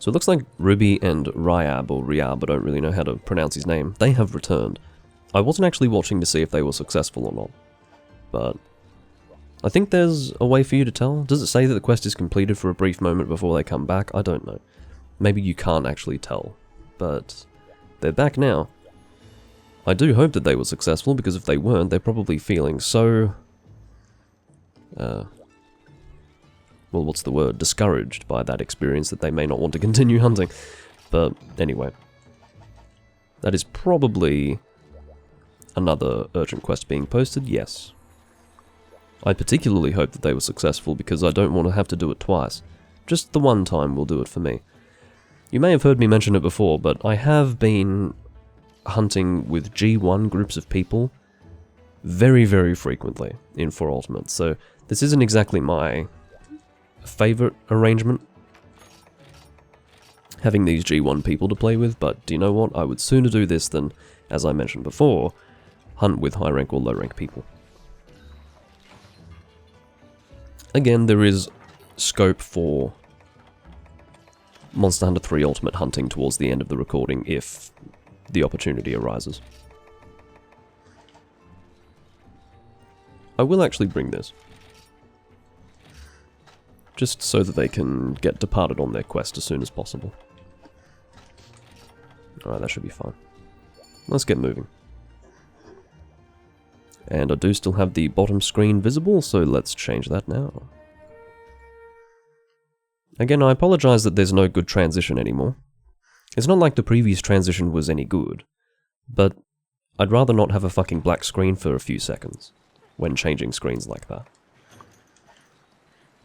So it looks like Ruby and Ryab, or Ryab, I don't really know how to pronounce his name, they have returned. I wasn't actually watching to see if they were successful or not, but I think there's a way for you to tell. Does it say that the quest is completed for a brief moment before they come back? I don't know. Maybe you can't actually tell, but they're back now. I do hope that they were successful, because if they weren't, they're probably feeling so... well, what's the word? Discouraged by that experience that they may not want to continue hunting. But anyway. That is probably another urgent quest being posted, yes. I particularly hope that they were successful because I don't want to have to do it twice. Just the one time will do it for me. You may have heard me mention it before, but I have been hunting with G1 groups of people very, very frequently in 4 Ultimate, so this isn't exactly my favorite arrangement, having these G1 people to play with, but do you know what? I would sooner do this than, as I mentioned before, hunt with high rank or low rank people. Again, there is scope for Monster Hunter 3 Ultimate hunting towards the end of the recording if the opportunity arises. I will actually bring this, just so that they can get departed on their quest as soon as possible. Alright, that should be fine. Let's get moving. And I do still have the bottom screen visible, so let's change that now. Again, I apologize that there's no good transition anymore. It's not like the previous transition was any good, but I'd rather not have a fucking black screen for a few seconds when changing screens like that.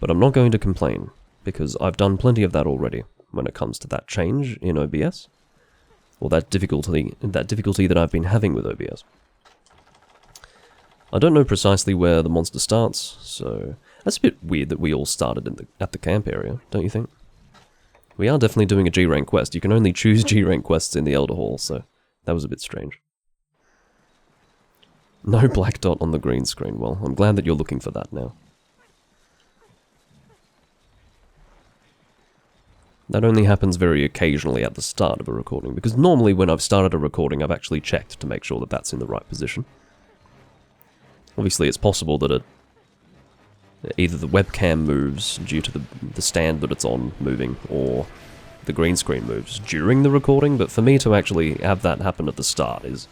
But I'm not going to complain, because I've done plenty of that already when it comes to that change in OBS, or that difficulty that I've been having with OBS. I don't know precisely where the monster starts, so that's a bit weird that we all started at the camp area, don't you think? We are definitely doing a G-rank quest. You can only choose G-rank quests in the Elder Hall, so that was a bit strange. No black dot on the green screen. Well, I'm glad that you're looking for that now. That only happens very occasionally at the start of a recording, because normally when I've started a recording, I've actually checked to make sure that that's in the right position. Obviously, it's possible that either the webcam moves due to the stand that it's on moving, or the green screen moves during the recording, but for me to actually have that happen at the start is...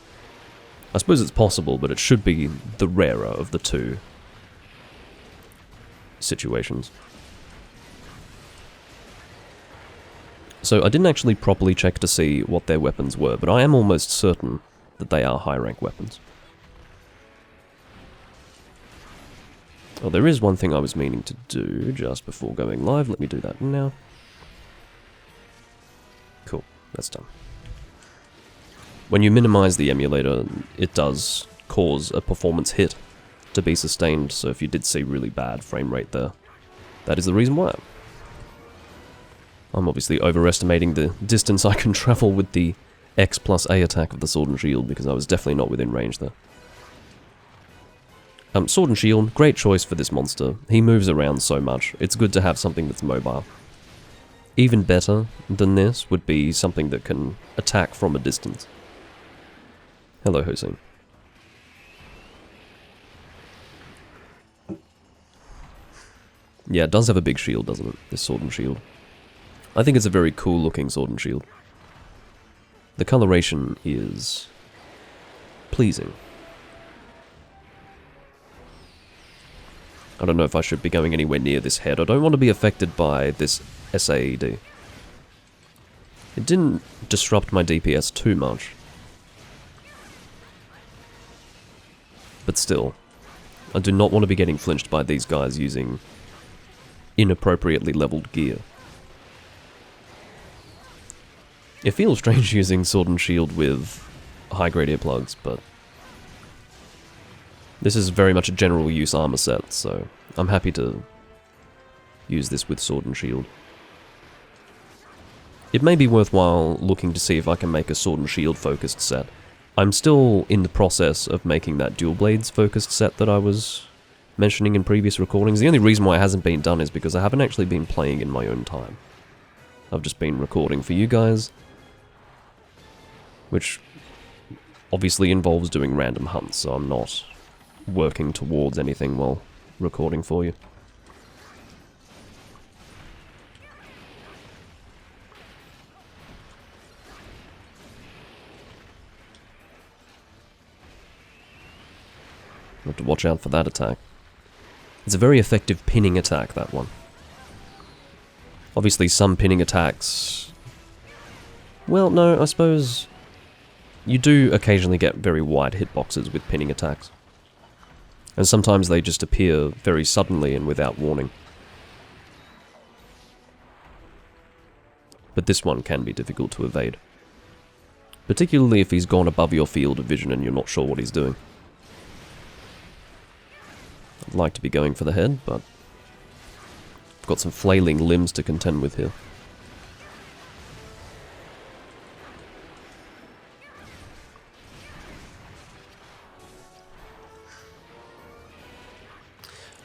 I suppose it's possible, but it should be the rarer of the two situations. So I didn't actually properly check to see what their weapons were, but I am almost certain that they are high-rank weapons. Oh, there is one thing I was meaning to do just before going live. Let me do that now. Cool, that's done. When you minimize the emulator, it does cause a performance hit to be sustained, so if you did see really bad frame rate there, that is the reason why. I'm obviously overestimating the distance I can travel with the X plus A attack of the Sword and Shield, because I was definitely not within range there. Sword and Shield, great choice for this monster. He moves around so much, it's good to have something that's mobile. Even better than this would be something that can attack from a distance. Hello, Hossein. Yeah, it does have a big shield, doesn't it? This Sword and Shield. I think it's a very cool looking Sword and Shield. The coloration is pleasing. I don't know if I should be going anywhere near this head. I don't want to be affected by this SAED. It didn't disrupt my DPS too much. But still, I do not want to be getting flinched by these guys using inappropriately leveled gear. It feels strange using Sword and Shield with high-grade earplugs, but this is very much a general use armor set, so I'm happy to use this with Sword and Shield. It may be worthwhile looking to see if I can make a Sword and Shield focused set. I'm still in the process of making that Dual Blades focused set that I was mentioning in previous recordings. The only reason why it hasn't been done is because I haven't actually been playing in my own time. I've just been recording for you guys, which obviously involves doing random hunts, so I'm not working towards anything while recording for you. Have to watch out for that attack. It's a very effective pinning attack, that one. Obviously some pinning attacks... Well, no, I suppose... You do occasionally get very wide hitboxes with pinning attacks. And sometimes they just appear very suddenly and without warning. But this one can be difficult to evade. Particularly if he's gone above your field of vision and you're not sure what he's doing. I'd like to be going for the head, but I've got some flailing limbs to contend with here.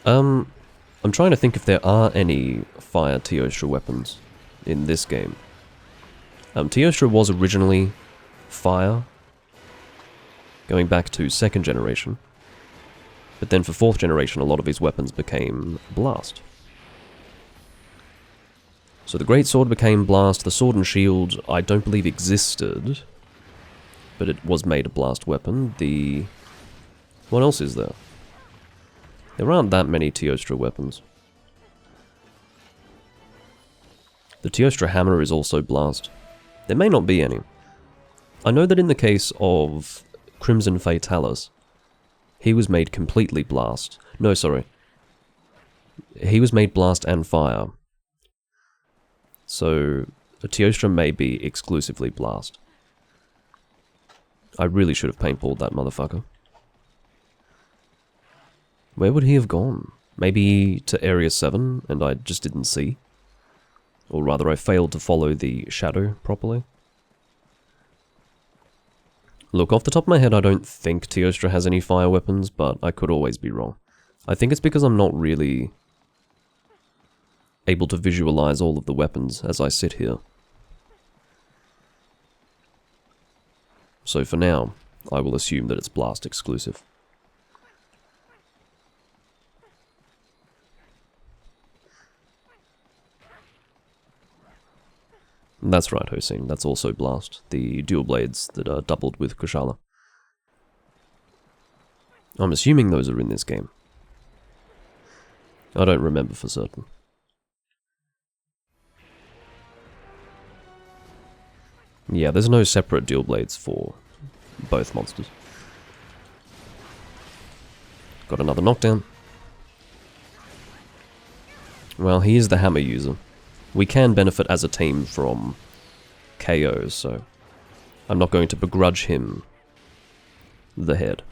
I'm trying to think if there are any fire Teostra weapons in this game. Teostra was originally fire, going back to 2nd generation. But then for 4th generation, a lot of his weapons became blast. So the Great Sword became blast, the Sword and Shield I don't believe existed, but it was made a blast weapon. What else is there? There aren't that many Teostra weapons. The Teostra hammer is also blast. There may not be any. I know that in the case of Crimson Fatalis, he was made completely blast. No, sorry. He was made blast and fire. So, a Teostra may be exclusively blast. I really should have paintballed that motherfucker. Where would he have gone? Maybe to Area 7, and I just didn't see? Or rather, I failed to follow the shadow properly? Look, off the top of my head, I don't think Teostra has any fire weapons, but I could always be wrong. I think it's because I'm not really able to visualize all of the weapons as I sit here. So for now, I will assume that it's blast exclusive. That's right, Hossein, that's also blast, the dual blades that are doubled with Kushala. I'm assuming those are in this game. I don't remember for certain. Yeah, there's no separate dual blades for both monsters. Got another knockdown. Well, he is the hammer user. We can benefit as a team from KOs, so I'm not going to begrudge him the head.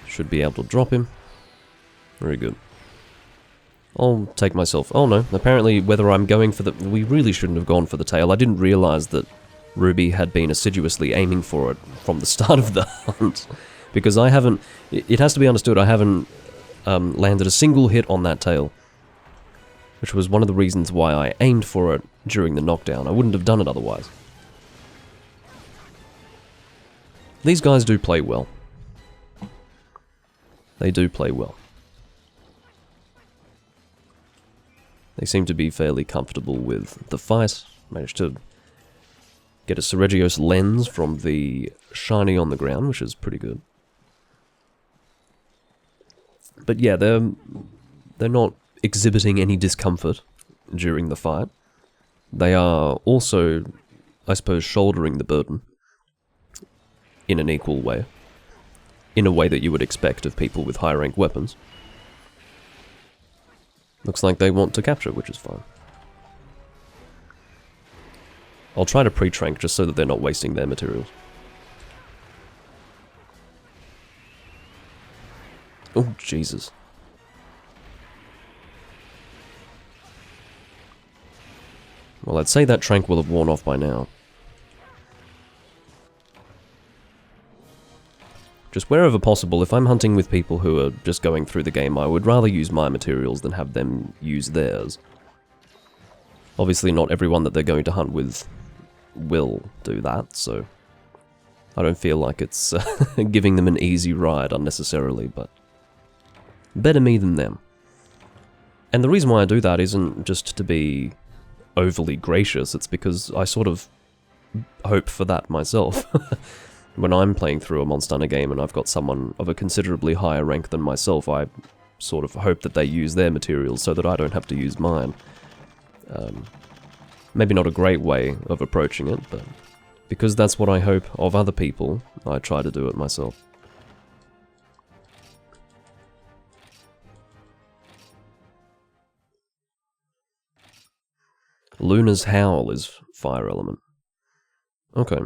Should be able to drop him. Very good. I'll take myself... Oh no, apparently whether I'm going for the... We really shouldn't have gone for the tail. I didn't realize that Ruby had been assiduously aiming for it from the start of the hunt. Because I haven't... It has to be understood, I haven't landed a single hit on that tail. Which was one of the reasons why I aimed for it during the knockdown. I wouldn't have done it otherwise. These guys do play well. They do play well. They seem to be fairly comfortable with the fight. Managed to get a Seregios lens from the shiny on the ground, which is pretty good. But yeah, they're not exhibiting any discomfort during the fight. They are also, I suppose, shouldering the burden in an equal way. In a way that you would expect of people with high rank weapons. Looks like they want to capture, which is fine. I'll try to pre-trank just so that they're not wasting their materials. Oh, Jesus. Well, I'd say that trank will have worn off by now. Just wherever possible, if I'm hunting with people who are just going through the game, I would rather use my materials than have them use theirs. Obviously not everyone that they're going to hunt with will do that, so I don't feel like it's giving them an easy ride unnecessarily, but better me than them. And the reason why I do that isn't just to be overly gracious, it's because I sort of hope for that myself. When I'm playing through a Monster Hunter game and I've got someone of a considerably higher rank than myself, I sort of hope that they use their materials so that I don't have to use mine. Maybe not a great way of approaching it, but because that's what I hope of other people, I try to do it myself. Luna's Howl is fire element. Okay.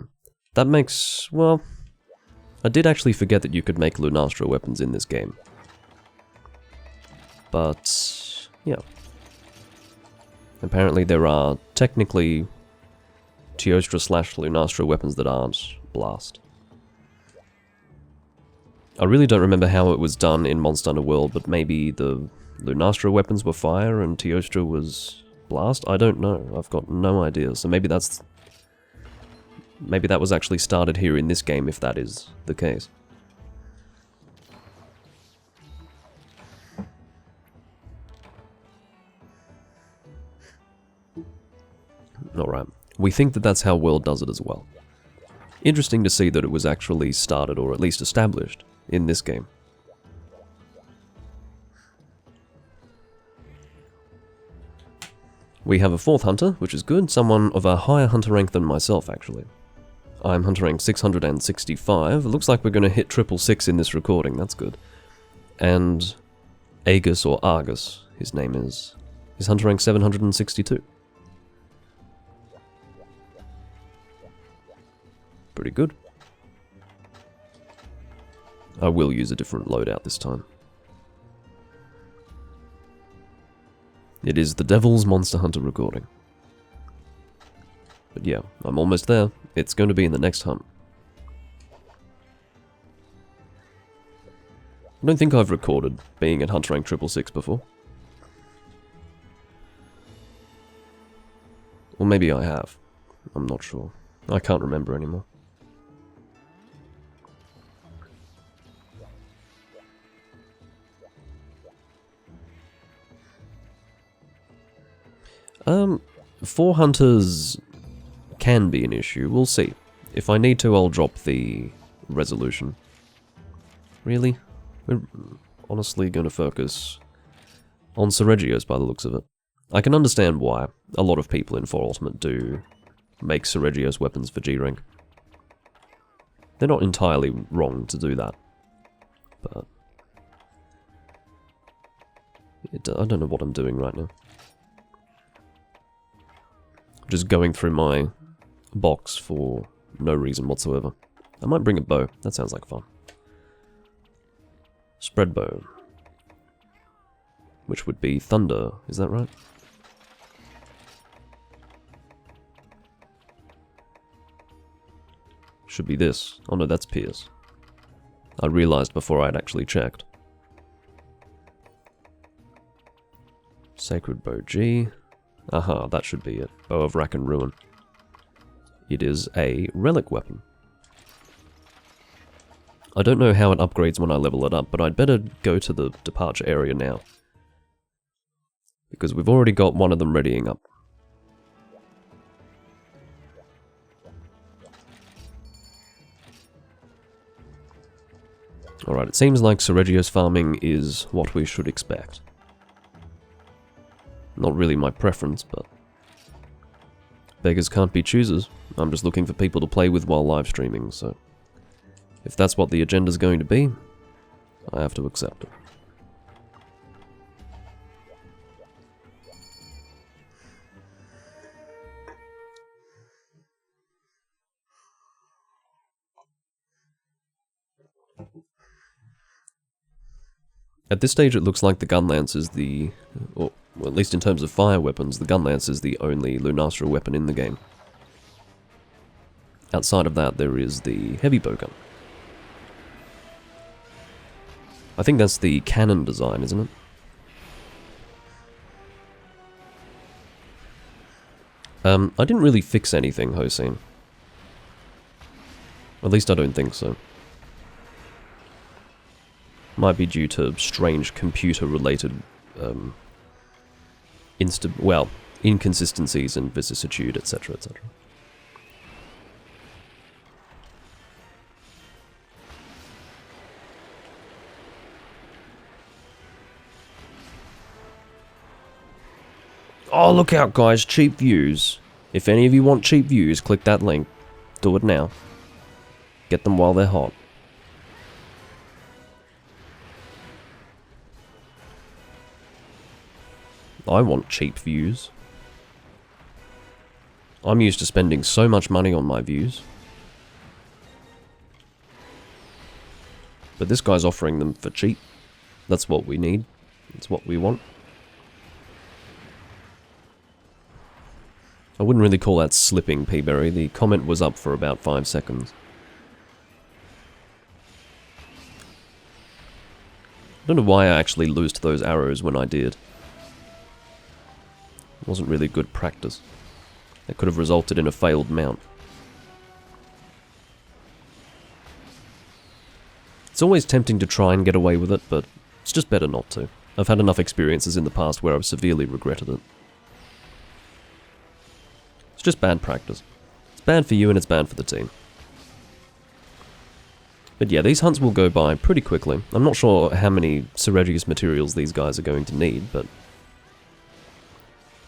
That makes... well... I did actually forget that you could make Lunastra weapons in this game. But... yeah. Apparently there are technically Teostra/Lunastra weapons that aren't blast. I really don't remember how it was done in Monster Hunter World, but maybe the Lunastra weapons were fire and Teostra was blast? I don't know. I've got no idea. So maybe that's... maybe that was actually started here in this game, if that is the case. Alright. We think that that's how World does it as well. Interesting to see that it was actually started, or at least established, in this game. We have a 4th hunter, which is good. Someone of a higher hunter rank than myself, actually. I'm hunter rank 665. It looks like we're going to hit 666 in this recording. That's good. And Agus, or Argus, his name is hunter rank 762. Pretty good. I will use a different loadout this time. It is the Devil's Monster Hunter recording. But yeah, I'm almost there. It's going to be in the next hunt. I don't think I've recorded being at hunter rank 666 before. Or maybe I have. I'm not sure. I can't remember anymore. Four hunters can be an issue. We'll see. If I need to, I'll drop the resolution. Really? We're honestly going to focus on Seregios by the looks of it. I can understand why. A lot of people in 4 Ultimate do make Seregios weapons for G rank. They're not entirely wrong to do that. But... I don't know what I'm doing right now. Just going through my box for no reason whatsoever. I might bring a bow. That sounds like fun. Spread bow. Which would be thunder, is that right? Should be this. Oh no, that's Pierce. I realized before I'd actually checked. Sacred bow G. Aha, that should be it. Bow of Rack and Ruin. It is a relic weapon. I don't know how it upgrades when I level it up, but I'd better go to the departure area now. Because we've already got one of them readying up. Alright, it seems like Seregios farming is what we should expect. Not really my preference, but... beggars can't be choosers. I'm just looking for people to play with while live streaming, so... if that's what the agenda's going to be, I have to accept it. At this stage it looks like the Gunlance is the... or, well, at least in terms of fire weapons, the Gunlance is the only Lunastra weapon in the game. Outside of that there is the heavy bowgun. I think that's the cannon design, isn't it? I didn't really fix anything, Hossein. At least I don't think so. Might be due to strange computer-related, inconsistencies and vicissitude, etc., etc. Oh, look out, guys. Cheap views. If any of you want cheap views, click that link. Do it now. Get them while they're hot. I want cheap views. I'm used to spending so much money on my views. But this guy's offering them for cheap. That's what we need. That's what we want. I wouldn't really call that slipping, Peaberry. The comment was up for about 5 seconds. I don't know why I actually loosed those arrows when I did. It wasn't really good practice. It could have resulted in a failed mount. It's always tempting to try and get away with it, but it's just better not to. I've had enough experiences in the past where I've severely regretted it. It's just bad practice. It's bad for you and it's bad for the team. But yeah, these hunts will go by pretty quickly. I'm not sure how many Ceregius materials these guys are going to need, but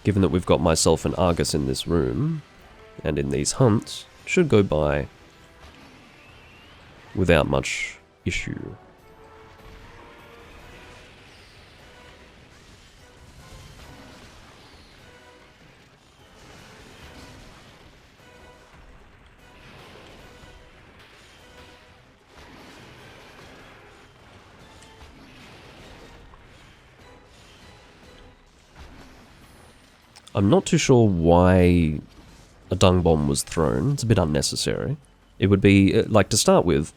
given that we've got myself and Argus in this room, and in these hunts, it should go by without much issue. I'm not too sure why a dung bomb was thrown. It's a bit unnecessary. It would be, like, to start with,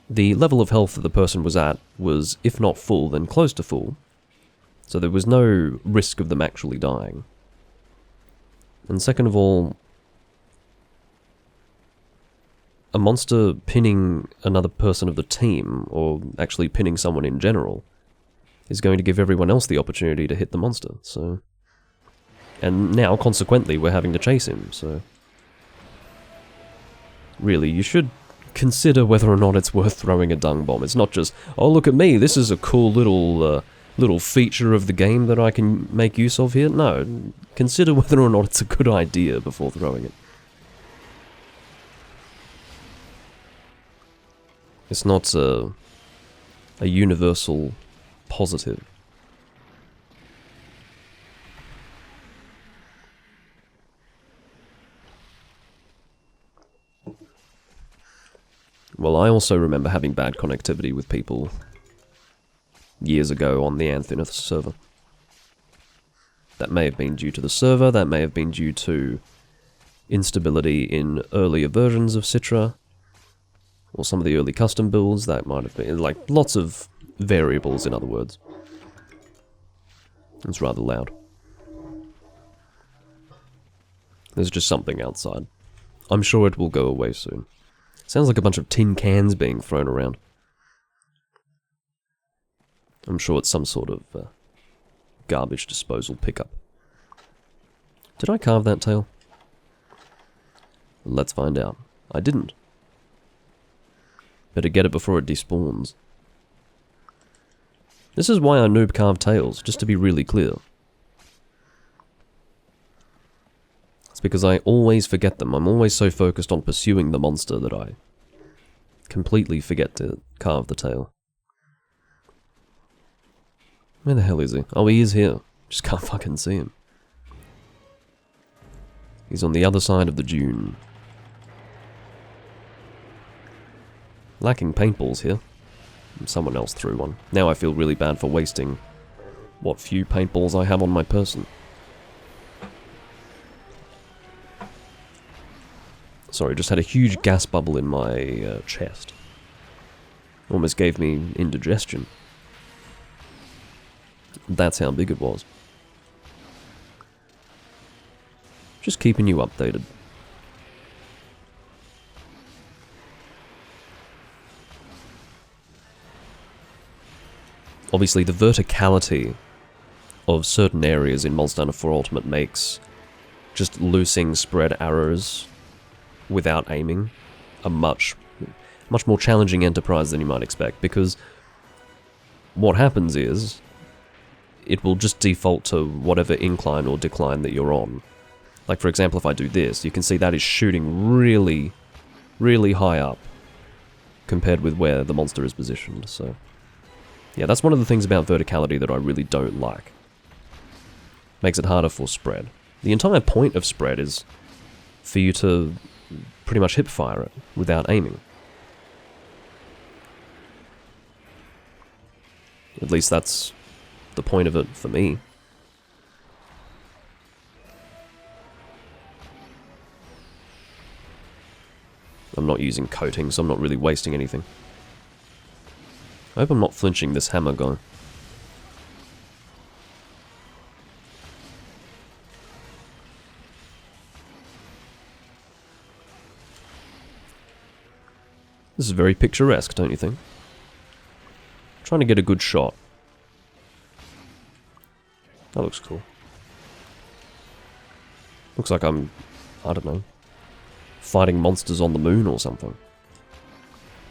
the level of health that the person was at was, if not full, then close to full. So there was no risk of them actually dying. And second of all, a monster pinning another person of the team, or actually pinning someone in general, is going to give everyone else the opportunity to hit the monster, so... And now, consequently, we're having to chase him, so... Really, you should consider whether or not it's worth throwing a dung bomb. It's not just, oh look at me, this is a cool little feature of the game that I can make use of here. No, consider whether or not it's a good idea before throwing it. It's not a universal positive. Well, I also remember having bad connectivity with people years ago on the Anthinoth server. That may have been due to the server, that may have been due to instability in earlier versions of Citra, or some of the early custom builds. That might have been, like, lots of variables, in other words. It's rather loud. There's just something outside. I'm sure it will go away soon. Sounds like a bunch of tin cans being thrown around. I'm sure it's some sort of garbage disposal pickup. Did I carve that tail? Let's find out. I didn't. Better get it before it despawns. This is why I noob carve tails, just to be really clear. It's because I always forget them. I'm always so focused on pursuing the monster that I completely forget to carve the tail. Where the hell is he? Oh, he is here. Just can't fucking see him. He's on the other side of the dune. Lacking paintballs here. Someone else threw one. Now I feel really bad for wasting what few paintballs I have on my person. Sorry, just had a huge gas bubble in my chest. Almost gave me indigestion. That's how big it was. Just keeping you updated. Obviously, the verticality of certain areas in Monster Hunter 4 Ultimate makes just loosing spread arrows without aiming a much more challenging enterprise than you might expect, because what happens is it will just default to whatever incline or decline that you're on. Like, for example, if I do this, you can see that is shooting really, really high up compared with where the monster is positioned, so... yeah, that's one of the things about verticality that I really don't like. Makes it harder for spread. The entire point of spread is for you to pretty much hip-fire it without aiming. At least that's the point of it for me. I'm not using coating, so I'm not really wasting anything. I hope I'm not flinching this hammer guy. This is very picturesque, don't you think? Trying to get a good shot. That looks cool. Looks like I'm, I don't know, fighting monsters on the moon or something.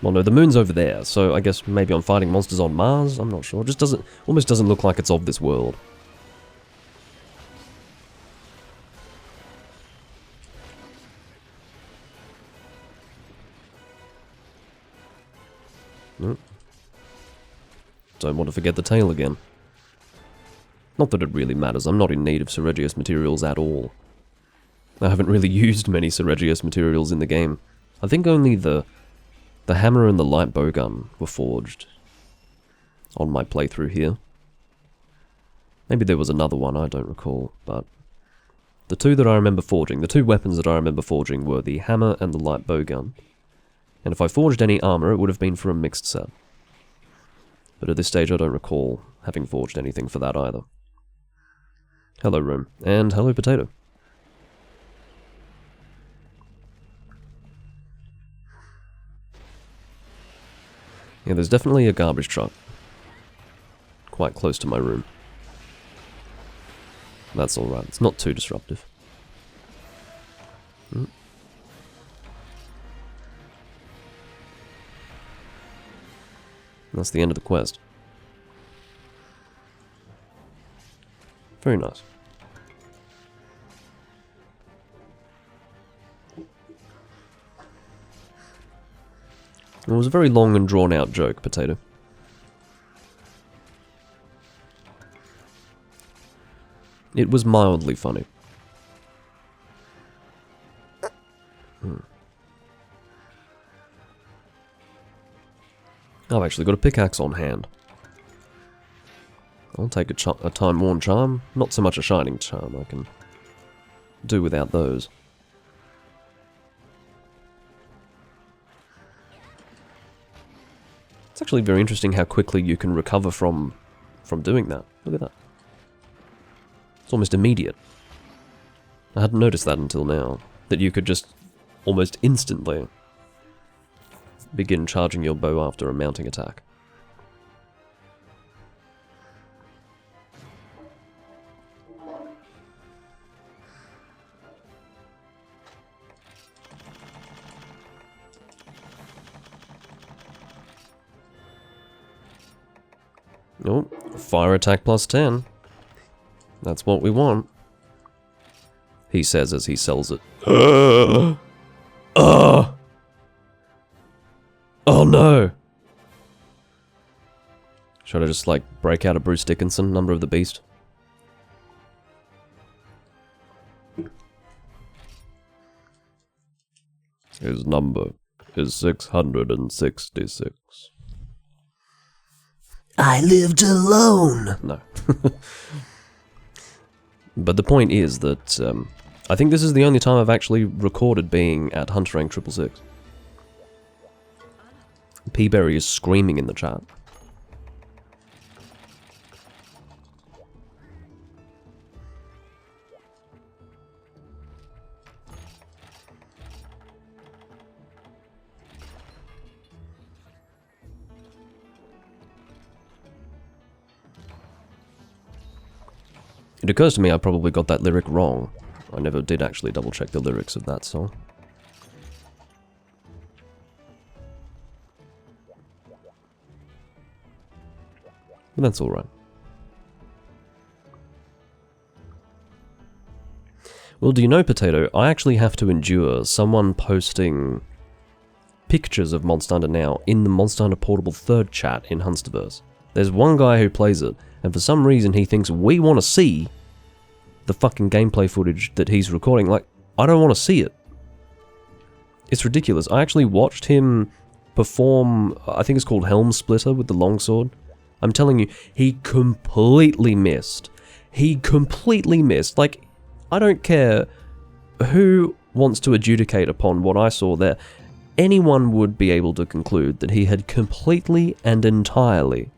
Well, no, the moon's over there, so I guess maybe I'm fighting monsters on Mars? I'm not sure. It just almost doesn't look like it's of this world. Nope. Don't want to forget the tail again. Not that it really matters, I'm not in need of Seregius materials at all. I haven't really used many Seregius materials in the game. I think only the hammer and the light bowgun were forged on my playthrough here. Maybe there was another one, I don't recall, but the two that I remember forging, the two weapons that I remember forging were the hammer and the light bowgun. And if I forged any armor, it would have been for a mixed set. But at this stage I don't recall having forged anything for that either. Hello, room. And hello, potato. Yeah, there's definitely a garbage truck quite close to my room. That's alright, it's not too disruptive. That's the end of the quest. Very nice. It was a very long and drawn out joke, potato. It was mildly funny. I've actually got a pickaxe on hand. I'll take a time-worn charm. Not so much a shining charm, I can do without those. It's actually very interesting how quickly you can recover from doing that. Look at that. It's almost immediate. I hadn't noticed that until now, that you could just almost instantly begin charging your bow after a mounting attack. Oh, fire attack plus 10. That's what we want. He says as he sells it. Oh no! Should I just, like, break out a Bruce Dickinson, Number of the Beast? His number is 666. I lived alone! No. But the point is that, I think this is the only time I've actually recorded being at Hunter Rank 666. Peaberry is screaming in the chat. It occurs to me I probably got that lyric wrong. I never did actually double check the lyrics of that song. But that's alright. Well, do you know, Potato, I actually have to endure someone posting pictures of Monster Hunter now in the Monster Hunter Portable 3rd chat in Hunsterverse. There's one guy who plays it, and for some reason he thinks we want to see the fucking gameplay footage that he's recording. Like, I don't want to see it. It's ridiculous. I actually watched him perform, I think it's called Helm Splitter with the longsword. I'm telling you, he completely missed. He completely missed. Like, I don't care who wants to adjudicate upon what I saw there. Anyone would be able to conclude that he had completely and entirely,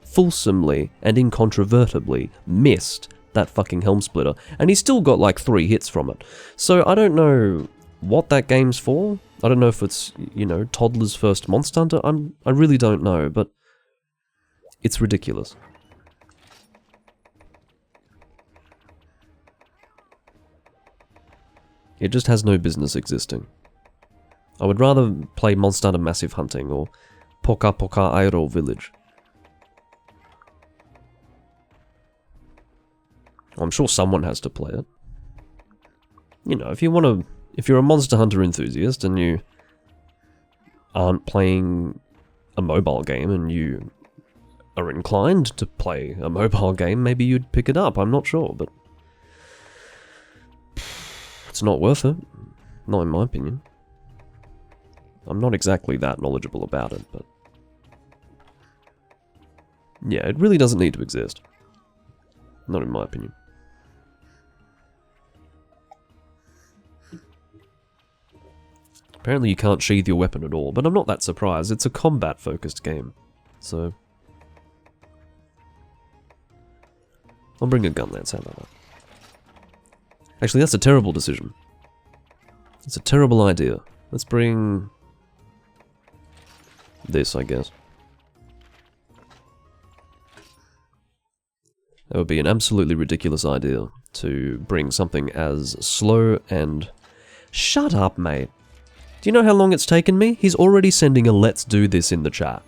fulsomely and incontrovertibly missed that fucking Helm Splitter, and he's still got like 3 hits from it. So I don't know what that game's for. I don't know if it's, you know, Toddler's first Monster Hunter. I really don't know, but it's ridiculous. It just has no business existing. I would rather play Monster Hunter Massive Hunting or Poka Poka Aero Village. I'm sure someone has to play it. You know, if you're a Monster Hunter enthusiast and you aren't playing a mobile game and you are inclined to play a mobile game, maybe you'd pick it up, I'm not sure, but it's not worth it. Not in my opinion. I'm not exactly that knowledgeable about it, but yeah, it really doesn't need to exist. Not in my opinion. Apparently you can't sheathe your weapon at all, but I'm not that surprised. It's a combat-focused game, so I'll bring a gun lance. How about that? Actually, that's a terrible decision. It's a terrible idea. Let's bring this, I guess. That would be an absolutely ridiculous idea to bring something as slow and... Shut up, mate. Do you know how long it's taken me? He's already sending a let's do this in the chat.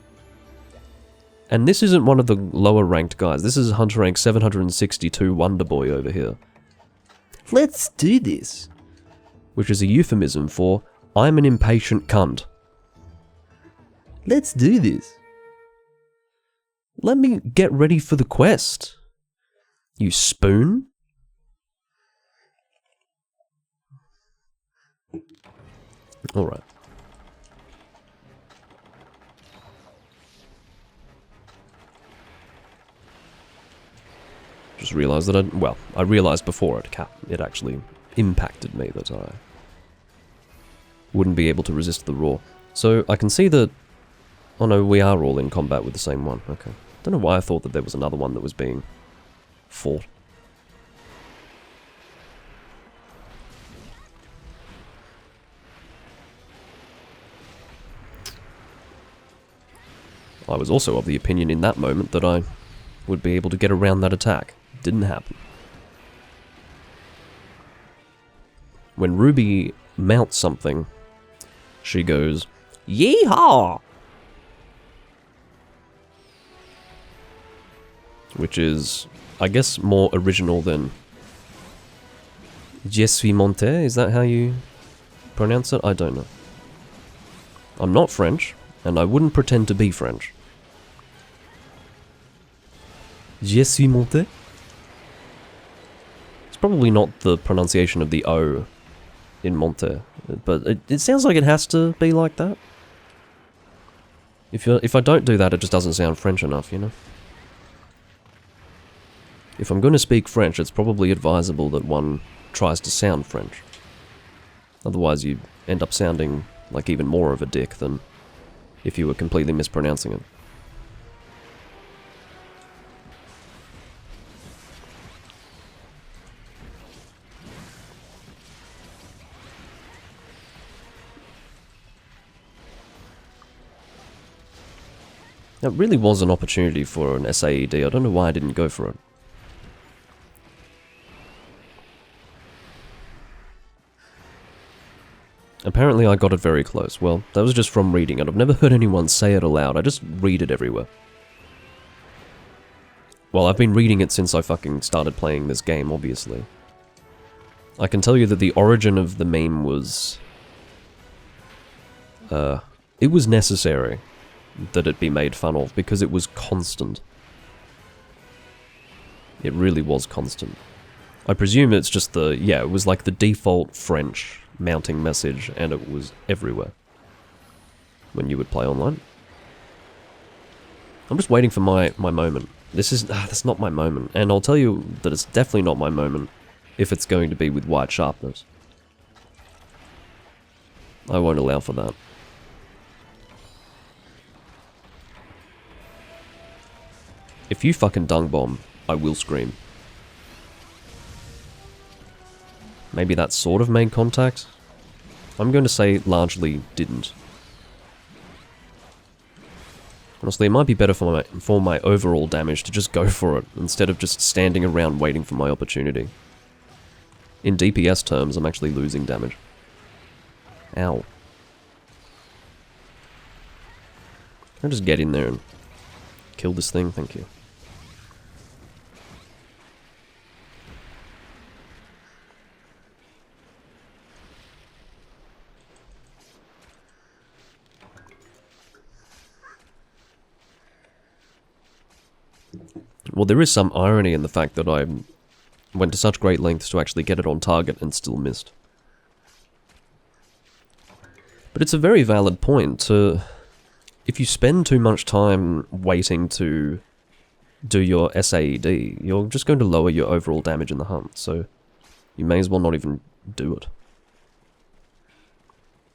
And this isn't one of the lower ranked guys. This is Hunter rank 762 Wonderboy over here. Let's do this. Which is a euphemism for, I'm an impatient cunt. Let's do this. Let me get ready for the quest. You spoon? Alright. Just realised that I realised before it actually impacted me that I wouldn't be able to resist the roar. So I can see that... Oh no, we are all in combat with the same one. Okay. Don't know why I thought that there was another one that was being fought. I was also of the opinion in that moment that I would be able to get around that attack. Didn't happen. When Ruby mounts something, she goes, "Yeehaw!" Which is, I guess, more original than Je suis monté. Is that how you pronounce it? I don't know. I'm not French, and I wouldn't pretend to be French. Je suis monté? It's probably not the pronunciation of the O in monté, but it sounds like it has to be like that. If I don't do that, it just doesn't sound French enough, you know? If I'm going to speak French, it's probably advisable that one tries to sound French. Otherwise you end up sounding like even more of a dick than if you were completely mispronouncing it. That really was an opportunity for an SAED. I don't know why I didn't go for it. Apparently I got it very close. Well, that was just from reading it. I've never heard anyone say it aloud. I just read it everywhere. Well, I've been reading it since I fucking started playing this game, obviously. I can tell you that the origin of the meme was... it was necessary that it be made fun of, because it was constant. It really was constant. I presume it's just the... yeah, it was like the default French mounting message, and it was everywhere when you would play online. I'm just waiting for my moment. This is... that's not my moment, and I'll tell you that it's definitely not my moment if it's going to be with wide sharpness. I won't allow for that. If you fucking dung bomb, I will scream. Maybe that sort of made contact? I'm going to say largely didn't. Honestly, it might be better for my overall damage to just go for it, instead of just standing around waiting for my opportunity. In DPS terms, I'm actually losing damage. Ow. Can I just get in there and kill this thing? Thank you. Well, there is some irony in the fact that I went to such great lengths to actually get it on target and still missed. But it's a very valid point to... if you spend too much time waiting to do your SAED, you're just going to lower your overall damage in the hunt, so you may as well not even do it.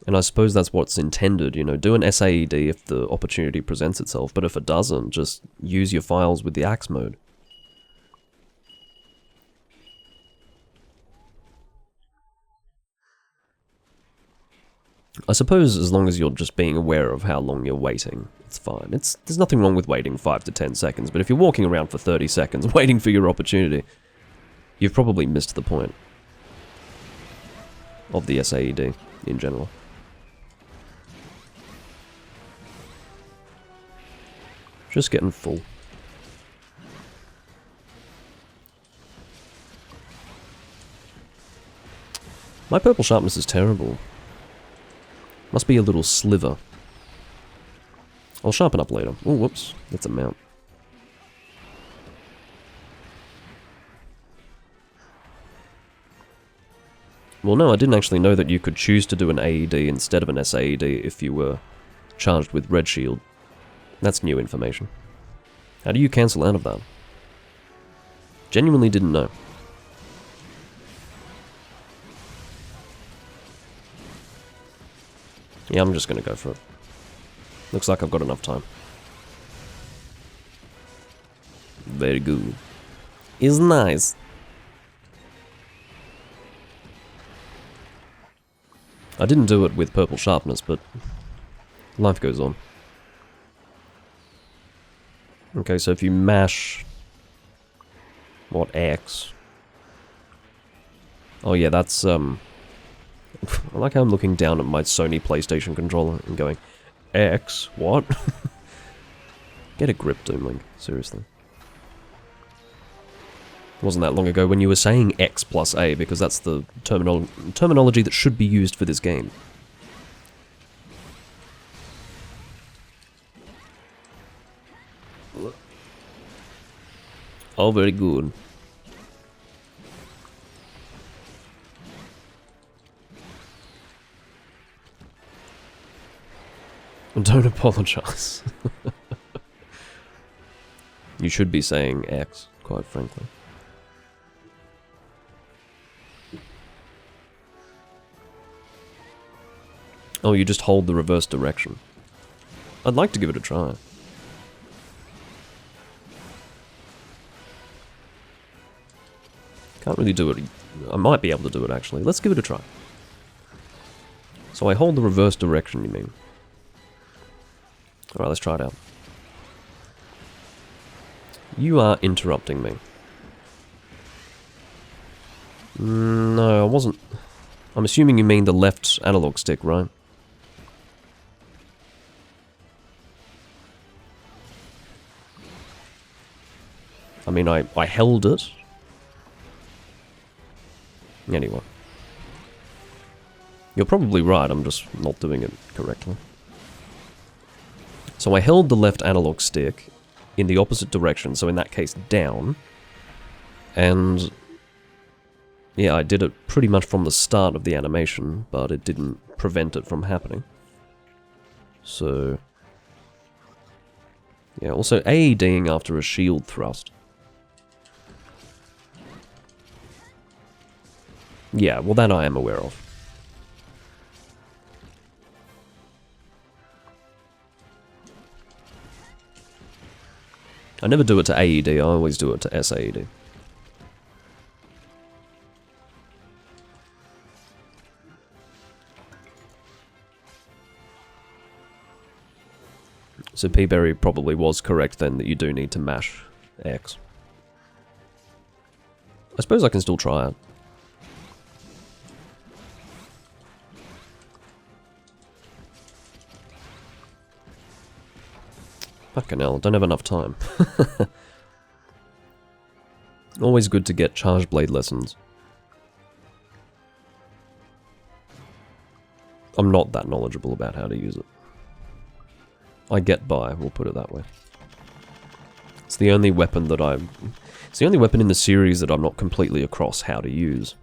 And I suppose that's what's intended, you know, do an SAED if the opportunity presents itself, but if it doesn't, just use your files with the axe mode. I suppose as long as you're just being aware of how long you're waiting, it's fine. There's nothing wrong with waiting 5 to 10 seconds, but if you're walking around for 30 seconds waiting for your opportunity, you've probably missed the point of the SAED in general. Just getting full. My purple sharpness is terrible. Must be a little sliver. I'll sharpen up later. Oh, whoops. That's a mount. Well, no, I didn't actually know that you could choose to do an AED instead of an SAED if you were charged with red shield. That's new information. How do you cancel out of that? Genuinely didn't know. Yeah, I'm just gonna go for it. Looks like I've got enough time. Very good. Is nice. I didn't do it with purple sharpness, but life goes on. Okay, so if you mash... what, X? Oh yeah, that's, I like how I'm looking down at my Sony PlayStation controller and going, X? What? Get a grip, Doomlink. Seriously. It wasn't that long ago when you were saying X plus A, because that's the terminology that should be used for this game. Oh, very good. Don't apologize. You should be saying X, quite frankly. Oh, you just hold the reverse direction. I'd like to give it a try. Can't really do it. I might be able to do it, actually. Let's give it a try. So I hold the reverse direction, you mean? Alright, let's try it out. You are interrupting me. No, I wasn't. I'm assuming you mean the left analog stick, right? I mean, I held it. Anyway. You're probably right, I'm just not doing it correctly. So I held the left analog stick in the opposite direction, so in that case down. And yeah, I did it pretty much from the start of the animation, but it didn't prevent it from happening. So yeah, also AEDing after a shield thrust. Yeah, well that I am aware of. I never do it to AED, I always do it to SAED. So P-Berry probably was correct then that you do need to mash X. I suppose I can still try it. Fucking hell, don't have enough time. Always good to get Charge Blade lessons. I'm not that knowledgeable about how to use it. I get by, we'll put it that way. It's the only weapon that it's the only weapon in the series that I'm not completely across how to use.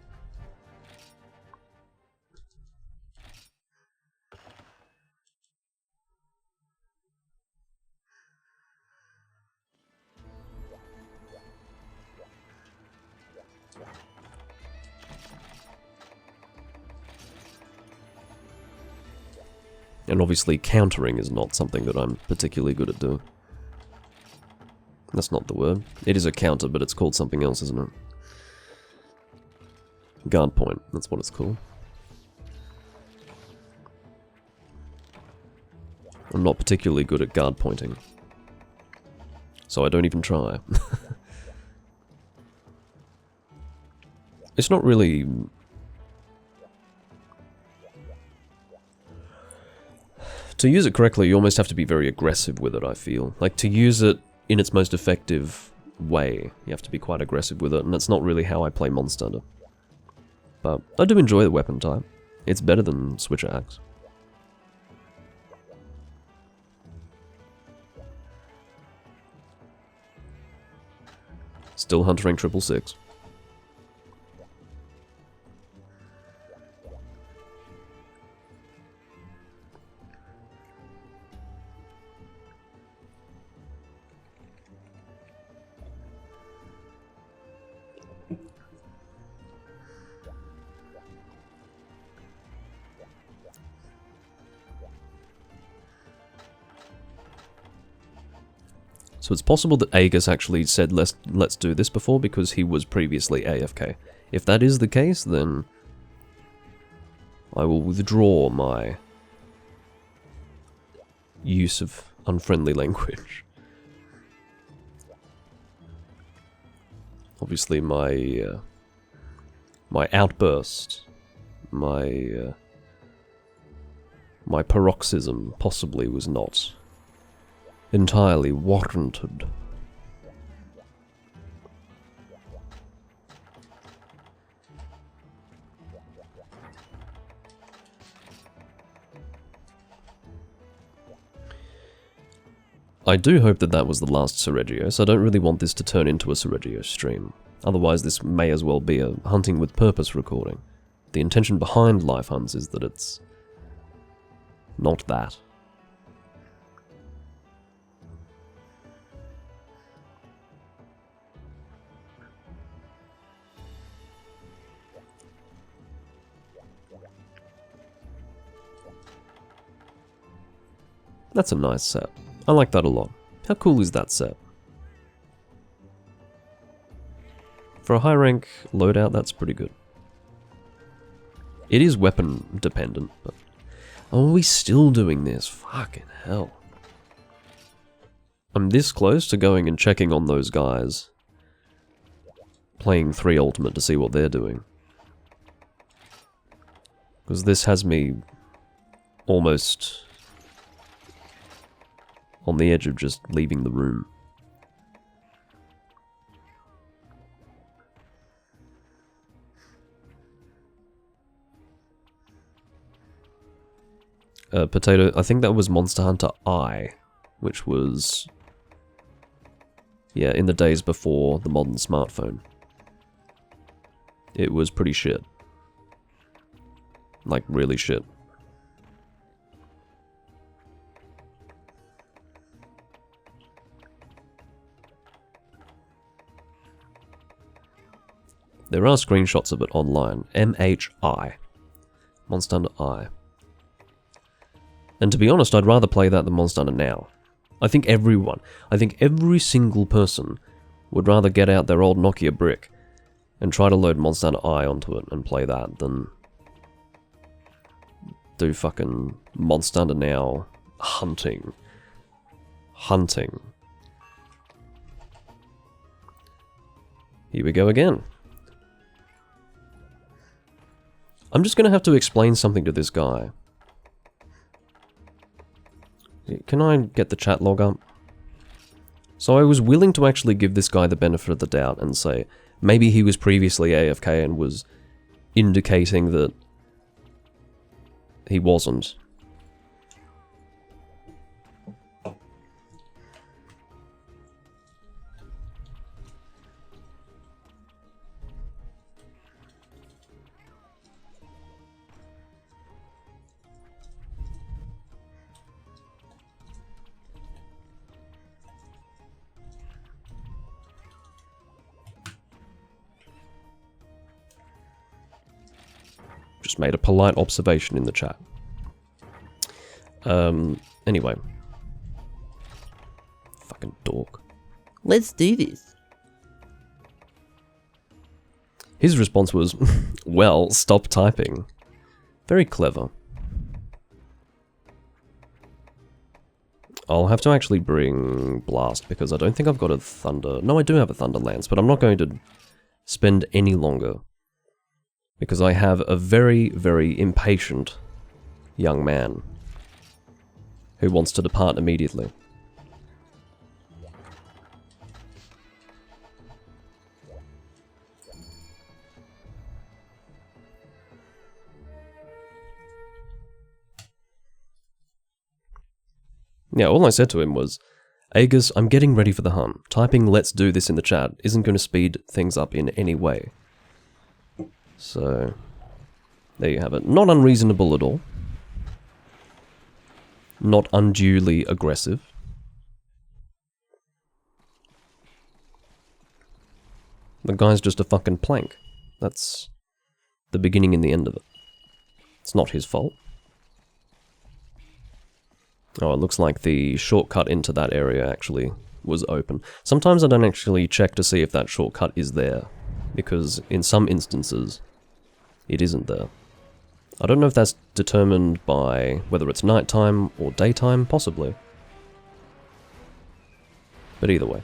And obviously countering is not something that I'm particularly good at doing. That's not the word. It is a counter, but it's called something else, isn't it? Guard point, that's what it's called. I'm not particularly good at guard pointing. So I don't even try. It's not really... To use it correctly, you almost have to be very aggressive with it, I feel. Like, to use it in its most effective way, you have to be quite aggressive with it, and that's not really how I play Monster. But I do enjoy the weapon type. It's better than Switcher Axe. Still huntering 666. So it's possible that Aegis actually said let's do this before because he was previously AFK. If that is the case, then I will withdraw my use of unfriendly language. Obviously my my outburst, my paroxysm possibly was not entirely warranted. I do hope that that was the last Seregios. I don't really want this to turn into a Seregios stream. Otherwise this may as well be a Hunting with Purpose recording. The intention behind Life Hunts is that it's not that. That's a nice set. I like that a lot. How cool is that set? For a high rank loadout, that's pretty good. It is weapon dependent, but... Oh, are we still doing this? Fucking hell. I'm this close to going and checking on those guys. Playing 3 Ultimate to see what they're doing. Because this has me almost on the edge of just leaving the room. Potato, I think that was Monster Hunter I, which was, yeah, in the days before the modern smartphone. It was pretty shit. Like, really shit. There are screenshots of it online. MHI. Monster Hunter I. And to be honest, I'd rather play that than Monster Hunter now. I think every single person would rather get out their old Nokia brick and try to load Monster Hunter I onto it and play that than do fucking Monster Hunter now hunting. Here we go again. I'm just gonna have to explain something to this guy. Can I get the chat log up? So I was willing to actually give this guy the benefit of the doubt and say, maybe he was previously AFK and was indicating that he wasn't. Just made a polite observation in the chat. Anyway. Fucking dork. Let's do this. His response was, well, stop typing. Very clever. I'll have to actually bring Blast, because I don't think I've got a Thunder... No, I do have a Thunder Lance, but I'm not going to spend any longer. Because I have a very, very impatient young man who wants to depart immediately. Yeah, all I said to him was, Aegis, I'm getting ready for the hunt. Typing let's do this in the chat isn't going to speed things up in any way. So, there you have it. Not unreasonable at all. Not unduly aggressive. The guy's just a fucking plank. That's the beginning and the end of it. It's not his fault. Oh, it looks like the shortcut into that area actually was open. Sometimes I don't actually check to see if that shortcut is there, because in some instances, it isn't there. I don't know if that's determined by whether it's nighttime or daytime, possibly. But either way.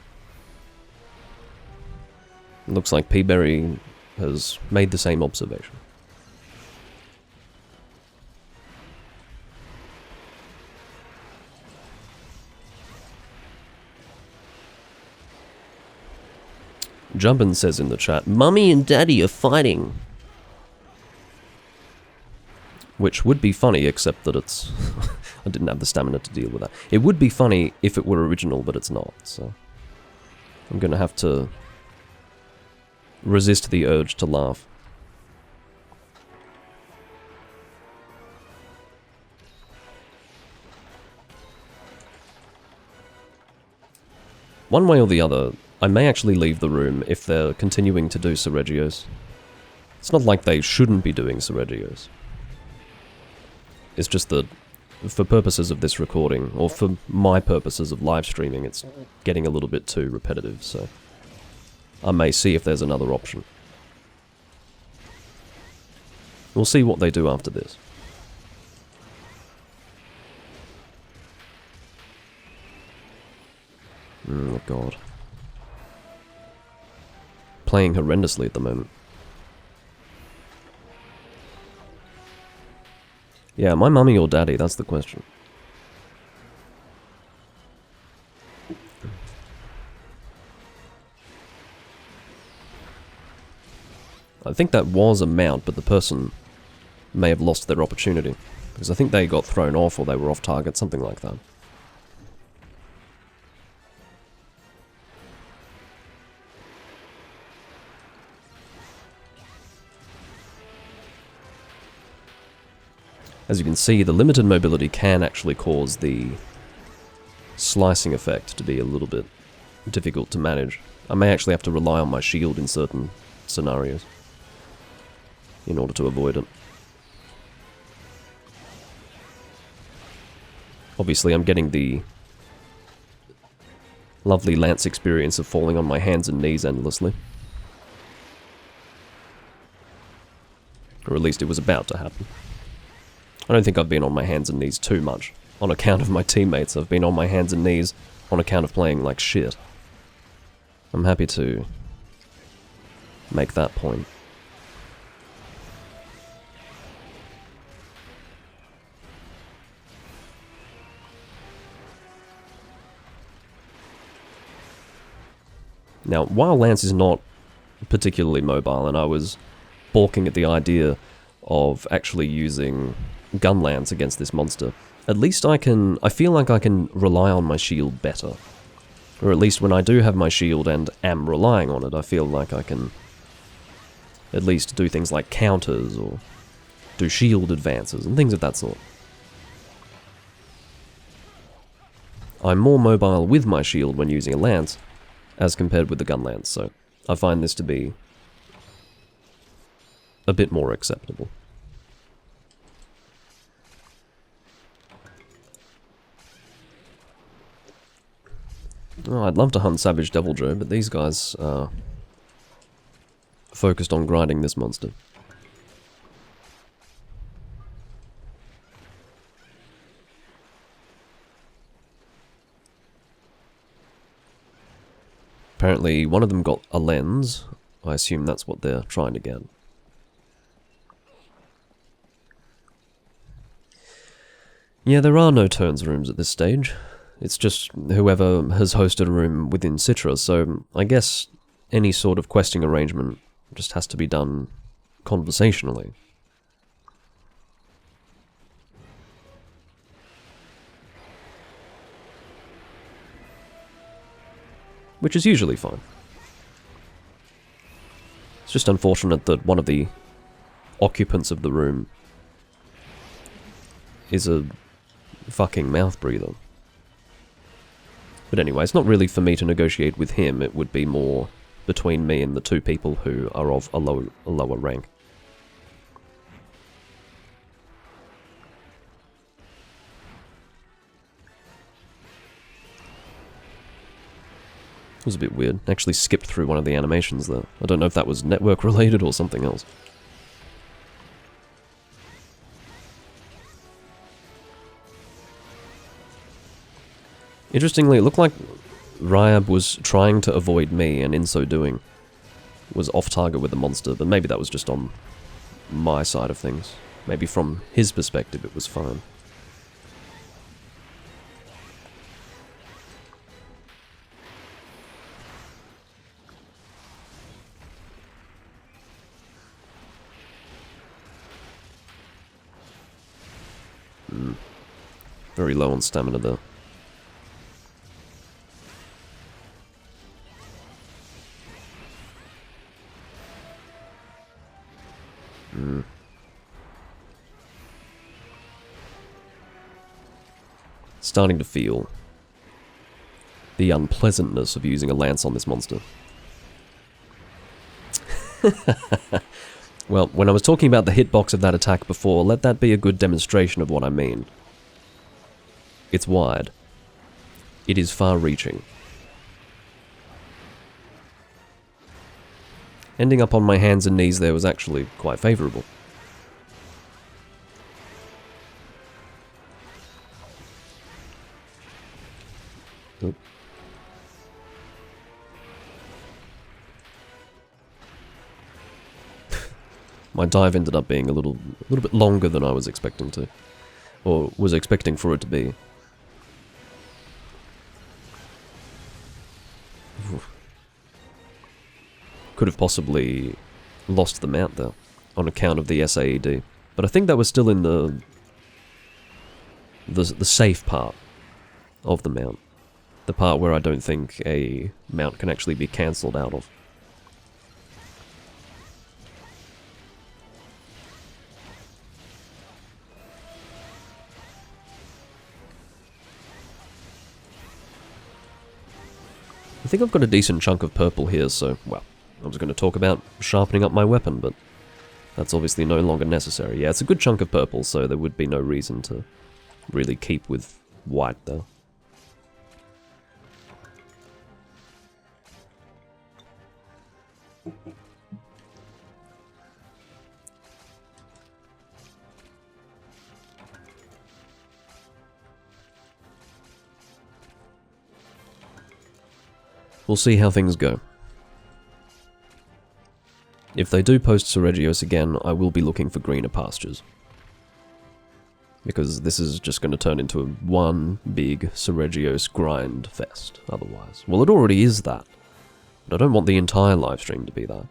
It looks like P-Berry has made the same observation. Jumpin' says in the chat, Mummy and Daddy are fighting. Which would be funny, except that it's... I didn't have the stamina to deal with that. It would be funny if it were original, but it's not, so... I'm gonna have to... resist the urge to laugh. One way or the other, I may actually leave the room if they're continuing to do Seregios. It's not like they shouldn't be doing Seregios. It's just that for purposes of this recording, or for my purposes of live streaming, it's getting a little bit too repetitive, so I may see if there's another option. We'll see what they do after this. Oh god. Playing horrendously at the moment. Yeah, my mummy or daddy, that's the question. I think that was a mount, but the person may have lost their opportunity. Because I think they got thrown off or they were off target, something like that. As you can see, the limited mobility can actually cause the slicing effect to be a little bit difficult to manage. I may actually have to rely on my shield in certain scenarios in order to avoid it. Obviously, I'm getting the lovely lance experience of falling on my hands and knees endlessly. Or at least it was about to happen. I don't think I've been on my hands and knees too much on account of my teammates. I've been on my hands and knees on account of playing like shit. I'm happy to make that point. Now, while Lance is not particularly mobile, and I was balking at the idea of actually using gun lance against this monster, at least I feel like I can rely on my shield better. Or at least when I do have my shield and am relying on it, I feel like I can at least do things like counters or do shield advances and things of that sort. I'm more mobile with my shield when using a lance as compared with the gun lance, so I find this to be a bit more acceptable. Oh, I'd love to hunt Savage Deviljho, but these guys are focused on grinding this monster. Apparently, one of them got a lens. I assume that's what they're trying to get. Yeah, there are no turns rooms at this stage. It's just whoever has hosted a room within Citra, so I guess any sort of questing arrangement just has to be done conversationally. Which is usually fine. It's just unfortunate that one of the occupants of the room is a fucking mouth breather. But anyway, it's not really for me to negotiate with him, it would be more between me and the two people who are of a lower rank. It was a bit weird. I actually skipped through one of the animations there. I don't know if that was network related or something else. Interestingly, it looked like Ryab was trying to avoid me, and in so doing, was off target with the monster, but maybe that was just on my side of things. Maybe from his perspective it was fine. Very low on stamina there. Starting to feel the unpleasantness of using a lance on this monster. Well, when I was talking about the hitbox of that attack before, let that be a good demonstration of what I mean. It's wide. It is far-reaching. Ending up on my hands and knees there was actually quite favourable. Oop. My dive ended up being a little bit longer than I was expecting to. Or was expecting for it to be. Could have possibly lost the mount there on account of the SAED. But I think that was still in the safe part of the mount. The part where I don't think a mount can actually be cancelled out of. I think I've got a decent chunk of purple here, so, well, I was going to talk about sharpening up my weapon, but that's obviously no longer necessary. Yeah, it's a good chunk of purple, so there would be no reason to really keep with white, though. We'll see how things go. If they do post Seregios again, I will be looking for greener pastures. Because this is just going to turn into one big Seregios grind fest, otherwise. Well, it already is that. But I don't want the entire livestream to be that.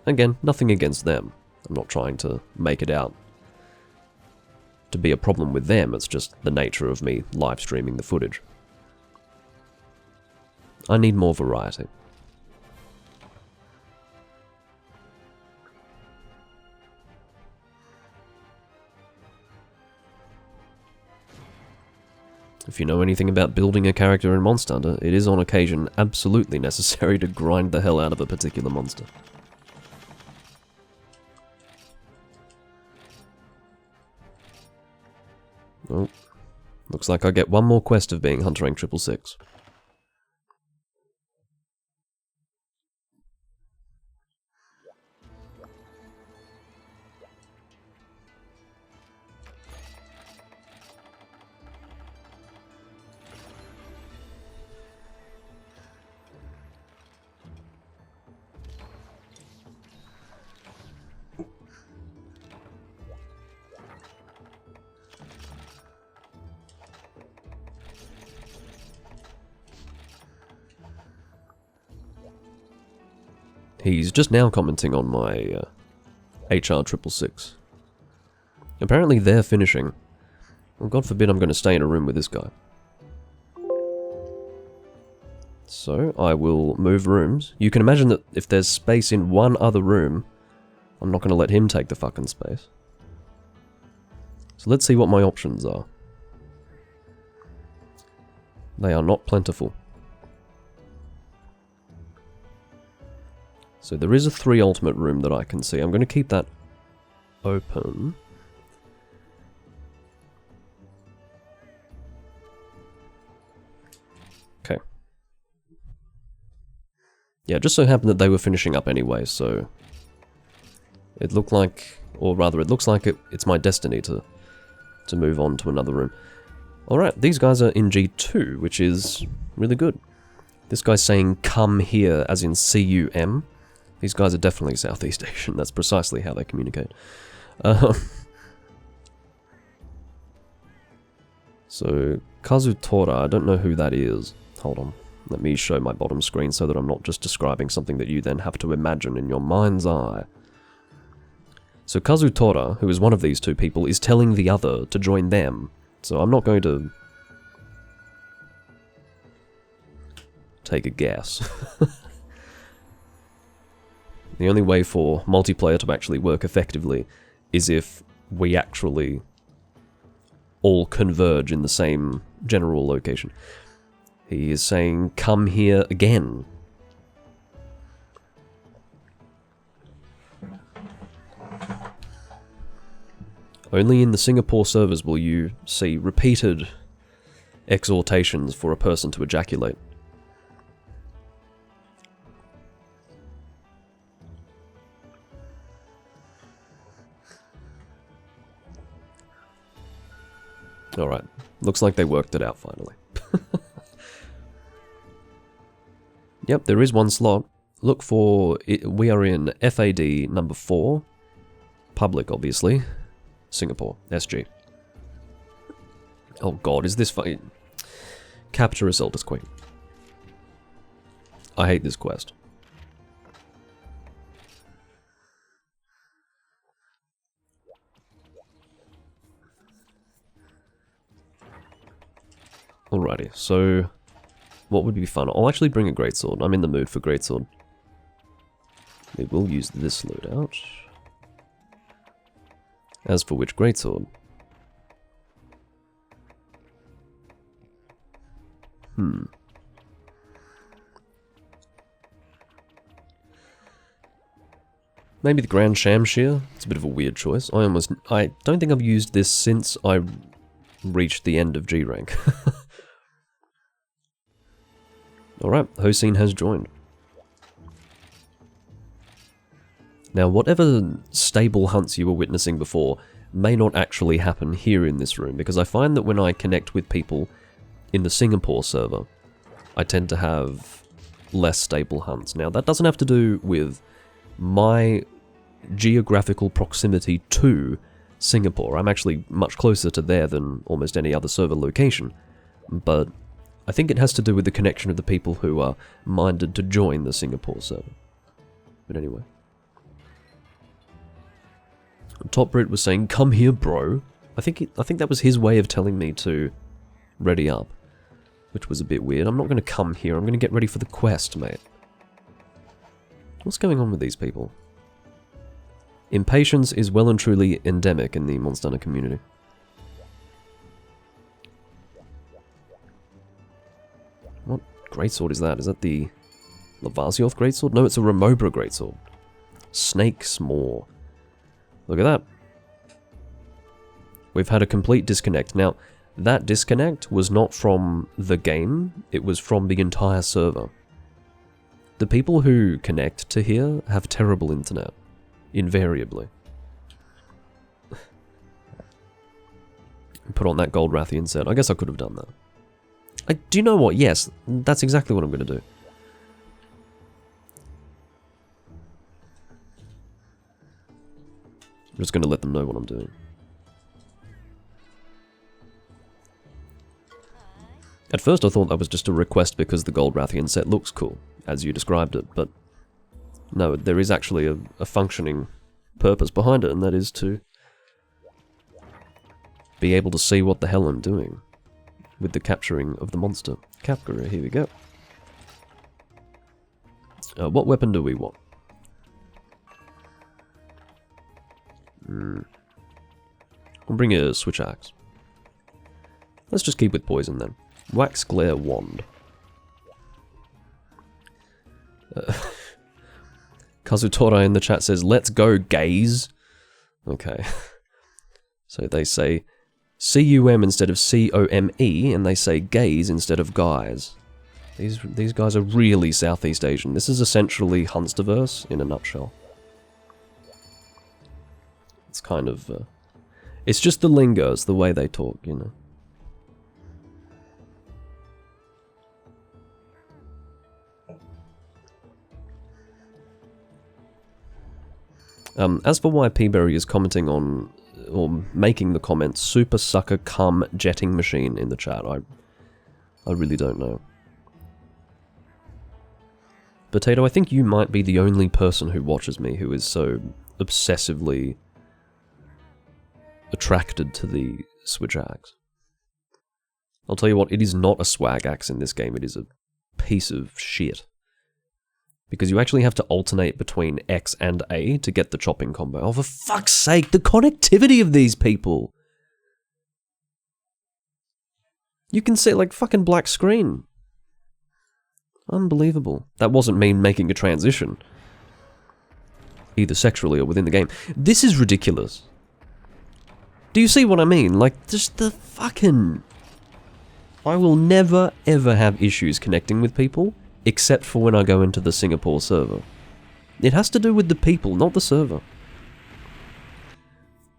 Again, nothing against them. I'm not trying to make it out to be a problem with them, it's just the nature of me live streaming the footage. I need more variety. If you know anything about building a character in Monster Hunter, it is on occasion absolutely necessary to grind the hell out of a particular monster. Oh, looks like I get one more quest of being Hunter Rank 666. He's just now commenting on my HR 666. Apparently they're finishing. Well, God forbid I'm going to stay in a room with this guy. So, I will move rooms. You can imagine that if there's space in one other room, I'm not going to let him take the fucking space. So let's see what my options are. They are not plentiful. So there is a 3 ultimate room that I can see. I'm going to keep that open. Okay. Yeah, it just so happened that they were finishing up anyway, so it looked like, or rather it looks like it's my destiny to move on to another room. Alright, these guys are in G2, which is really good. This guy's saying come here, as in C-U-M. These guys are definitely Southeast Asian, that's precisely how they communicate. So, Kazutora, I don't know who that is. Hold on, let me show my bottom screen so that I'm not just describing something that you then have to imagine in your mind's eye. So Kazutora, who is one of these two people, is telling the other to join them. So I'm not going to take a guess. The only way for multiplayer to actually work effectively is if we actually all converge in the same general location. He is saying, come here again. Only in the Singapore servers will you see repeated exhortations for a person to ejaculate. Alright, looks like they worked it out finally. Yep, there is one slot. Look for it. We are in FAD number 4. Public, obviously. Singapore, SG. Oh god, is this fucking... Capture Assaultus Queen. I hate this quest. Alrighty, so... What would be fun? I'll actually bring a greatsword. I'm in the mood for greatsword. We will use this loadout. As for which greatsword? Maybe the Grand Shamshir? It's a bit of a weird choice. I don't think I've used this since I reached the end of G rank. Alright, Hossein has joined. Now, whatever stable hunts you were witnessing before may not actually happen here in this room, because I find that when I connect with people in the Singapore server, I tend to have less stable hunts. Now, that doesn't have to do with my geographical proximity to Singapore. I'm actually much closer to there than almost any other server location, but I think it has to do with the connection of the people who are minded to join the Singapore server. But anyway. Top Brit was saying, "Come here, bro." I think that was his way of telling me to ready up, which was a bit weird. I'm not going to come here. I'm going to get ready for the quest, mate. What's going on with these people? Impatience is well and truly endemic in the Monster Hunter community. What greatsword is that? Is that the Lavasioth greatsword? No, it's a Remobra greatsword. Snake's Maw. Look at that. We've had a complete disconnect. Now, that disconnect was not from the game, it was from the entire server. The people who connect to here have terrible internet. Invariably. Put on that gold Rathian set. I guess I could have done that. Do you know what? Yes, that's exactly what I'm going to do. I'm just going to let them know what I'm doing. At first I thought that was just a request because the gold Rathian set looks cool, as you described it, but no, there is actually a functioning purpose behind it, and that is to be able to see what the hell I'm doing with the capturing of the monster. Capguru, here we go. What weapon do we want? We'll bring a switch axe. Let's just keep with poison then. Wax Glare Wand. Kazutora in the chat says, "Let's go, gays." Okay. So they say C-U-M instead of C-O-M-E, and they say gays instead of guys. These guys are really Southeast Asian. This is essentially Hunsterverse in a nutshell. It's kind of... it's just the lingo, it's the way they talk, you know. As for why Peaberry is commenting on, or making the comment, "Super Sucker cum jetting machine" in the chat, I really don't know. Potato, I think you might be the only person who watches me who is so obsessively attracted to the switch axe. I'll tell you what, it is not a swag axe in this game, it is a piece of shit. Because you actually have to alternate between X and A to get the chopping combo. Oh, for fuck's sake, the connectivity of these people! You can see, like, fucking black screen. Unbelievable. That wasn't me making a transition. Either sexually or within the game. This is ridiculous. Do you see what I mean? Like, just the fucking... I will never ever have issues connecting with people, except for when I go into the Singapore server. It has to do with the people, not the server.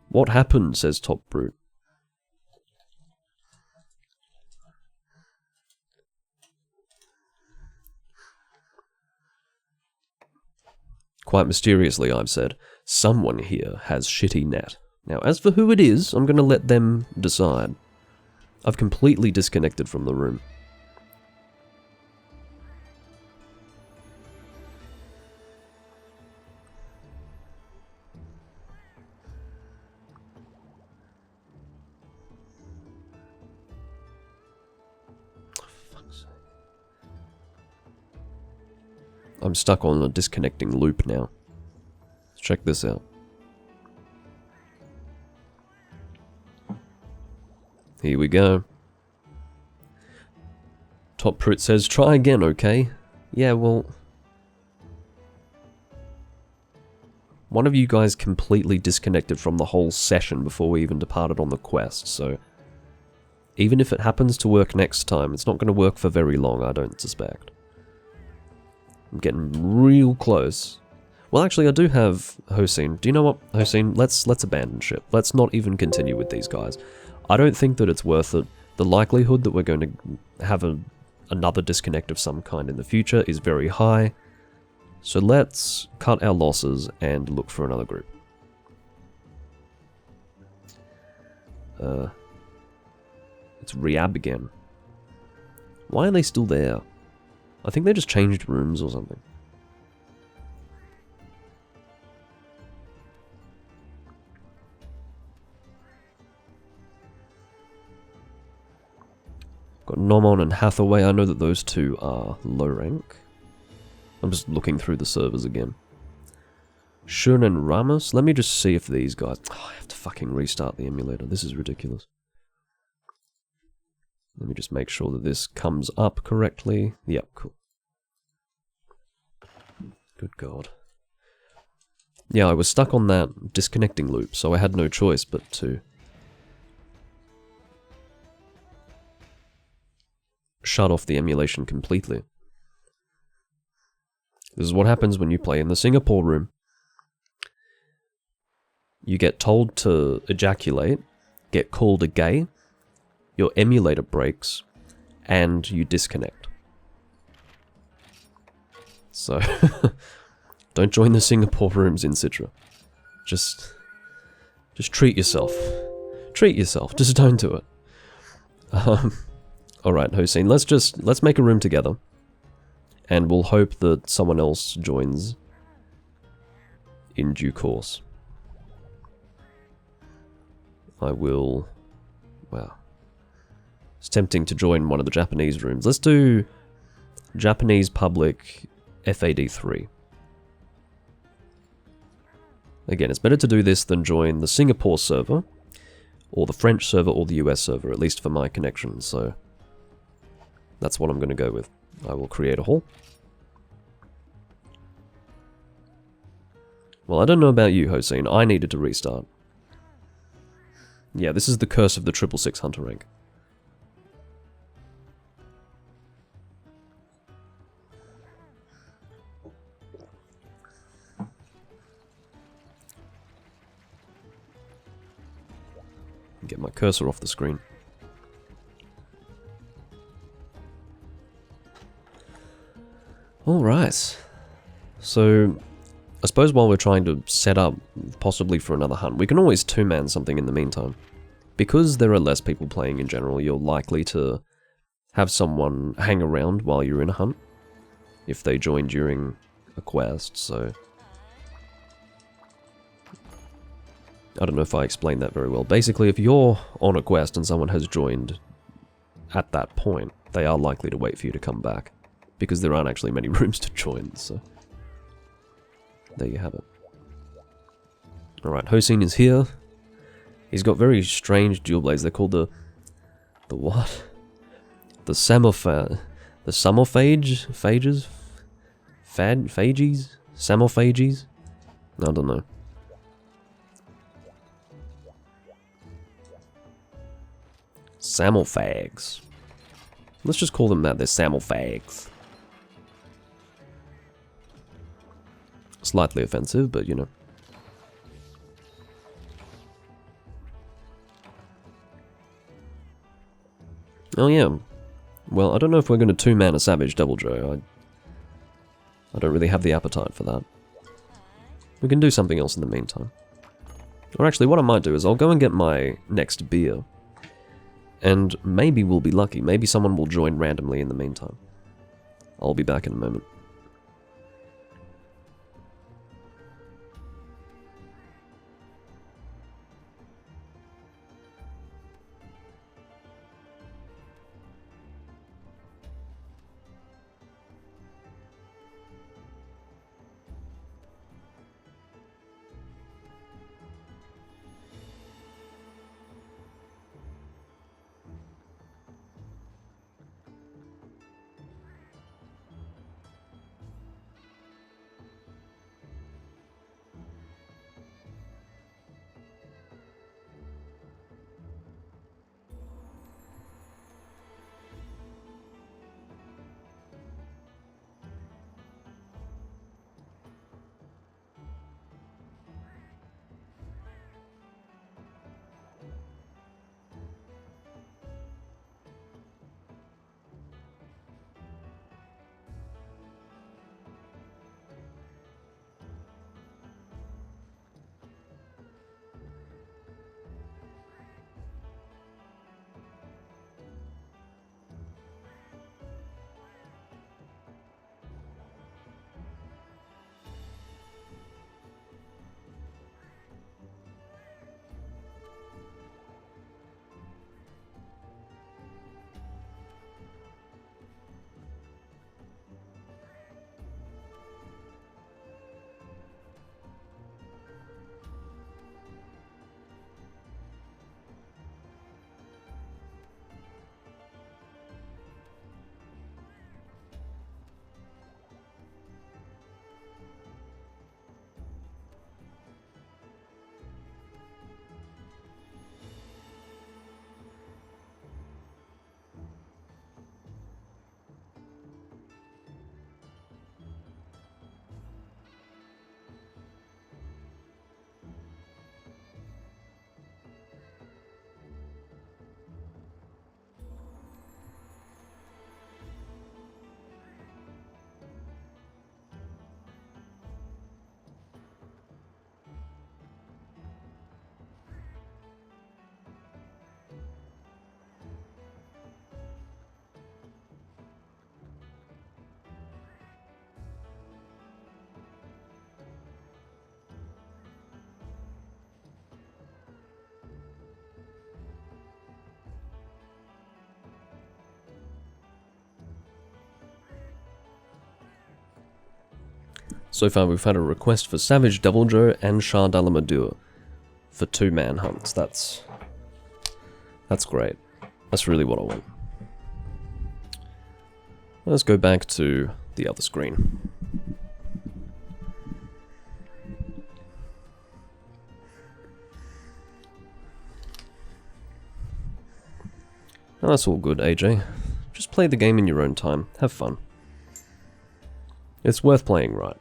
What happened, says Top Brute. Quite mysteriously, I've said, someone here has shitty net. Now, as for who it is, I'm going to let them decide. I've completely disconnected from the room. I'm stuck on a disconnecting loop now. Let's check this out. Here we go. Top Prut says, try again, okay? Yeah, well... One of you guys completely disconnected from the whole session before we even departed on the quest, so... Even if it happens to work next time, it's not going to work for very long, I don't suspect. I'm getting real close. Well, actually, I do have Hossein. Do you know what, Hossein? Let's abandon ship. Let's not even continue with these guys. I don't think that it's worth it. The likelihood that we're going to have another disconnect of some kind in the future is very high. So let's cut our losses and look for another group. It's Rehab again. Why are they still there? I think they just changed rooms or something. Got Nomon and Hathaway. I know that those two are low rank. I'm just looking through the servers again. Shun and Ramos. Let me just see if these guys... Oh, I have to fucking restart the emulator. This is ridiculous. Let me just make sure that this comes up correctly. Yep, cool. Good God. Yeah, I was stuck on that disconnecting loop, so I had no choice but to shut off the emulation completely. This is what happens when you play in the Singapore room. You get told to ejaculate, get called a gay, your emulator breaks, and you disconnect. So, don't join the Singapore rooms in Citra. Just treat yourself. Treat yourself, just don't do it. Alright, Hossein, let's make a room together. And we'll hope that someone else joins in due course. I will... Wow. It's tempting to join one of the Japanese rooms. Let's do Japanese public FAD3. Again, it's better to do this than join the Singapore server, or the French server, or the US server, at least for my connection, so that's what I'm going to go with. I will create a hall. Well, I don't know about you, Hossein. I needed to restart. Yeah, this is the curse of the 666 Hunter rank. Get my cursor off the screen. Alright. So, I suppose while we're trying to set up, possibly for another hunt, we can always two-man something in the meantime. Because there are less people playing in general, you're likely to have someone hang around while you're in a hunt, if they join during a quest, so... I don't know if I explained that very well. Basically, if you're on a quest and someone has joined at that point, they are likely to wait for you to come back. Because there aren't actually many rooms to join, so... There you have it. Alright, Hossein is here. He's got very strange dual blades. They're called the what? The Samophage... The Samophage? Phages? Phages? Samophages? I don't know. Sammelfags. Let's just call them that, they're Sammelfags. Slightly offensive, but you know. Oh yeah. Well, I don't know if we're going to two-man a Savage Double Joe. I don't really have the appetite for that. We can do something else in the meantime. Or actually, what I might do is I'll go and get my next beer. And maybe we'll be lucky. Maybe someone will join randomly in the meantime. I'll be back in a moment. So far we've had a request for Savage Double Joe and Shah Dalamadur for two-man hunts. That's great. That's really what I want. Let's go back to the other screen. No, that's all good, AJ. Just play the game in your own time. Have fun. It's worth playing right.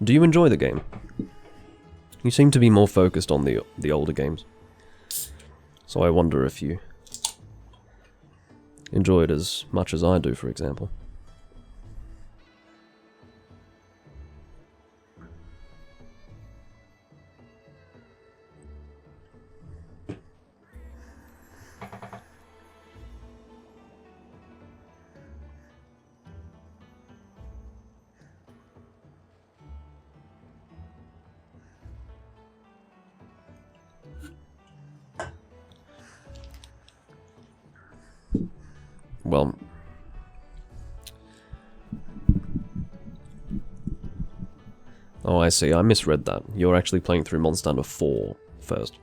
Do you enjoy the game? You seem to be more focused on the older games. So I wonder if you enjoy it as much as I do, for example. Well, oh, I see. I misread that. You're actually playing through Monster Hunter 4 first.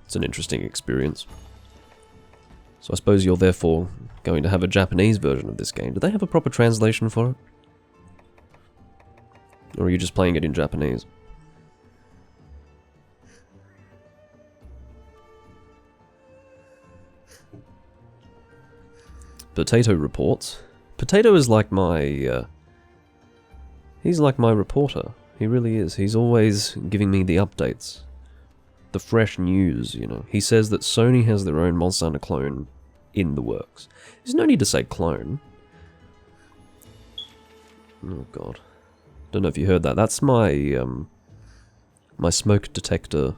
It's an interesting experience. So I suppose you're therefore going to have a Japanese version of this game. Do they have a proper translation for it? Or are you just playing it in Japanese? Potato reports. Potato is like my... he's like my reporter. He really is. He's always giving me the updates. The fresh news, you know. He says that Sony has their own Monster Hunter clone in the works. There's no need to say clone. Oh god. Don't know if you heard that. That's my, my smoke detector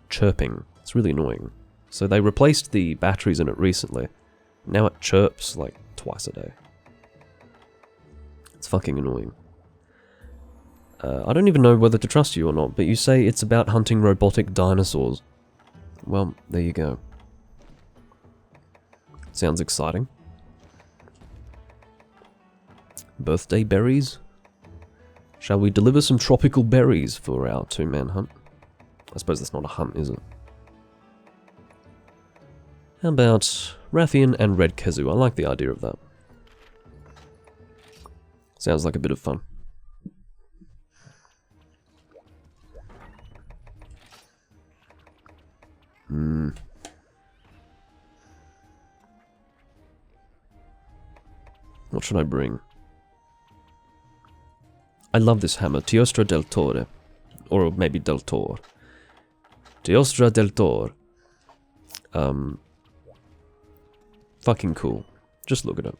chirping. It's really annoying. So they replaced the batteries in it recently. Now it chirps like twice a day. It's fucking annoying. I don't even know whether to trust you or not, but you say it's about hunting robotic dinosaurs. Well, there you go. Sounds exciting. Birthday berries? Shall we deliver some tropical berries for our two-man hunt? I suppose that's not a hunt, is it? How about Rathian and Red Kezu? I like the idea of that. Sounds like a bit of fun. What should I bring? I love this hammer, Teostra del Torre. Or maybe del Tor. Teostra del Tor. Fucking cool. Just look at it.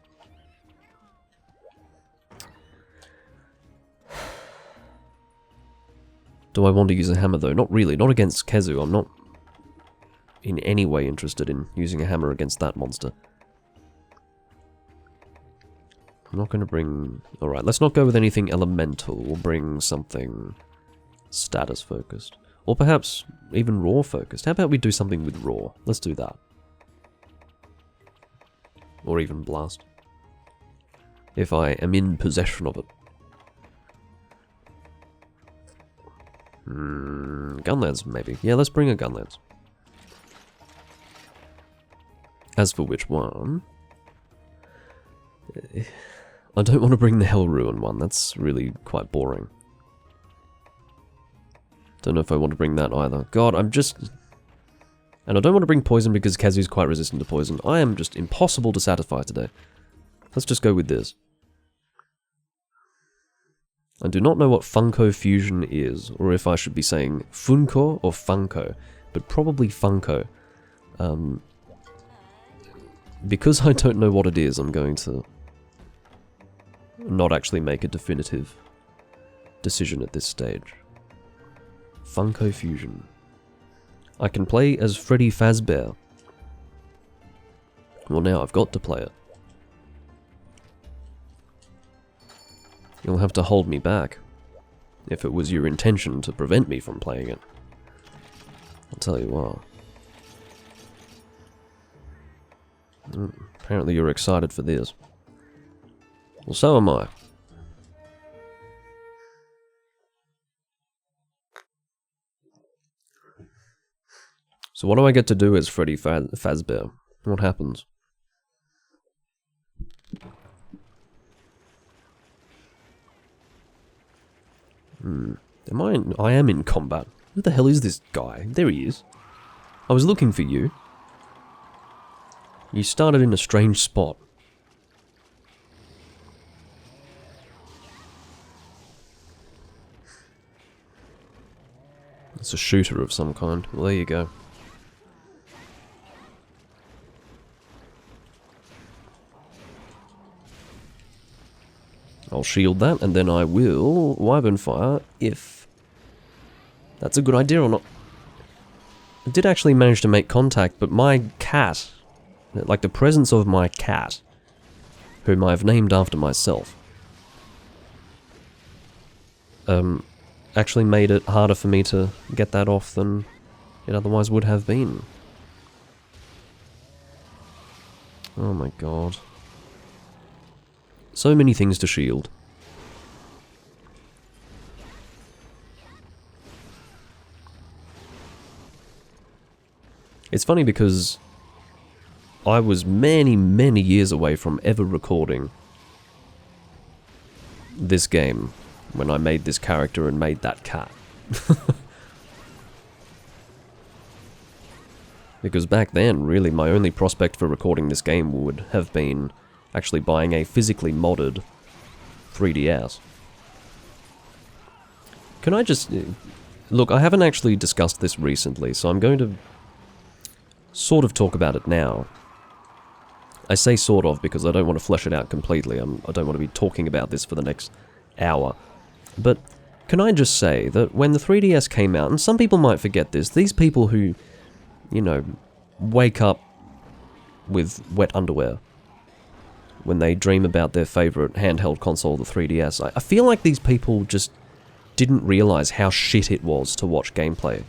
Do I want to use a hammer though? Not really. Not against Kezu. I'm not in any way interested in using a hammer against that monster. I'm not going to bring... Alright, let's not go with anything elemental. We'll bring something status focused. Or perhaps even raw focused. How about we do something with raw? Let's do that. Or even blast. If I am in possession of it. Gunlance, maybe. Yeah, let's bring a gunlance. As for which one... I don't want to bring the Hell Ruin one, that's really quite boring. Don't know if I want to bring that either. God, I'm just... And I don't want to bring poison because Kazu's quite resistant to poison. I am just impossible to satisfy today. Let's just go with this. I do not know what Funko Fusion is, or if I should be saying Funko or Funko, but probably Funko. Because I don't know what it is, I'm going to not actually make a definitive decision at this stage. Funko Fusion. I can play as Freddy Fazbear. Well, now I've got to play it. You'll have to hold me back, if it was your intention to prevent me from playing it. I'll tell you what. Apparently you're excited for this. Well, so am I. So what do I get to do as Freddy Fazbear? What happens? I am in combat. Who the hell is this guy? There he is. I was looking for you. You started in a strange spot. It's a shooter of some kind. Well, there you go. I'll shield that, and then I will Wyvern Fire if that's a good idea or not. I did actually manage to make contact, but my cat, like the presence of my cat, whom I've named after myself, actually made it harder for me to get that off than it otherwise would have been. Oh my god. So many things to shield. It's funny because I was many, many years away from ever recording this game when I made this character and made that cat. Because back then, really, my only prospect for recording this game would have been actually buying a physically modded 3DS. Can I just... Look, I haven't actually discussed this recently, so I'm going to sort of talk about it now. I say sort of because I don't want to flesh it out completely. I don't want to be talking about this for the next hour. But can I just say that when the 3DS came out, and some people might forget this, these people who, you know, wake up with wet underwear when they dream about their favourite handheld console, the 3DS, I feel like these people just didn't realise how shit it was to watch gameplay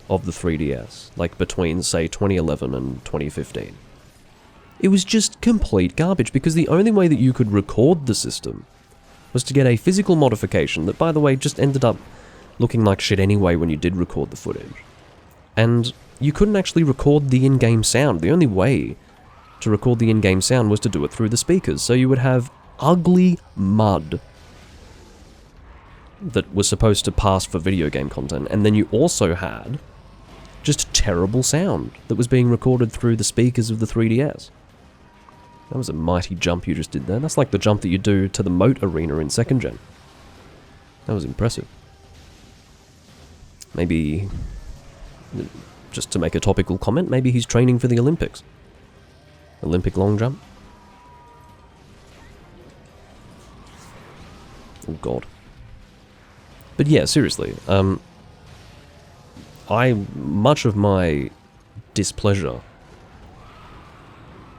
of the 3DS, like between, say, 2011 and 2015. It was just complete garbage, because the only way that you could record the system was to get a physical modification that, by the way, just ended up looking like shit anyway when you did record the footage. And you couldn't actually record the in-game sound. The only way to record the in-game sound was to do it through the speakers, so you would have ugly mud that was supposed to pass for video game content, and then you also had just terrible sound that was being recorded through the speakers of the 3DS. That was a mighty jump you just did there. That's like the jump that you do to the moat arena in 2nd gen. That was impressive. Maybe, just to make a topical comment, maybe he's training for the Olympics. Olympic long jump. Oh god. But yeah, seriously, much of my displeasure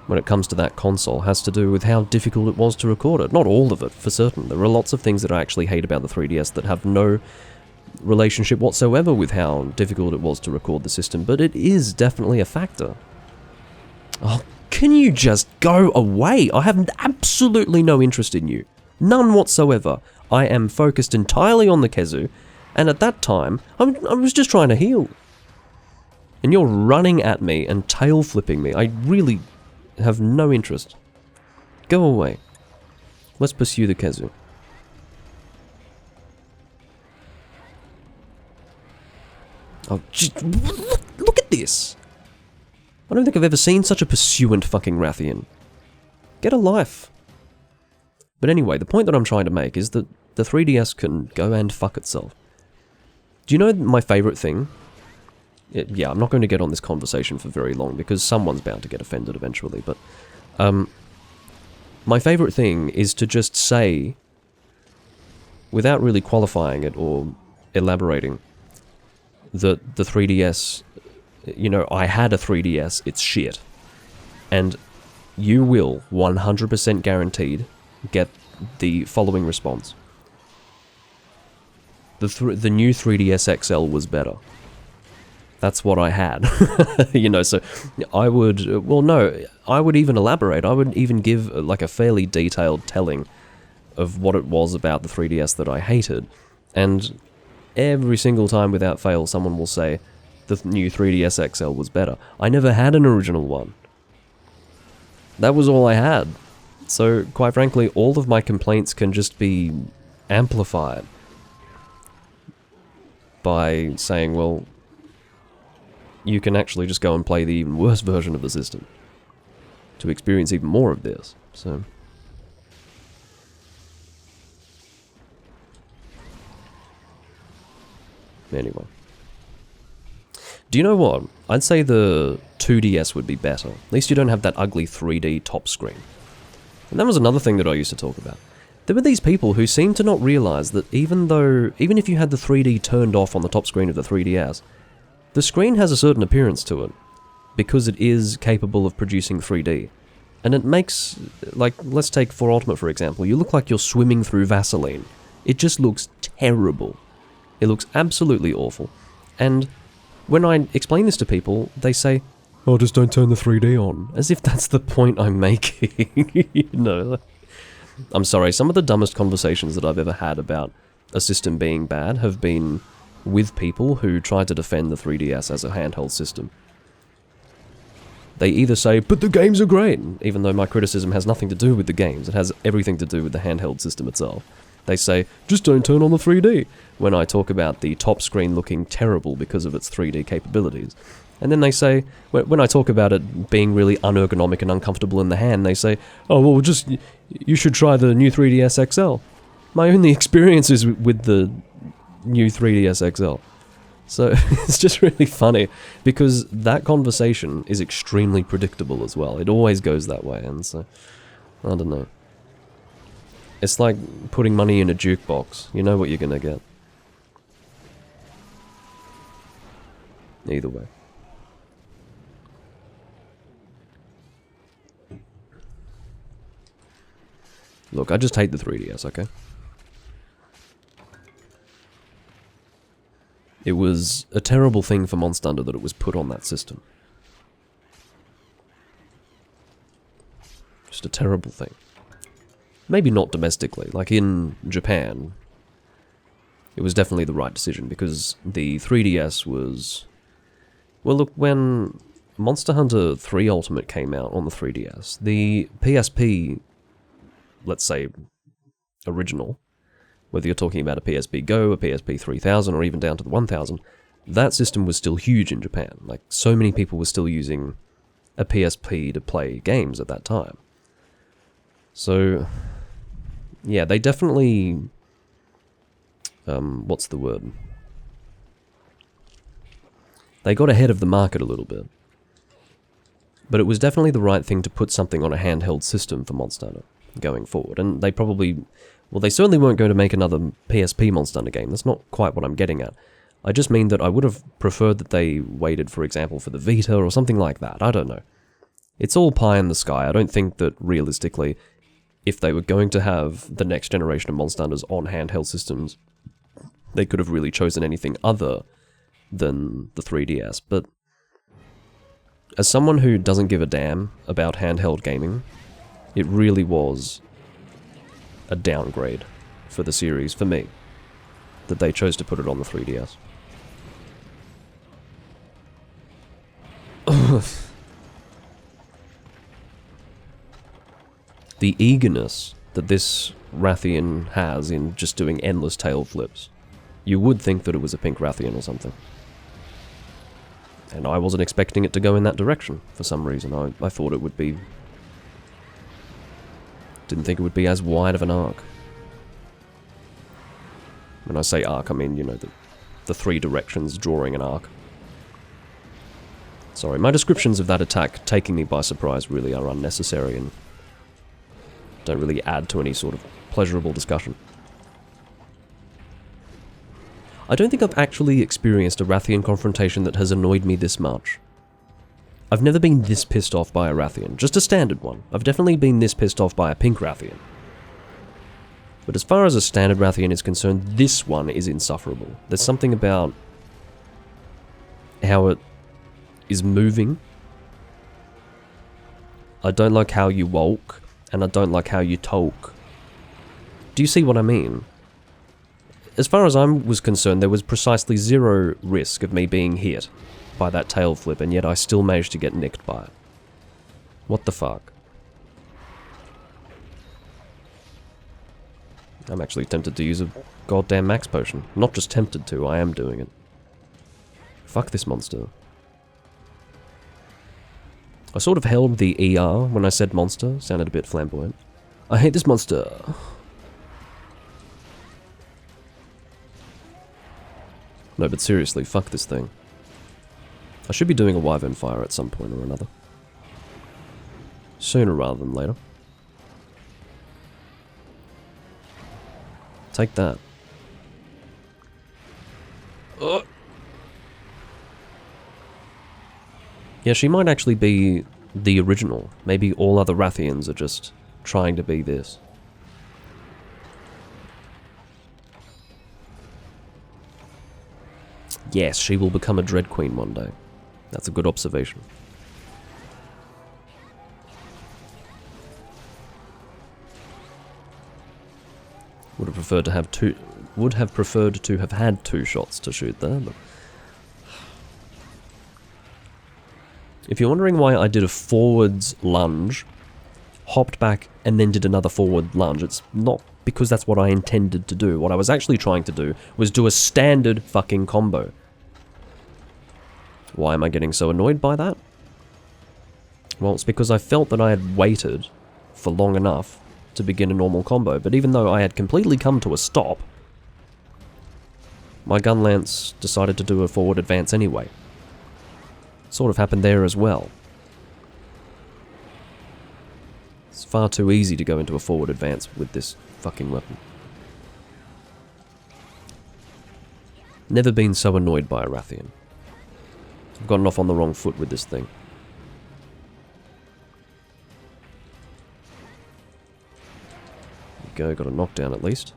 when it comes to that console has to do with how difficult it was to record it. Not all of it, for certain. There are lots of things that I actually hate about the 3DS that have no relationship whatsoever with how difficult it was to record the system, but it is definitely a factor. Oh, can you just go away? I have absolutely no interest in you. None whatsoever. I am focused entirely on the Kezu, and at that time, I was just trying to heal. And you're running at me and tail flipping me. I really have no interest. Go away. Let's pursue the Kezu. Oh, look at this! I don't think I've ever seen such a pursuant fucking Rathian. Get a life. But anyway, the point that I'm trying to make is that the 3DS can go and fuck itself. Do you know my favourite thing? Yeah, I'm not going to get on this conversation for very long, because someone's bound to get offended eventually, but... my favourite thing is to just say, without really qualifying it or elaborating, that the 3DS... You know, I had a 3DS, it's shit. And you will, 100% guaranteed, get the following response. The new 3DS XL was better. That's what I had. You know, so I would... Well, no, I would even elaborate. I would even give, like, a fairly detailed telling of what it was about the 3DS that I hated. And every single time without fail, someone will say, the new 3DS XL was better. I never had an original one. That was all I had. So, quite frankly, all of my complaints can just be amplified by saying, well, you can actually just go and play the even worse version of the system to experience even more of this. So, anyway. Do you know what? I'd say the 2DS would be better. At least you don't have that ugly 3D top screen. And that was another thing that I used to talk about. There were these people who seemed to not realise that even if you had the 3D turned off on the top screen of the 3DS, the screen has a certain appearance to it, because it is capable of producing 3D. And it makes, like, let's take For Ultimate for example, you look like you're swimming through Vaseline. It just looks terrible. It looks absolutely awful. And when I explain this to people, they say, oh, just don't turn the 3D on. As if that's the point I'm making. You know? I'm sorry, some of the dumbest conversations that I've ever had about a system being bad have been with people who try to defend the 3DS as a handheld system. They either say, but the games are great, even though my criticism has nothing to do with the games, it has everything to do with the handheld system itself. They say, just don't turn on the 3D, when I talk about the top screen looking terrible because of its 3D capabilities. And then they say, when I talk about it being really unergonomic and uncomfortable in the hand, they say, oh, well, just, you should try the new 3DS XL. My only experience is with the new 3DS XL. So it's just really funny, because that conversation is extremely predictable as well. It always goes that way, and so, I don't know. It's like putting money in a jukebox. You know what you're gonna get. Either way. Look, I just hate the 3DS, okay? It was a terrible thing for Monster Hunter that it was put on that system. Just a terrible thing. Maybe not domestically, like in Japan, it was definitely the right decision, because the 3DS was... Well, look, when Monster Hunter 3 Ultimate came out on the 3DS, the PSP, let's say, original, whether you're talking about a PSP Go, a PSP 3000, or even down to the 1000, that system was still huge in Japan. Like, so many people were still using a PSP to play games at that time. So, yeah, they definitely... what's the word? They got ahead of the market a little bit. But it was definitely the right thing to put something on a handheld system for Monster Hunter going forward. And they probably... Well, they certainly weren't going to make another PSP Monster Hunter game. That's not quite what I'm getting at. I just mean that I would have preferred that they waited, for example, for the Vita or something like that. I don't know. It's all pie in the sky. I don't think that, realistically, if they were going to have the next generation of Monster Hunters on handheld systems, they could have really chosen anything other than the 3DS. But as someone who doesn't give a damn about handheld gaming, it really was a downgrade for the series, for me, that they chose to put it on the 3DS. The eagerness that this Rathian has in just doing endless tail flips. You would think that it was a pink Rathian or something. And I wasn't expecting it to go in that direction, for some reason. I thought it would be... Didn't think it would be as wide of an arc. When I say arc, I mean, you know, the three directions drawing an arc. Sorry, my descriptions of that attack taking me by surprise really are unnecessary and don't really add to any sort of pleasurable discussion. I don't think I've actually experienced a Rathian confrontation that has annoyed me this much. I've never been this pissed off by a Rathian, just a standard one. I've definitely been this pissed off by a pink Rathian. But as far as a standard Rathian is concerned, this one is insufferable. There's something about how it is moving. I don't like how you walk, and I don't like how you talk. Do you see what I mean? As far as I was concerned, there was precisely zero risk of me being hit by that tail flip, and yet I still managed to get nicked by it. What the fuck? I'm actually tempted to use a goddamn max potion. Not just tempted to, I am doing it. Fuck this monster. I sort of held the ER when I said monster, sounded a bit flamboyant. I hate this monster. No, but seriously, fuck this thing. I should be doing a Wyvern Fire at some point or another. Sooner rather than later. Take that. Yeah, she might actually be the original. Maybe all other Rathians are just trying to be this. Yes, she will become a Dread Queen one day. That's a good observation. Would have preferred to have had two shots to shoot there, but If you're wondering why I did a forwards lunge, hopped back, and then did another forward lunge, it's not because that's what I intended to do. What I was actually trying to do was do a standard fucking combo. Why am I getting so annoyed by that? Well, it's because I felt that I had waited for long enough to begin a normal combo, but even though I had completely come to a stop, my gun lance decided to do a forward advance anyway. Sort of happened there as well. It's far too easy to go into a forward advance with this fucking weapon. Never been so annoyed by a Rathian. I've gotten off on the wrong foot with this thing. There we go, got a knockdown at least.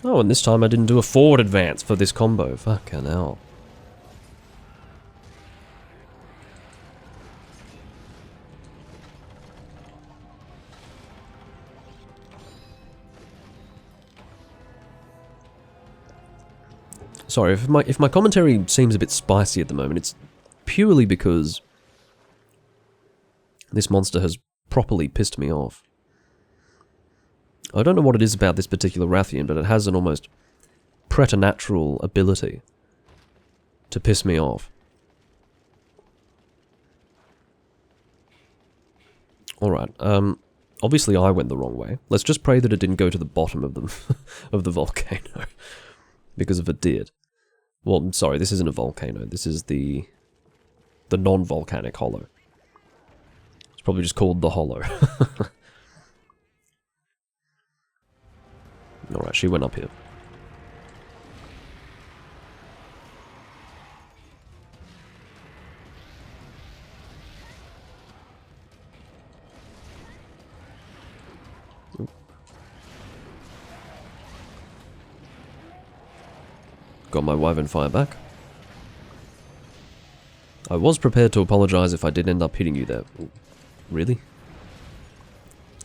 Oh, and this time I didn't do a forward advance for this combo. Fucking hell. Sorry, if my commentary seems a bit spicy at the moment, it's purely because this monster has properly pissed me off. I don't know what it is about this particular Rathian, but it has an almost preternatural ability to piss me off. Alright, obviously I went the wrong way. Let's just pray that it didn't go to the bottom of the, of the volcano. Because if it did... Well, sorry, this isn't a volcano. This is the non-volcanic hollow. It's probably just called the hollow. Alright, she went up here. Got my Wyvern Fire back. I was prepared to apologize if I did end up hitting you there. Really?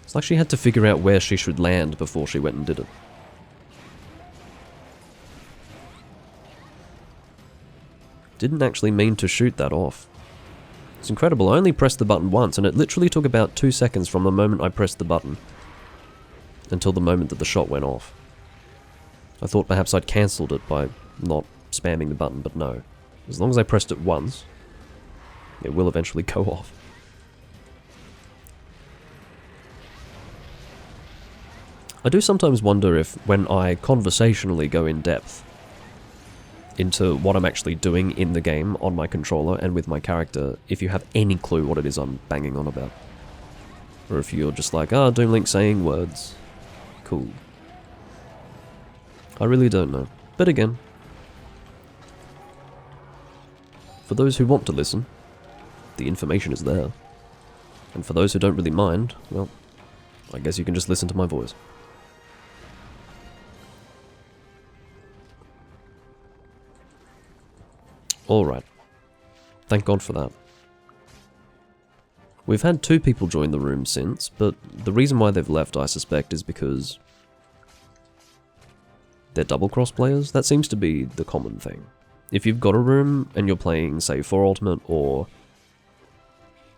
It's like she had to figure out where she should land before she went and did it. Didn't actually mean to shoot that off. It's incredible, I only pressed the button once, and it literally took about 2 seconds from the moment I pressed the button until the moment that the shot went off. I thought perhaps I'd cancelled it by not spamming the button, but no. As long as I pressed it once, it will eventually go off. I do sometimes wonder if, when I conversationally go in depth into what I'm actually doing in the game on my controller and with my character, if you have any clue what it is I'm banging on about. Or if you're just like, ah, Doomlink saying words. Cool. I really don't know. But again, for those who want to listen, the information is there. And for those who don't really mind, well, I guess you can just listen to my voice. Alright. Thank God for that. We've had 2 people join the room since, but the reason why they've left, I suspect, is because they're double-cross players. That seems to be the common thing. If you've got a room and you're playing, say, 4 Ultimate or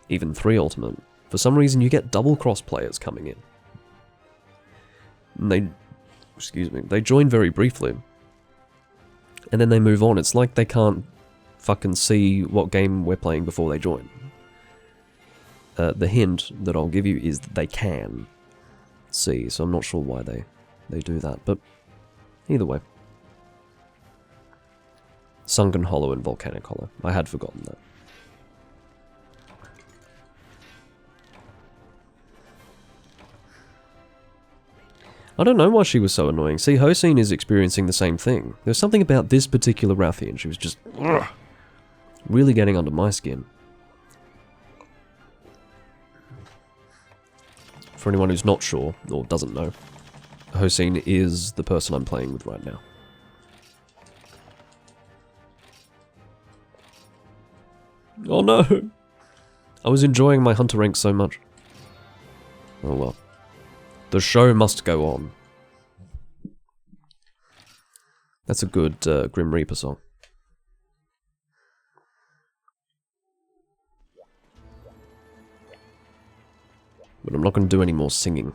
even 3 Ultimate, for some reason you get double-cross players coming in. And they join very briefly. And then they move on. It's like they can't fucking see what game we're playing before they join. The hint that I'll give you is that they can see, so I'm not sure why they do that, but either way. Sunken Hollow and Volcanic Hollow. I had forgotten that. I don't know why she was so annoying. See, Hosine is experiencing the same thing. There's something about this particular Rathian. She was just really getting under my skin. For anyone who's not sure, or doesn't know, Hosine is the person I'm playing with right now. Oh no! I was enjoying my Hunter rank so much. Oh well. The show must go on. That's a good Grim Reaper song. But I'm not going to do any more singing.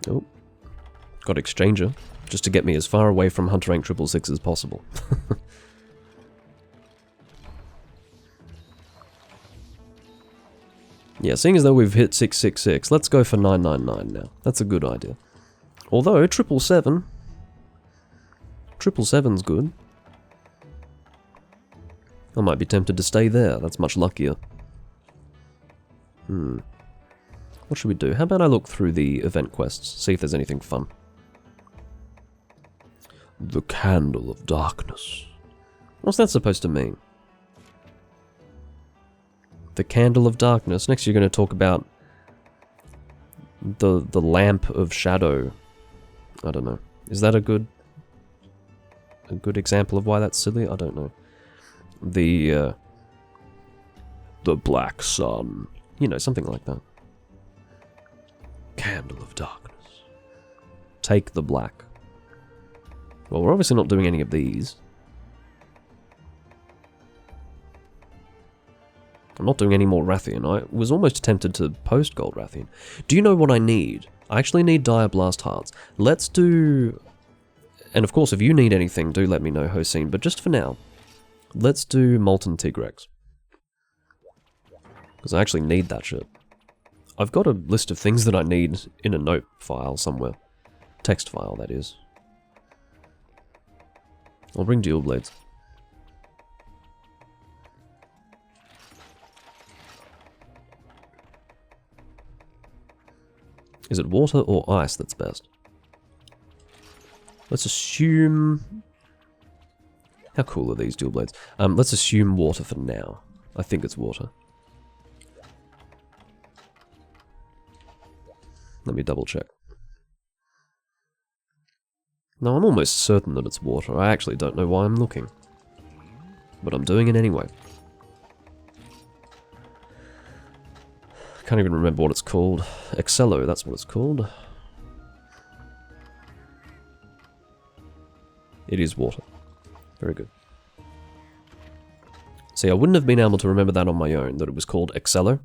Oh. Got Exchanger, just to get me as far away from Hunter Rank 666 as possible. Yeah, seeing as though we've hit 666, let's go for 999 now. That's a good idea. Although, 777... 777's good. I might be tempted to stay there, that's much luckier. What should we do? How about I look through the event quests, see if there's anything fun. The Candle of Darkness. What's that supposed to mean? The Candle of Darkness. Next you're going to talk about the Lamp of Shadow. I don't know. Is that a good example of why that's silly? I don't know. The Black Sun. You know, something like that. Candle of Darkness. Take the black. Well, we're obviously not doing any of these. I'm not doing any more Rathian. I was almost tempted to post Gold Rathian. Do you know what I need? I actually need Dire Blast Hearts. Let's do... And of course, if you need anything, do let me know, Hossein. But just for now, let's do Molten Tigrex. Because I actually need that shit. I've got a list of things that I need in a note file somewhere. Text file, that is. I'll bring Dual Blades. Is it water or ice that's best? Let's assume... How cool are these Dual Blades? Let's assume water for now. I think it's water. Let me double check. No, I'm almost certain that it's water. I actually don't know why I'm looking. But I'm doing it anyway. Can't even remember what it's called. Excello, that's what it's called. It is water. Very good. See, I wouldn't have been able to remember that on my own, that it was called Excello.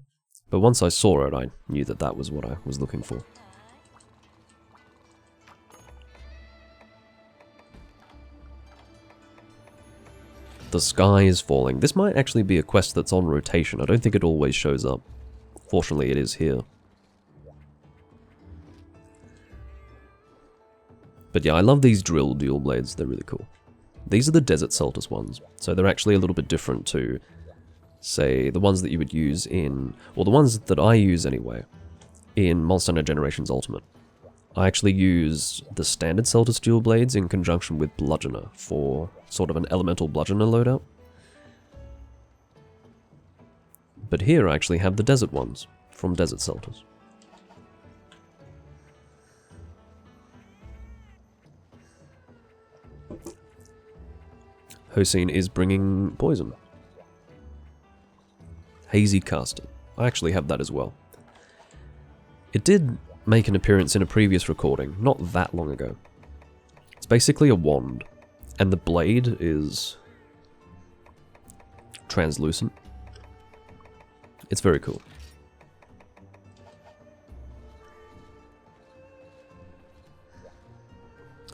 But once I saw it, I knew that that was what I was looking for. The sky is falling. This might actually be a quest that's on rotation. I don't think it always shows up. Fortunately, it is here. But yeah, I love these drill dual blades. They're really cool. These are the Desert Celtis ones. So they're actually a little bit different to, say, the ones that you would use in... Or the ones that I use anyway, in Monster Hunter Generations Ultimate. I actually use the standard Celtis dual blades in conjunction with Bludgeoner for sort of an elemental Bludgeoner loadout. But here I actually have the desert ones from Desert Celtis. Hossein is bringing poison. Hazy Caster. I actually have that as well. It did make an appearance in a previous recording, not that long ago. It's basically a wand, and the blade is translucent. It's very cool.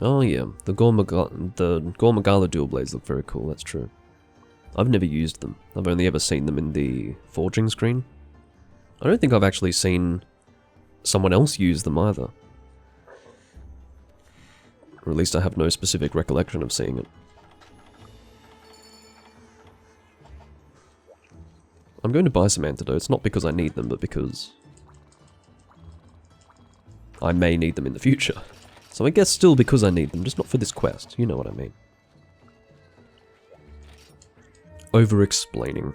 Oh yeah, the Gormagala dual blades look very cool, that's true. I've never used them. I've only ever seen them in the forging screen. I don't think I've actually seen someone else use them either. Or at least I have no specific recollection of seeing it. I'm going to buy some antidotes, not because I need them, but because I may need them in the future. So I guess still because I need them, just not for this quest, you know what I mean. Over-explaining.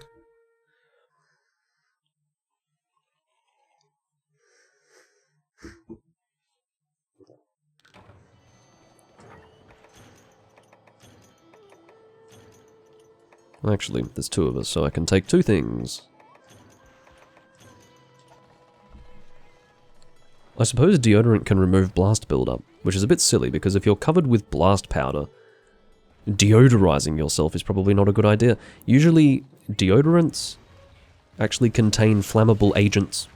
Actually, there's two of us, so I can take two things. I suppose deodorant can remove blast buildup, which is a bit silly because if you're covered with blast powder, deodorizing yourself is probably not a good idea. Usually, deodorants actually contain flammable agents.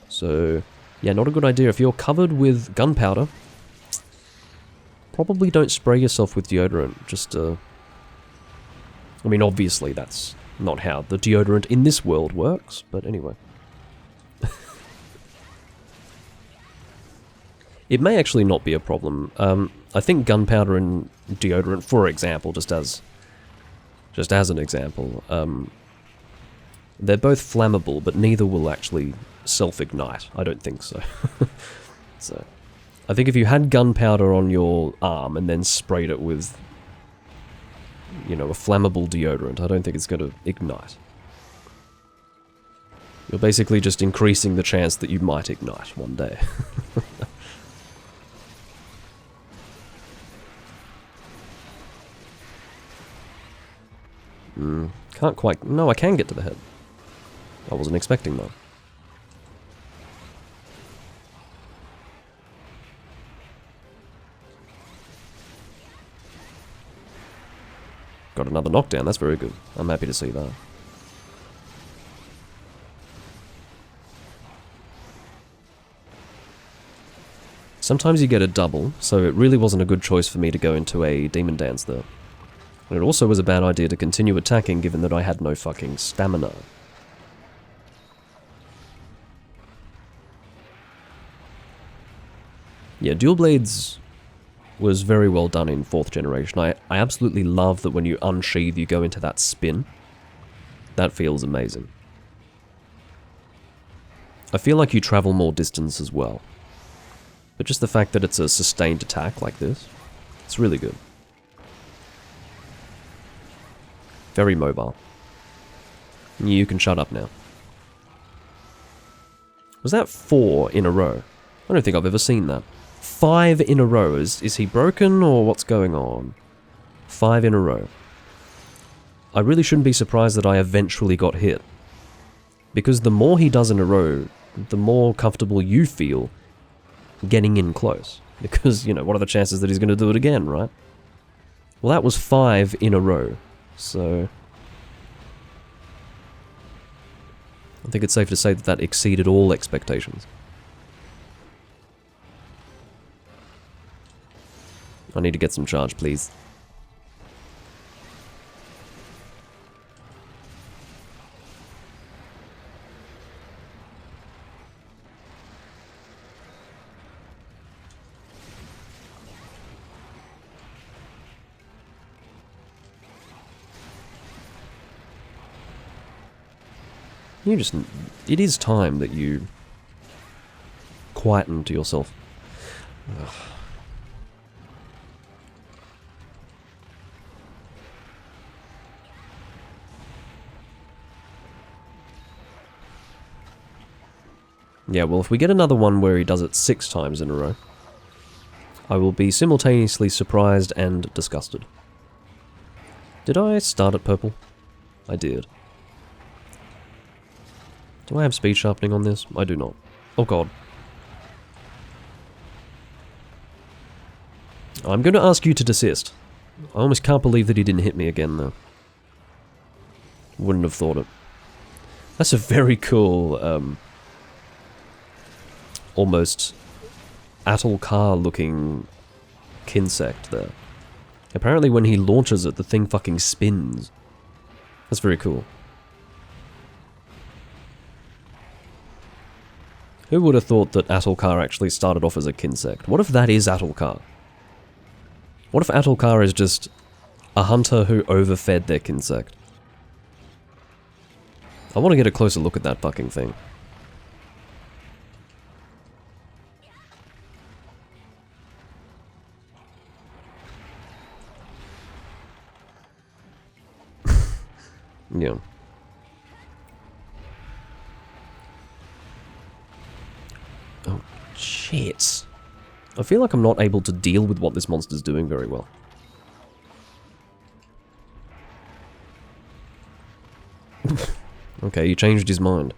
So, yeah, not a good idea. If you're covered with gunpowder, probably don't spray yourself with deodorant. Just, I mean, obviously that's not how the deodorant in this world works, but anyway. It may actually not be a problem. I think gunpowder and deodorant, for example, just as an example, they're both flammable, but neither will actually self-ignite. I don't think so. So, I think if you had gunpowder on your arm and then sprayed it with, you know, a flammable deodorant, I don't think it's going to ignite. You're basically just increasing the chance that you might ignite one day. Can't quite... No, I can get to the head. I wasn't expecting that. Got another knockdown, that's very good. I'm happy to see that. Sometimes you get a double, so it really wasn't a good choice for me to go into a demon dance there. And it also was a bad idea to continue attacking given that I had no fucking stamina. Yeah, Dual Blades was very well done in 4th generation. I absolutely love that when you unsheathe you go into that spin. That feels amazing. I feel like you travel more distance as well. But just the fact that it's a sustained attack like this, it's really good. Very mobile. You can shut up now. Was that 4 in a row? I don't think I've ever seen that. 5 in a row. Is he broken or what's going on? 5 in a row. I really shouldn't be surprised that I eventually got hit. Because the more he does in a row, the more comfortable you feel getting in close. Because, you know, what are the chances that he's going to do it again, right? Well, that was 5 in a row. So, I think it's safe to say that that exceeded all expectations. I need to get some charge, please. It is time that you quieten to yourself. Ugh. Yeah, well, if we get another one where he does it 6 times in a row, I will be simultaneously surprised and disgusted. Did I start at purple? I did. Do I have speed sharpening on this? I do not. Oh god. I'm going to ask you to desist. I almost can't believe that he didn't hit me again, though. Wouldn't have thought it. That's a very cool, almost Atalcar-looking Kinsect there. Apparently when he launches it, the thing fucking spins. That's very cool. Who would have thought that Atalcar actually started off as a Kinsect? What if that is Atalcar? What if Atalcar is just a hunter who overfed their Kinsect? I want to get a closer look at that fucking thing. Yeah. Oh, shit. I feel like I'm not able to deal with what this monster's doing very well. Okay, he changed his mind.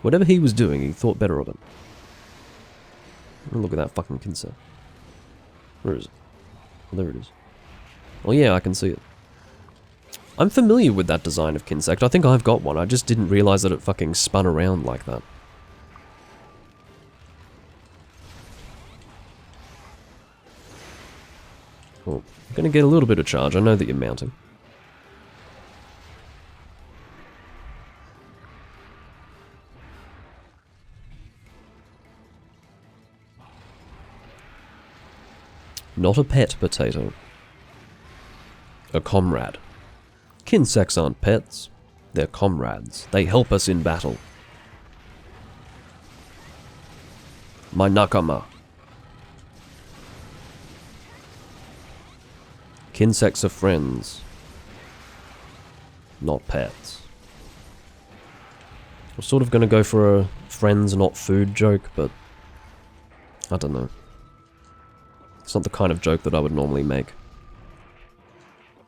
Whatever he was doing, he thought better of it. Oh, look at that fucking Kinsect. Where is it? Oh, there it is. Oh yeah, I can see it. I'm familiar with that design of Kinsect. I think I've got one. I just didn't realize that it fucking spun around like that. Oh, I'm gonna get a little bit of charge. I know that you're mounting. Not a pet potato. A comrade. Kinsects aren't pets. They're comrades. They help us in battle. My nakama. Kinsects are friends. Not pets. I was sort of gonna go for a friends not food joke, but I don't know. It's not the kind of joke that I would normally make.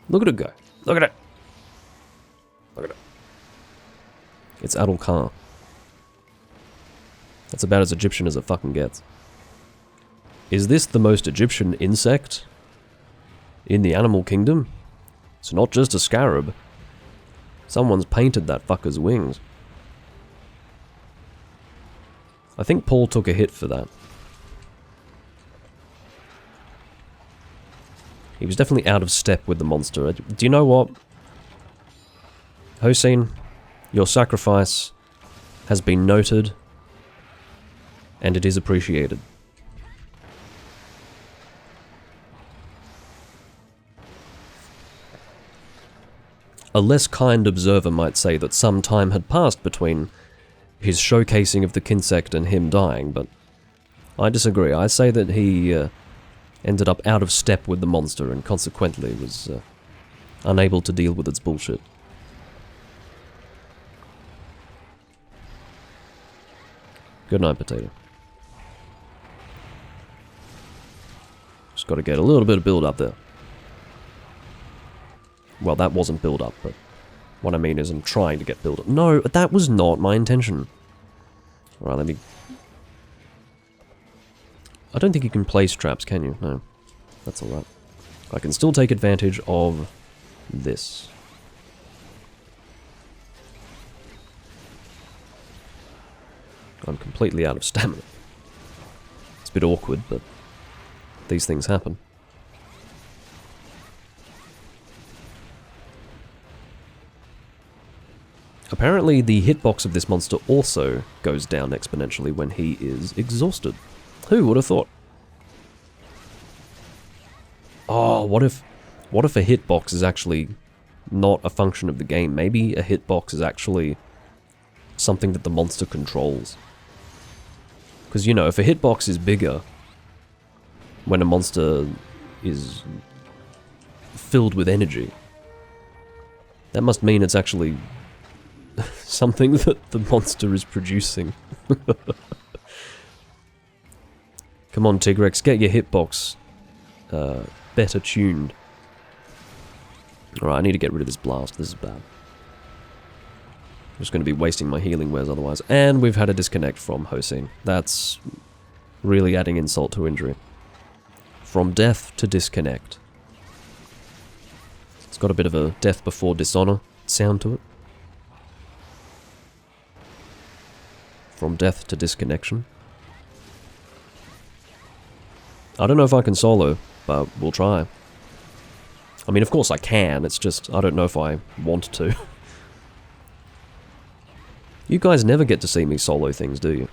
Look at it go. Look at it. Look at it. It's Adulkar. That's about as Egyptian as it fucking gets. Is this the most Egyptian insect in the animal kingdom? It's not just a scarab. Someone's painted that fucker's wings. I think Paul took a hit for that. He was definitely out of step with the monster. Do you know what? Hossein, your sacrifice has been noted, and it is appreciated. A less kind observer might say that some time had passed between his showcasing of the Kinsect and him dying, but I disagree. I say that he ended up out of step with the monster and consequently was unable to deal with its bullshit. Good night, potato. Just got to get a little bit of build up there. Well, that wasn't build up, but what I mean is I'm trying to get build up. No, that was not my intention. Alright, let me... I don't think you can place traps, can you? No. That's alright. I can still take advantage of this. I'm completely out of stamina. It's a bit awkward, but these things happen. Apparently, the hitbox of this monster also goes down exponentially when he is exhausted. Who would have thought? Oh, what if a hitbox is actually not a function of the game? Maybe a hitbox is actually something that the monster controls. Because, you know, if a hitbox is bigger when a monster is filled with energy, that must mean it's actually something that the monster is producing. Come on, Tigrex, get your hitbox better tuned. Alright, I need to get rid of this blast. This is bad. I'm just going to be wasting my healing wares otherwise. And we've had a disconnect from Hossein. That's really adding insult to injury. From death to disconnect. It's got a bit of a death before dishonor sound to it. From death to disconnection. I don't know if I can solo, but we'll try. I mean, of course I can, it's just, I don't know if I want to. You guys never get to see me solo things, do you?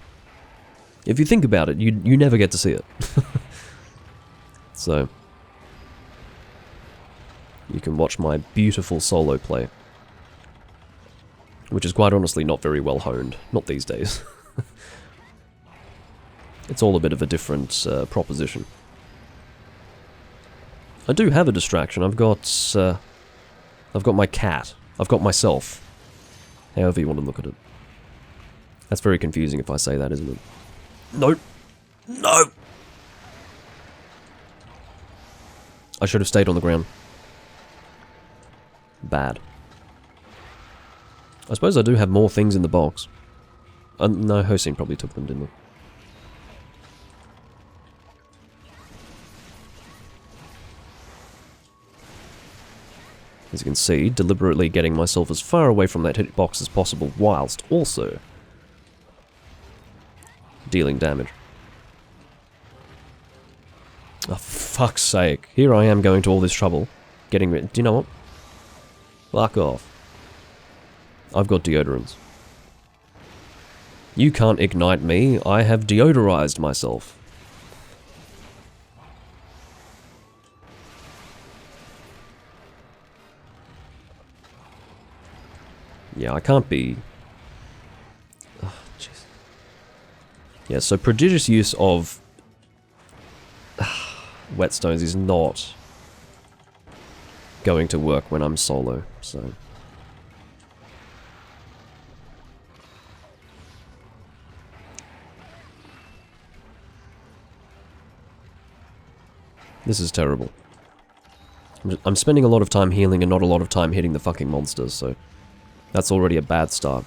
If you think about it, you never get to see it. So, you can watch my beautiful solo play. Which is quite honestly not very well honed. Not these days. It's all a bit of a different proposition. I do have a distraction. I've got my cat. I've got myself. However you want to look at it. That's very confusing if I say that, isn't it? No! No! I should have stayed on the ground. Bad. I suppose I do have more things in the box. No, Hossein probably took them, didn't he? As you can see, deliberately getting myself as far away from that hitbox as possible, whilst also dealing damage. Oh, fuck's sake. Here I am going to all this trouble, getting rid... Do you know what? Fuck off. I've got deodorants. You can't ignite me, I have deodorized myself. Yeah, I can't be... Oh, jeez. Yeah, so prodigious use of whetstones is not going to work when I'm solo, so... This is terrible. I'm spending a lot of time healing and not a lot of time hitting the fucking monsters, so... That's already a bad start.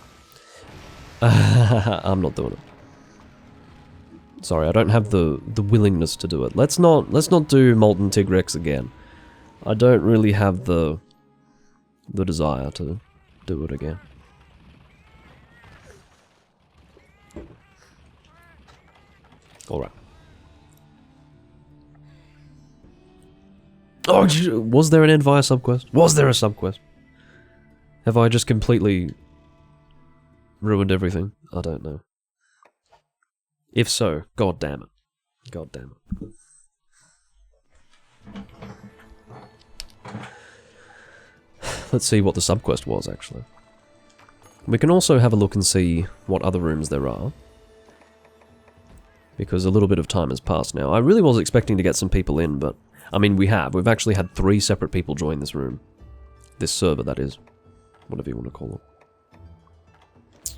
I'm not doing it. Sorry, I don't have the willingness to do it. Let's not do Molten Tigrex again. I don't really have the desire to do it again. Alright. Oh, was there an end via subquest? Was there a subquest? Have I just completely ruined everything? I don't know. If so, god damn it. God damn it. Let's see what the subquest was, actually. We can also have a look and see what other rooms there are. Because a little bit of time has passed now. I really was expecting to get some people in, but... I mean, we have. We've actually had 3 separate people join this room. This server, that is. Whatever you want to call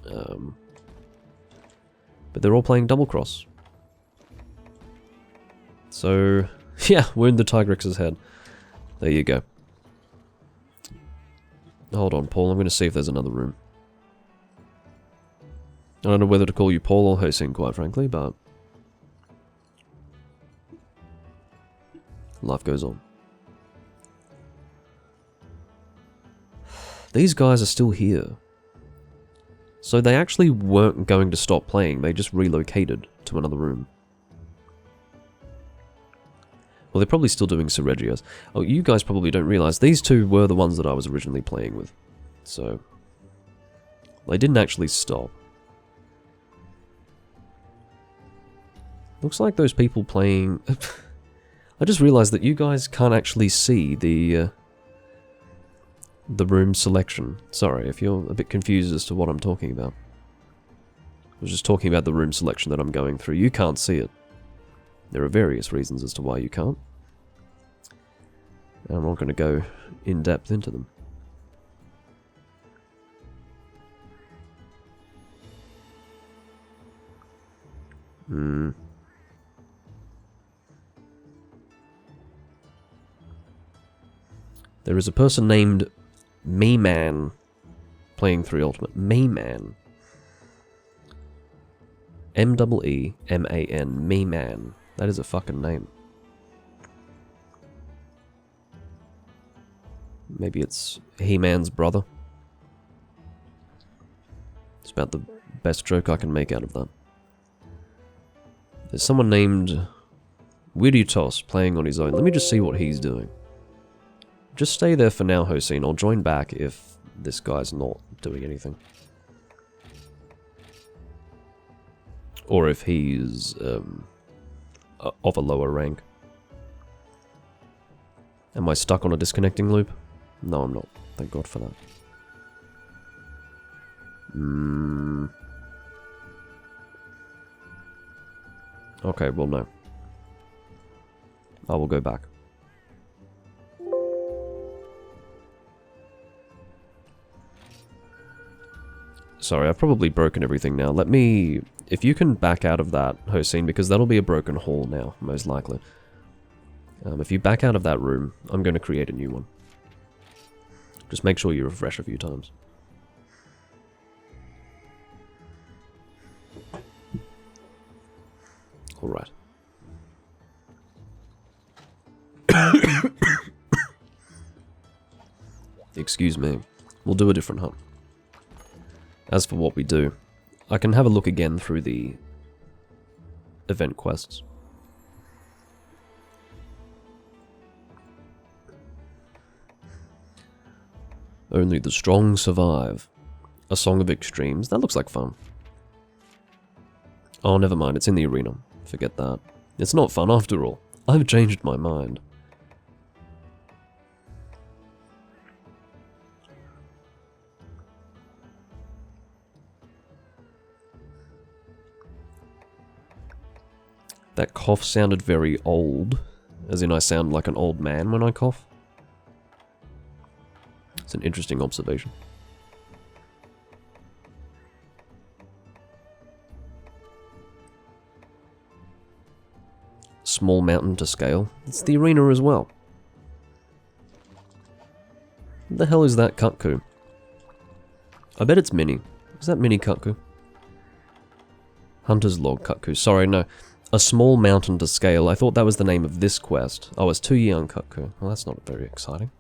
it. But they're all playing Double Cross. So, yeah, wound the Tigrex's head. There you go. Hold on, Paul, I'm going to see if there's another room. I don't know whether to call you Paul or Hossein, quite frankly, but... life goes on. These guys are still here. So they actually weren't going to stop playing, they just relocated to another room. Well, they're probably still doing Seregios. Oh, you guys probably don't realize, these two were the ones that I was originally playing with. So, they didn't actually stop. Looks like those people playing... I just realized that you guys can't actually see the room selection. Sorry if you're a bit confused as to what I'm talking about. I was just talking about the room selection that I'm going through. You can't see it. There are various reasons as to why you can't. And I'm not going to go in depth into them. There is a person named Mayman playing 3 Ultimate. Mayman. M-E-E-M-A-N. Mayman. That is a fucking name. Maybe it's He-Man's brother. It's about the best joke I can make out of that. There's someone named Widitos playing on his own. Let me just see what he's doing. Just stay there for now, Hossein. I'll join back if this guy's not doing anything. Or if he's of a lower rank. Am I stuck on a disconnecting loop? No, I'm not. Thank God for that. Okay, well, no. I will go back. Sorry, I've probably broken everything now. Let me... If you can back out of that, Hossein, because that'll be a broken hall now, most likely. If you back out of that room, I'm going to create a new one. Just make sure you refresh a few times. Alright. Excuse me. We'll do a different hunt. As for what we do, I can have a look again through the event quests. Only the strong survive. A Song of Extremes. That looks like fun. Oh, never mind. It's in the arena. Forget that. It's not fun after all. I've changed my mind. That cough sounded very old, as in I sound like an old man when I cough. It's an interesting observation. Small mountain to scale. It's the arena as well. What the hell is that Kutku? I bet it's Mini. Is that Mini Kutku? Hunter's Log Kutku. Sorry, no. A small mountain to scale. I thought that was the name of this quest. Oh, it's 2 young Kutku. Well, that's not very exciting.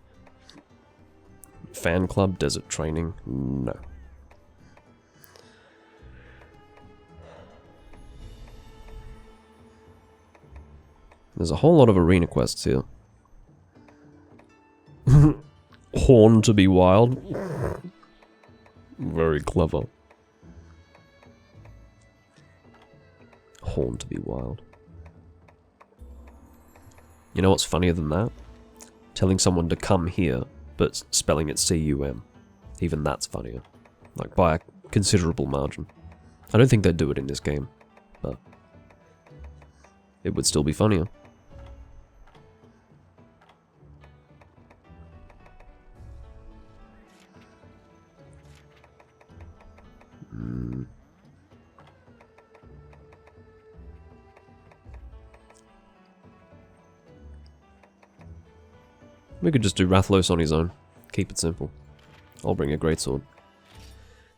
Fan Club, Desert Training. No. There's a whole lot of arena quests here. Horn to be wild. Very clever. Horn to be wild. You know what's funnier than that? Telling someone to come here, but spelling it C-U-M. Even that's funnier. Like, by a considerable margin. I don't think they'd do it in this game, but it would still be funnier. We could just do Rathlos on his own. Keep it simple. I'll bring a greatsword.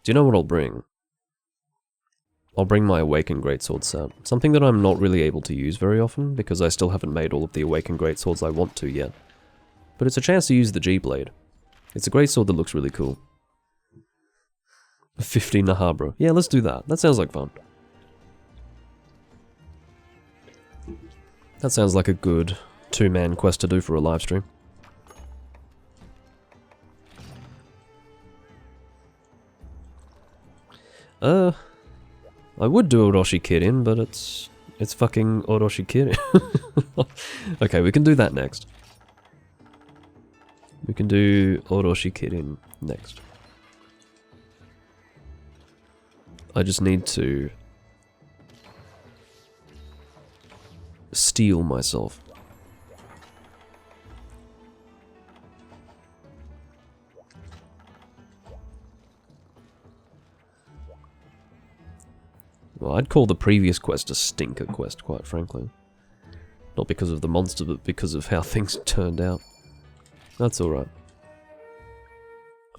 Do you know what I'll bring? I'll bring my Awakened Greatsword set. Something that I'm not really able to use very often, because I still haven't made all of the Awakened Greatswords I want to yet. But it's a chance to use the G-Blade. It's a greatsword that looks really cool. 50 Nahabra. Yeah, let's do that. That sounds like fun. That sounds like a good 2-man quest to do for a livestream. I would do Orochi Kirin, but it's fucking Orochi Kirin. Okay, we can do that next. We can do Orochi Kirin next. I just need to steel myself. Well, I'd call the previous quest a stinker quest, quite frankly. Not because of the monster, but because of how things turned out. That's alright.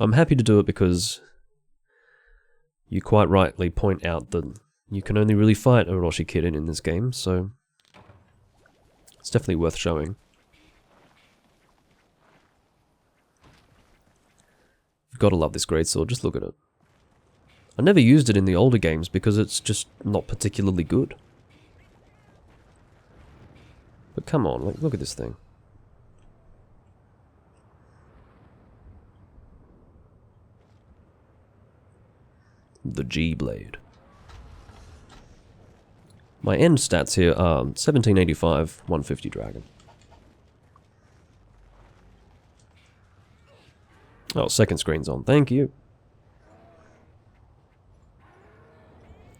I'm happy to do it because you quite rightly point out that you can only really fight Orochi Kirin in this game, so it's definitely worth showing. You've got to love this greatsword, just look at it. I never used it in the older games because it's just not particularly good. But come on, like, look at this thing. The G-Blade. My end stats here are 1785, 150 dragon. Oh, second screen's on, thank you.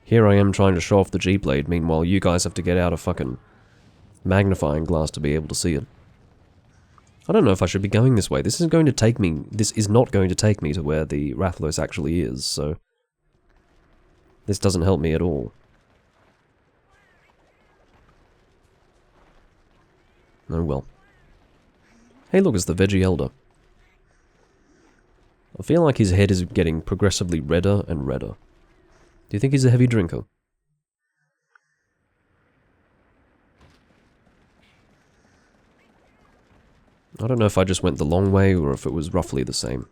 Here I am trying to show off the G-Blade, meanwhile you guys have to get out a fucking magnifying glass to be able to see it. I don't know if I should be going this way. This is going to take me... This is not going to take me to where the Rathlos actually is, so... This doesn't help me at all. Oh well. Hey look, it's the Veggie Elder. I feel like his head is getting progressively redder and redder. Do you think he's a heavy drinker? I don't know if I just went the long way or if it was roughly the same.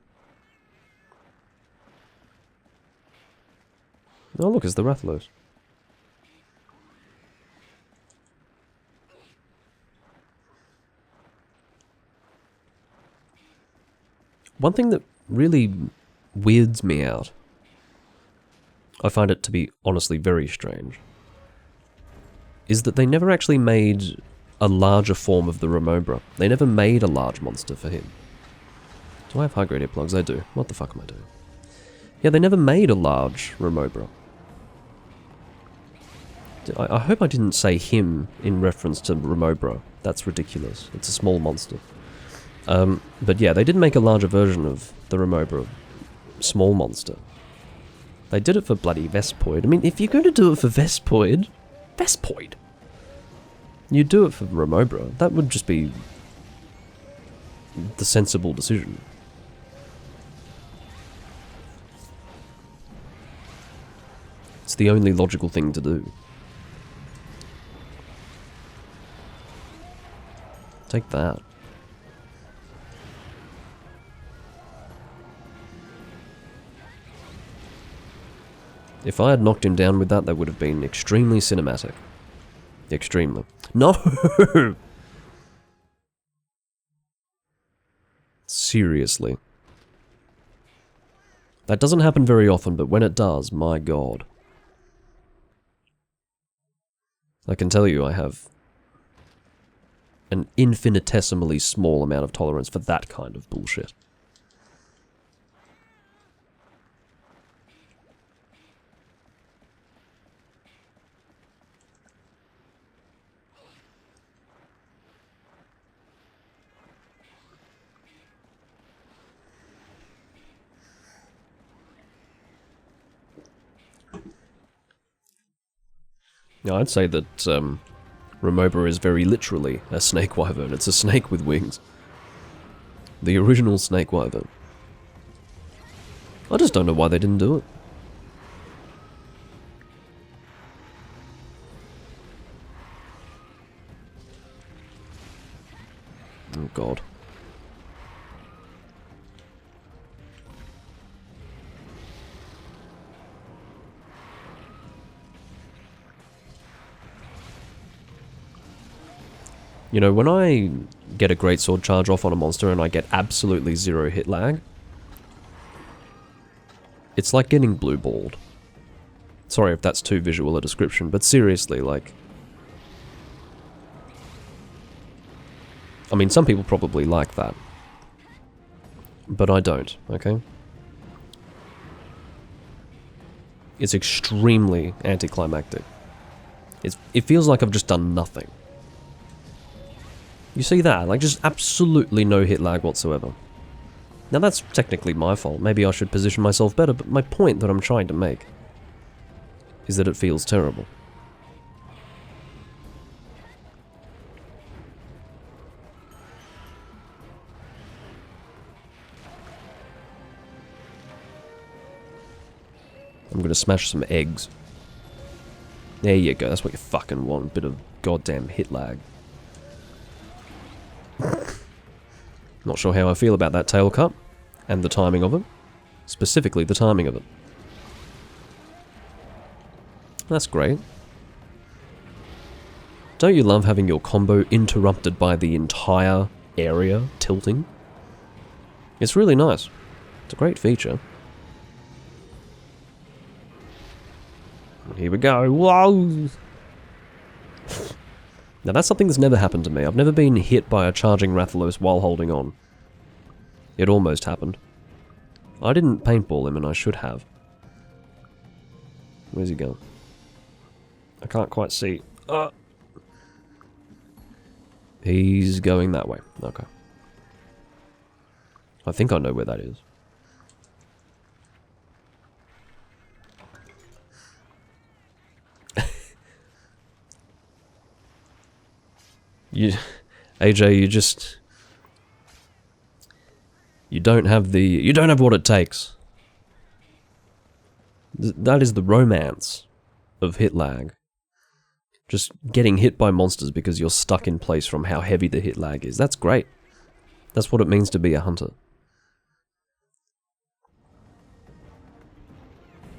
Oh look, it's the Rathalos. One thing that really weirds me out, I find it to be honestly very strange, is that they never actually made a larger form of the Remobra. They never made a large monster for him. Do I have high-grade earplugs? I do. What the fuck am I doing? Yeah, they never made a large Remobra. I hope I didn't say him in reference to Remobra. That's ridiculous. It's a small monster. But yeah, they did make a larger version of the Remobra small monster. They did it for bloody Vespoid. I mean, if you're going to do it for Vespoid, you do it for Remobra. That would just be the sensible decision. It's the only logical thing to do. Take that. If I had knocked him down with that, that would have been extremely cinematic. Extremely. No! Seriously. That doesn't happen very often, but when it does, my god. I can tell you I have an infinitesimally small amount of tolerance for that kind of bullshit. Yeah, I'd say that Remobra is very literally a snake wyvern. It's a snake with wings. The original snake wyvern. I just don't know why they didn't do it. Oh god. You know, when I get a greatsword charge off on a monster and I get absolutely zero hit lag, it's like getting blue-balled. Sorry if that's too visual a description, but seriously, like... I mean, some people probably like that. But I don't, okay? It's extremely anticlimactic. It feels like I've just done nothing. You see that? Like, just absolutely no hit lag whatsoever. Now that's technically my fault. Maybe I should position myself better, but my point that I'm trying to make is that it feels terrible. I'm gonna smash some eggs. There you go, that's what you fucking want. A bit of goddamn hit lag. Not sure how I feel about that tail cut, and the timing of it. Specifically, the timing of it. That's great. Don't you love having your combo interrupted by the entire area tilting? It's really nice. It's a great feature. Here we go. Whoa! Now that's something that's never happened to me. I've never been hit by a charging Rathalos while holding on. It almost happened. I didn't paintball him and I should have. Where's he going? I can't quite see. He's going that way. Okay. I think I know where that is. AJ, you don't have what it takes. That is the romance of hit lag. Just getting hit by monsters because you're stuck in place from how heavy the hit lag is. That's great. That's what it means to be a hunter.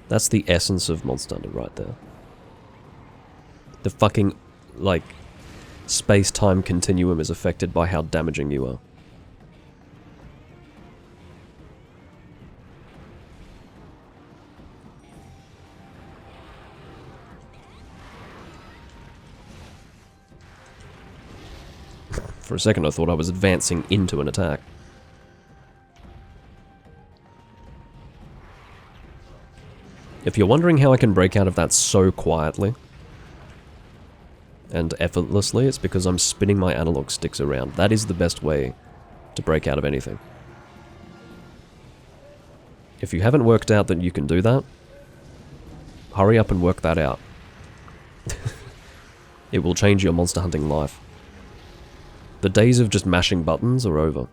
That's the essence of Monster Hunter right there. The fucking, like, space-time continuum is affected by how damaging you are. For a second I thought I was advancing into an attack. If you're wondering how I can break out of that so quietly and effortlessly, it's because I'm spinning my analog sticks around. That is the best way to break out of anything. If you haven't worked out that you can do that, hurry up and work that out. It will change your monster hunting life. The days of just mashing buttons are over.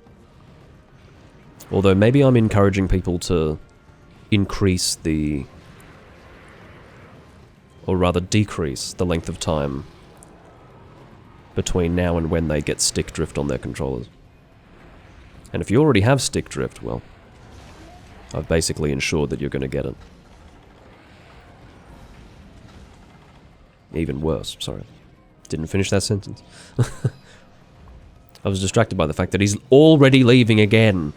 Although maybe I'm encouraging people to increase the... or rather decrease the length of time between now and when they get stick drift on their controllers. And if you already have stick drift, well, I've basically ensured that you're going to get it. Even worse, sorry. Didn't finish that sentence. I was distracted by the fact that he's already leaving again.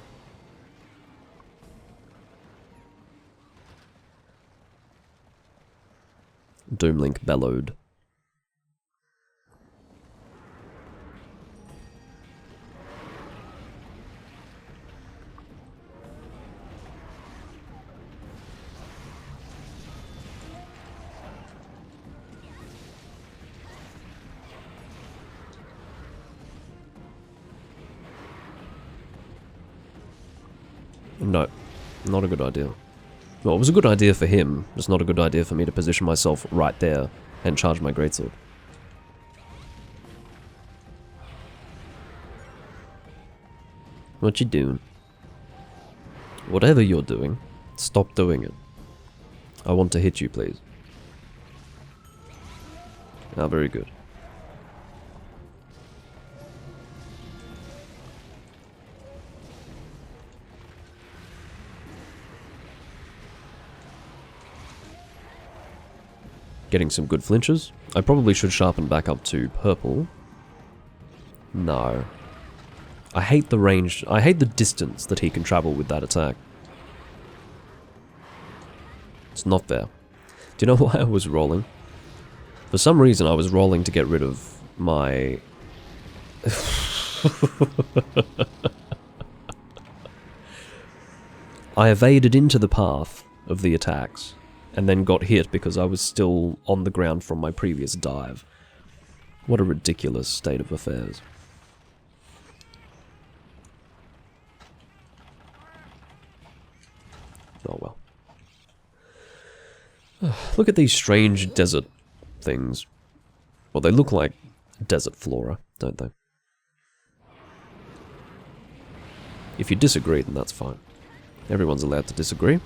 Doomlink bellowed. No, not a good idea. Well, it was a good idea for him, it's not a good idea for me to position myself right there and charge my greatsword. What you doing? Whatever you're doing, stop doing it. I want to hit you, please. Ah, very good. Getting some good flinches. I probably should sharpen back up to purple. No. I hate the range. I hate the distance that he can travel with that attack. It's not there. Do you know why I was rolling? For some reason I was rolling to get rid of my... I evaded into the path of the attacks. And then got hit because I was still on the ground from my previous dive. What a ridiculous state of affairs. Oh well. Look at these strange desert things. Well, they look like desert flora, don't they? If you disagree, then that's fine. Everyone's allowed to disagree.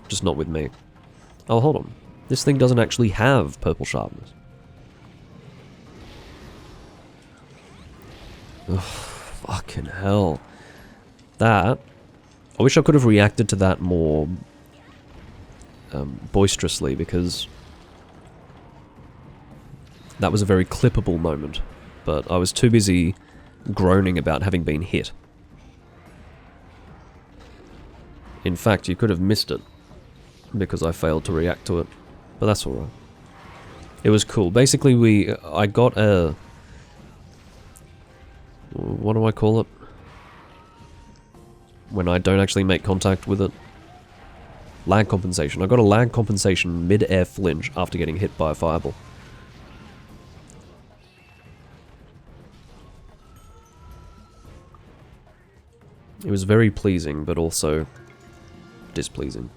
Just not with me. Oh, hold on. This thing doesn't actually have purple sharpness. Ugh, fucking hell. That... I wish I could have reacted to that more... boisterously, because... that was a very clippable moment. But I was too busy groaning about having been hit. In fact, you could have missed it. Because I failed to react to it. But that's alright. It was cool. Basically, I got a... what do I call it? When I don't actually make contact with it. Lag compensation. I got a lag compensation mid-air flinch after getting hit by a fireball. It was very pleasing, but also displeasing.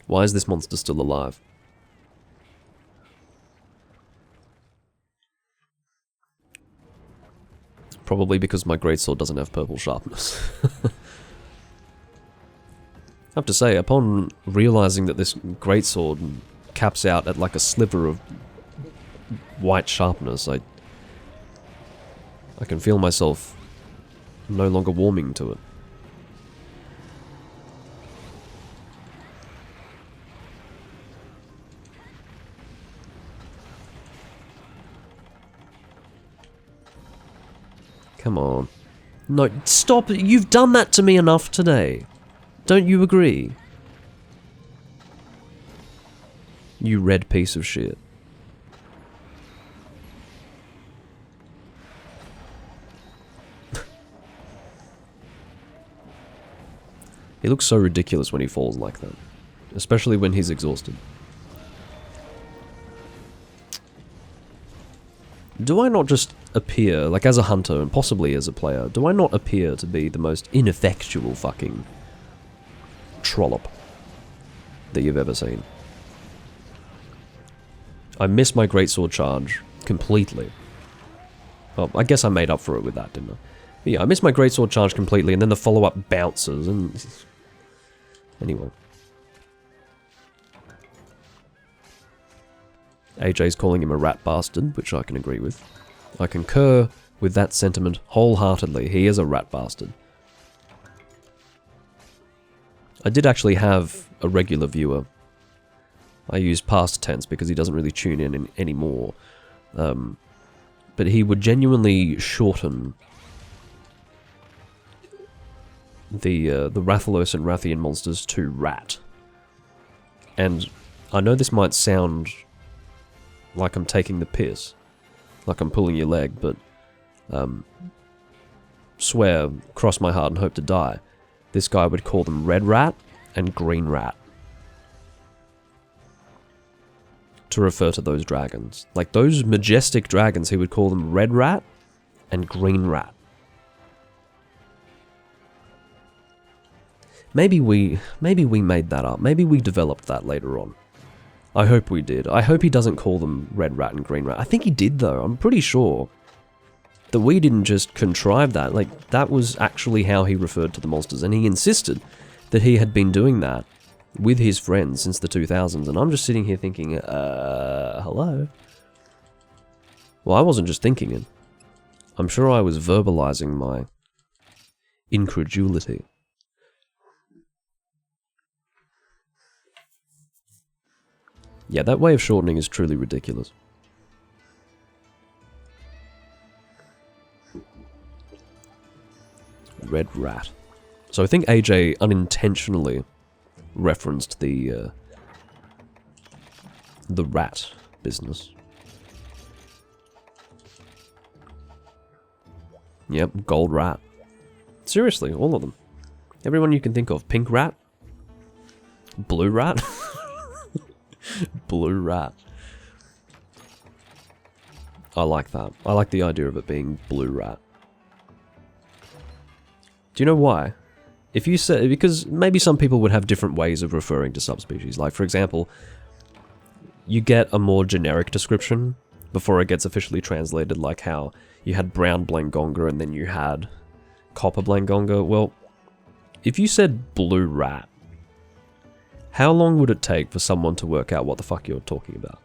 Why is this monster still alive? Probably because my greatsword doesn't have purple sharpness. I have to say, upon realizing that this greatsword caps out at like a sliver of white sharpness. I can feel myself no longer warming to it. Come on. No, stop! You've done that to me enough today. Don't you agree? You red piece of shit. He looks so ridiculous when he falls like that. Especially when he's exhausted. Do I not just appear, like as a hunter and possibly as a player, do I not appear to be the most ineffectual fucking trollop that you've ever seen? I missed my greatsword charge completely. Well, I guess I made up for it with that, didn't I? But yeah, I missed my greatsword charge completely, and then the follow-up bounces, and... Anyway. AJ's calling him a rat bastard, which I can agree with. I concur with that sentiment wholeheartedly. He is a rat bastard. I did actually have a regular viewer. I use past tense because he doesn't really tune in anymore. But he would genuinely shorten the Rathalos and Rathian monsters to rat. And I know this might sound like I'm taking the piss, like I'm pulling your leg, but swear, cross my heart and hope to die, this guy would call them red rat and green rat to refer to those dragons. Like those majestic dragons, he would call them red rat and green rat. Maybe we made that up. Maybe we developed that later on. I hope we did. I hope he doesn't call them red rat and green rat. I think he did though. I'm pretty sure that we didn't just contrive that. Like, that was actually how he referred to the monsters, and he insisted that he had been doing that with his friends since the 2000s, and I'm just sitting here thinking, hello? Well, I wasn't just thinking it. I'm sure I was verbalizing my incredulity. Yeah, that way of shortening is truly ridiculous. Red rat. So I think AJ unintentionally referenced the rat business. Yep, gold rat. Seriously, all of them. Everyone you can think of. Pink rat. Blue rat. Blue rat. I like that. I like the idea of it being blue rat. Do you know why? If you say, because maybe some people would have different ways of referring to subspecies. Like, for example, you get a more generic description before it gets officially translated, like how you had brown Blangonga and then you had copper Blangonga. Well, if you said blue rat, how long would it take for someone to work out what the fuck you're talking about?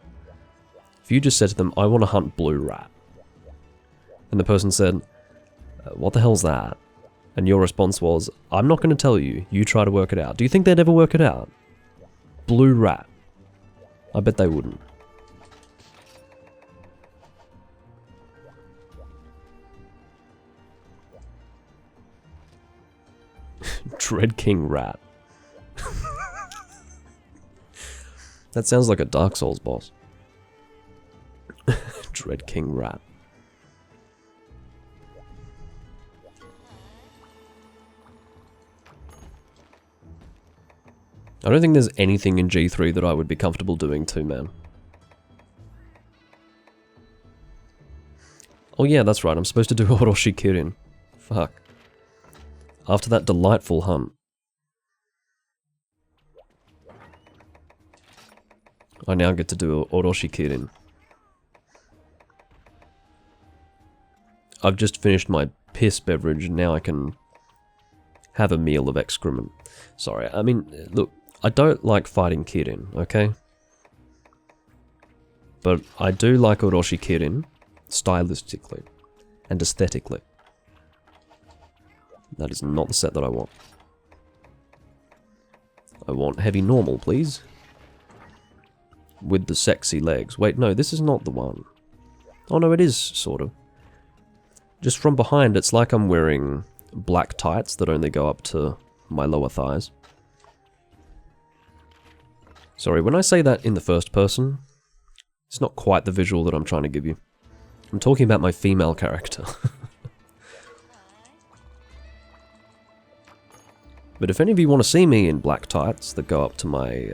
If you just said to them, I want to hunt blue rat, and the person said, what the hell's that? And your response was, I'm not going to tell you, you try to work it out. Do you think they'd ever work it out? Blue rat. I bet they wouldn't. Dread King rat. That sounds like a Dark Souls boss. Dread King rat. I don't think there's anything in G3 that I would be comfortable doing too, man. Oh yeah, that's right, I'm supposed to do Orochi Kirin. Fuck. After that delightful hunt. I now get to do Orochi Kirin. I've just finished my piss beverage, and now I can have a meal of excrement. Sorry, I mean, look, I don't like fighting Kirin, okay? But I do like Orochi Kirin, stylistically and aesthetically. That is not the set that I want. I want heavy normal, please. With the sexy legs. Wait, no, this is not the one. Oh no, it is, sort of. Just from behind, it's like I'm wearing black tights that only go up to my lower thighs. Sorry, when I say that in the first person, it's not quite the visual that I'm trying to give you. I'm talking about my female character. But if any of you want to see me in black tights that go up to my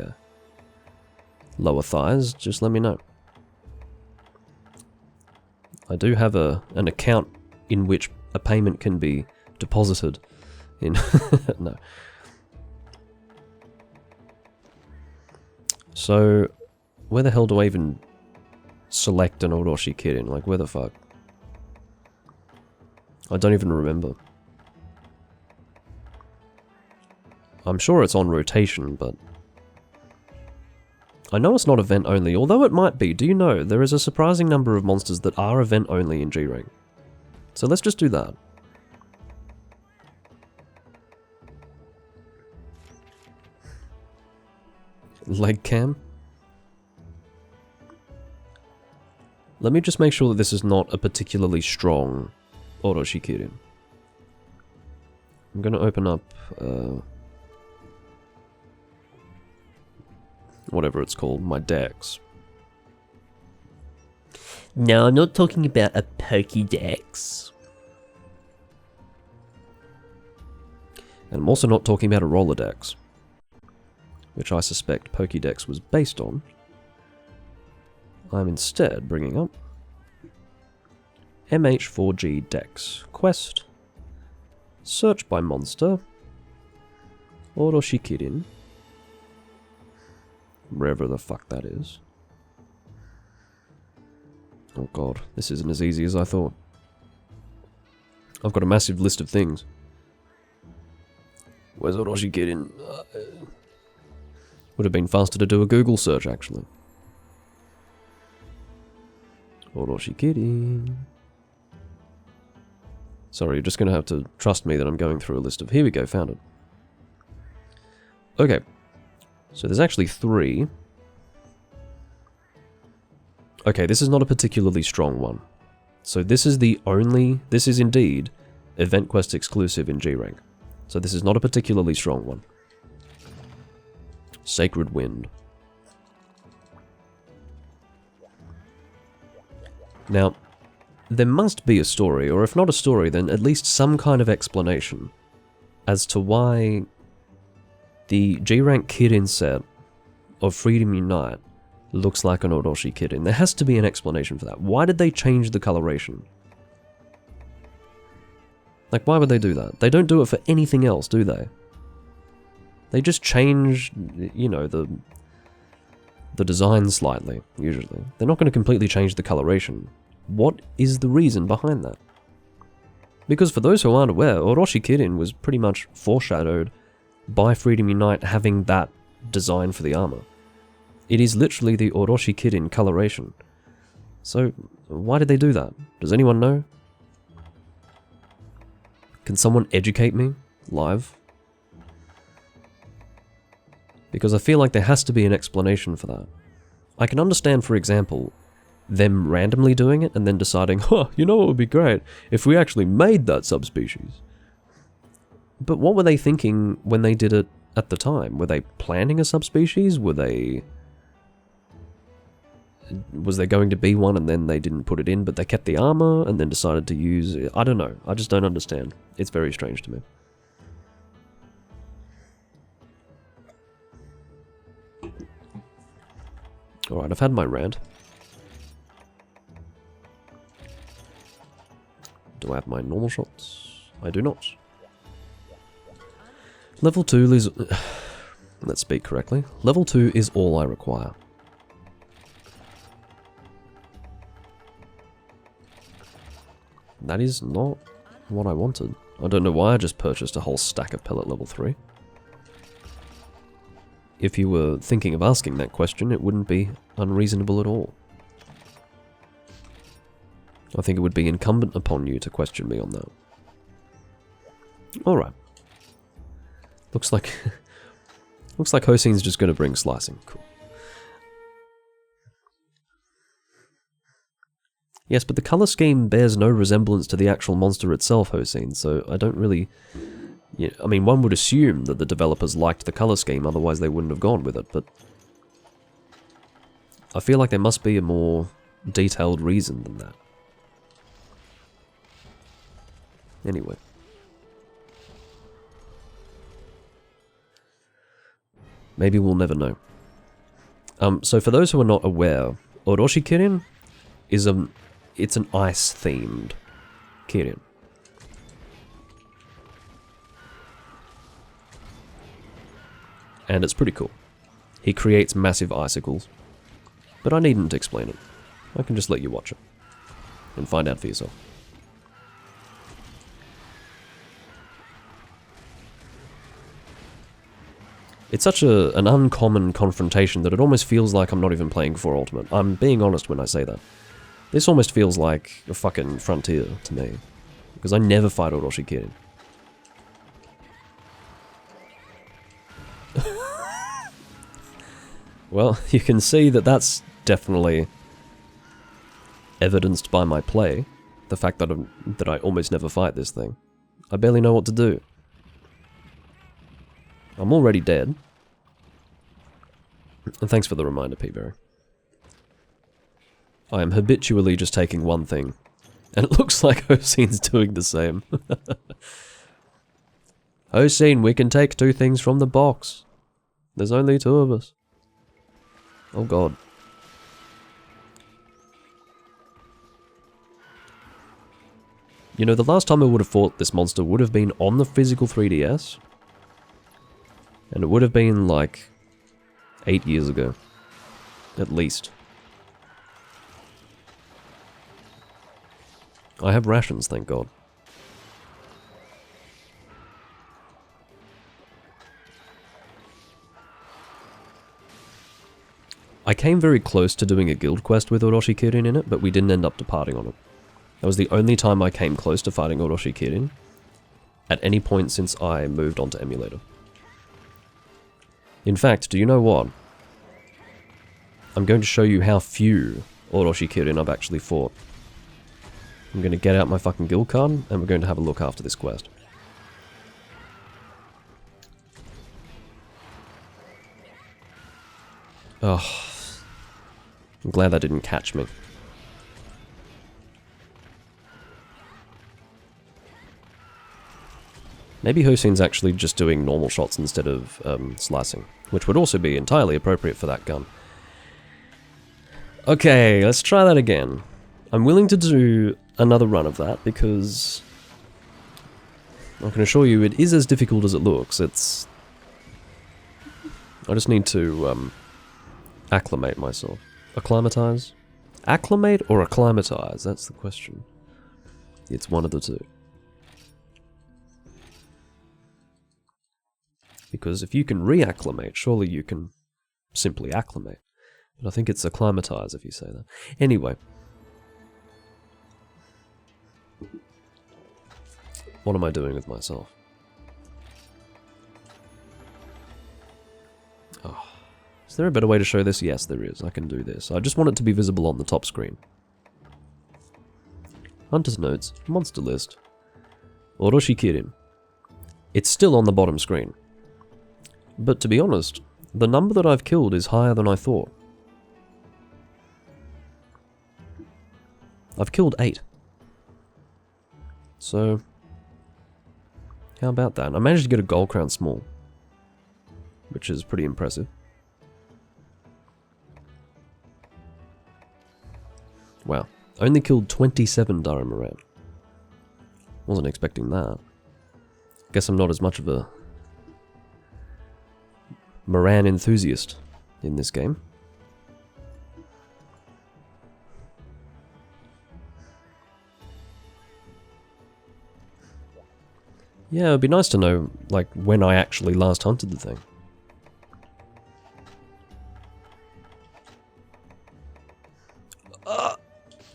lower thighs, just let me know. I do have an account in which a payment can be deposited in... No. So, where the hell do I even select an Orochi Kirin? Like, where the fuck? I don't even remember. I'm sure it's on rotation, but... I know it's not event only, although it might be. Do you know, there is a surprising number of monsters that are event only in G-Rank. So let's just do that. Leg cam? Let me just make sure that this is not a particularly strong Orochi Kirin. I'm going to open up... whatever it's called, my decks. No, I'm not talking about a Pokédex. And I'm also not talking about a Rolodex, which I suspect Pokédex was based on. I'm instead bringing up MH4G Dex Quest, search by monster, Orochi Kirin, wherever the fuck that is. Oh god, this isn't as easy as I thought. I've got a massive list of things. Where's Orochi Kirin? Would have been faster to do a Google search, actually. Orochi Kirin. Sorry, you're just going to have to trust me that I'm going through a list of... Here we go, found it. Okay. So there's actually 3. Okay, this is not a particularly strong one. So this is the only... This is indeed Event Quest exclusive in G-Rank. So this is not a particularly strong one. Sacred Wind. Now, there must be a story, or if not a story, then at least some kind of explanation as to why the G-Rank Kirin set of Freedom Unite looks like an Orochi Kirin. There has to be an explanation for that. Why did they change the coloration? Like, why would they do that? They don't do it for anything else, do they? They just change, you know, the design slightly, usually. They're not going to completely change the coloration. What is the reason behind that? Because for those who aren't aware, Orochi Kirin was pretty much foreshadowed by Freedom Unite having that design for the armor. It is literally the Orochi Kirin coloration. So, why did they do that? Does anyone know? Can someone educate me live? Because I feel like there has to be an explanation for that. I can understand, for example, them randomly doing it and then deciding, huh, you know what would be great if we actually made that subspecies. But what were they thinking when they did it at the time? Were they planning a subspecies? Was there going to be one and then they didn't put it in, but they kept the armor and then decided to use it? I don't know. I just don't understand. It's very strange to me. Alright, I've had my rant. Do I have my normal shots? I do not. Level 2 is... Let's speak correctly. Level 2 is all I require. That is not what I wanted. I don't know why I just purchased a whole stack of pellet level 3. If you were thinking of asking that question, it wouldn't be unreasonable at all. I think it would be incumbent upon you to question me on that. Alright. Looks like... looks like Hosein's just gonna bring slicing. Cool. Yes, but the colour scheme bears no resemblance to the actual monster itself, Hosein, so I don't really... Yeah, I mean, one would assume that the developers liked the colour scheme, otherwise they wouldn't have gone with it, but... I feel like there must be a more detailed reason than that. Anyway. Maybe we'll never know. So for those who are not aware, Oroshi Kirin is it's an ice-themed Kirin. And it's pretty cool. He creates massive icicles. But I needn't explain it. I can just let you watch it. And find out for yourself. It's such an uncommon confrontation that it almost feels like I'm not even playing 4 Ultimate. I'm being honest when I say that. This almost feels like a fucking frontier to me. Because I never fight Orochi Kirin. Well, you can see that that's definitely evidenced by my play. The fact that I almost never fight this thing. I barely know what to do. I'm already dead. And thanks for the reminder, P-Berry. I am habitually just taking one thing. And it looks like Hosein's doing the same. Hosein, we can take 2 things from the box. There's only 2 of us. Oh god. You know, the last time I would have fought this monster would have been on the physical 3DS. And it would have been like 8 years ago. At least. I have rations, thank god. I came very close to doing a guild quest with Orochi Kirin in it, but we didn't end up departing on it. That was the only time I came close to fighting Orochi Kirin at any point since I moved on to emulator. In fact, do you know what? I'm going to show you how few Orochi Kirin I've actually fought. I'm going to get out my fucking guild card, and we're going to have a look after this quest. Oh, I'm glad that didn't catch me. Maybe Hosein's actually just doing normal shots instead of slicing, which would also be entirely appropriate for that gun. Okay, let's try that again. I'm willing to do another run of that because I can assure you it is as difficult as it looks. It's... I just need to acclimate myself. Acclimatize? Acclimate or acclimatize? That's the question. It's one of the two. Because if you can reacclimate, surely you can simply acclimate. But I think it's acclimatize if you say that. Anyway. What am I doing with myself? Oh. Is there a better way to show this? Yes, there is. I can do this. I just want it to be visible on the top screen. Hunter's Notes, Monster List. Orochi Kirin. It's still on the bottom screen. But to be honest, the number that I've killed is higher than I thought. I've killed 8. So, how about that? I managed to get a gold crown small, which is pretty impressive. Wow, only killed 27 Dara-Moran. Wasn't expecting that. Guess I'm not as much of a Moran enthusiast in this game. Yeah, it'd be nice to know, like, when I actually last hunted the thing.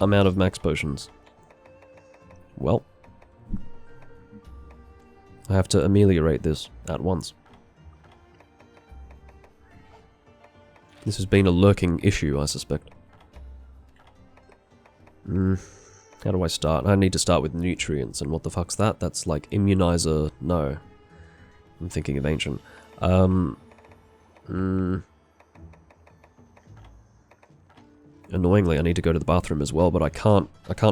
I'm out of max potions. Well, I have to ameliorate this at once. This has been a lurking issue, I suspect. How do I start? I need to start with nutrients, and what the fuck's that? That's like immunizer... No. I'm thinking of ancient. Annoyingly, I need to go to the bathroom as well, but I can't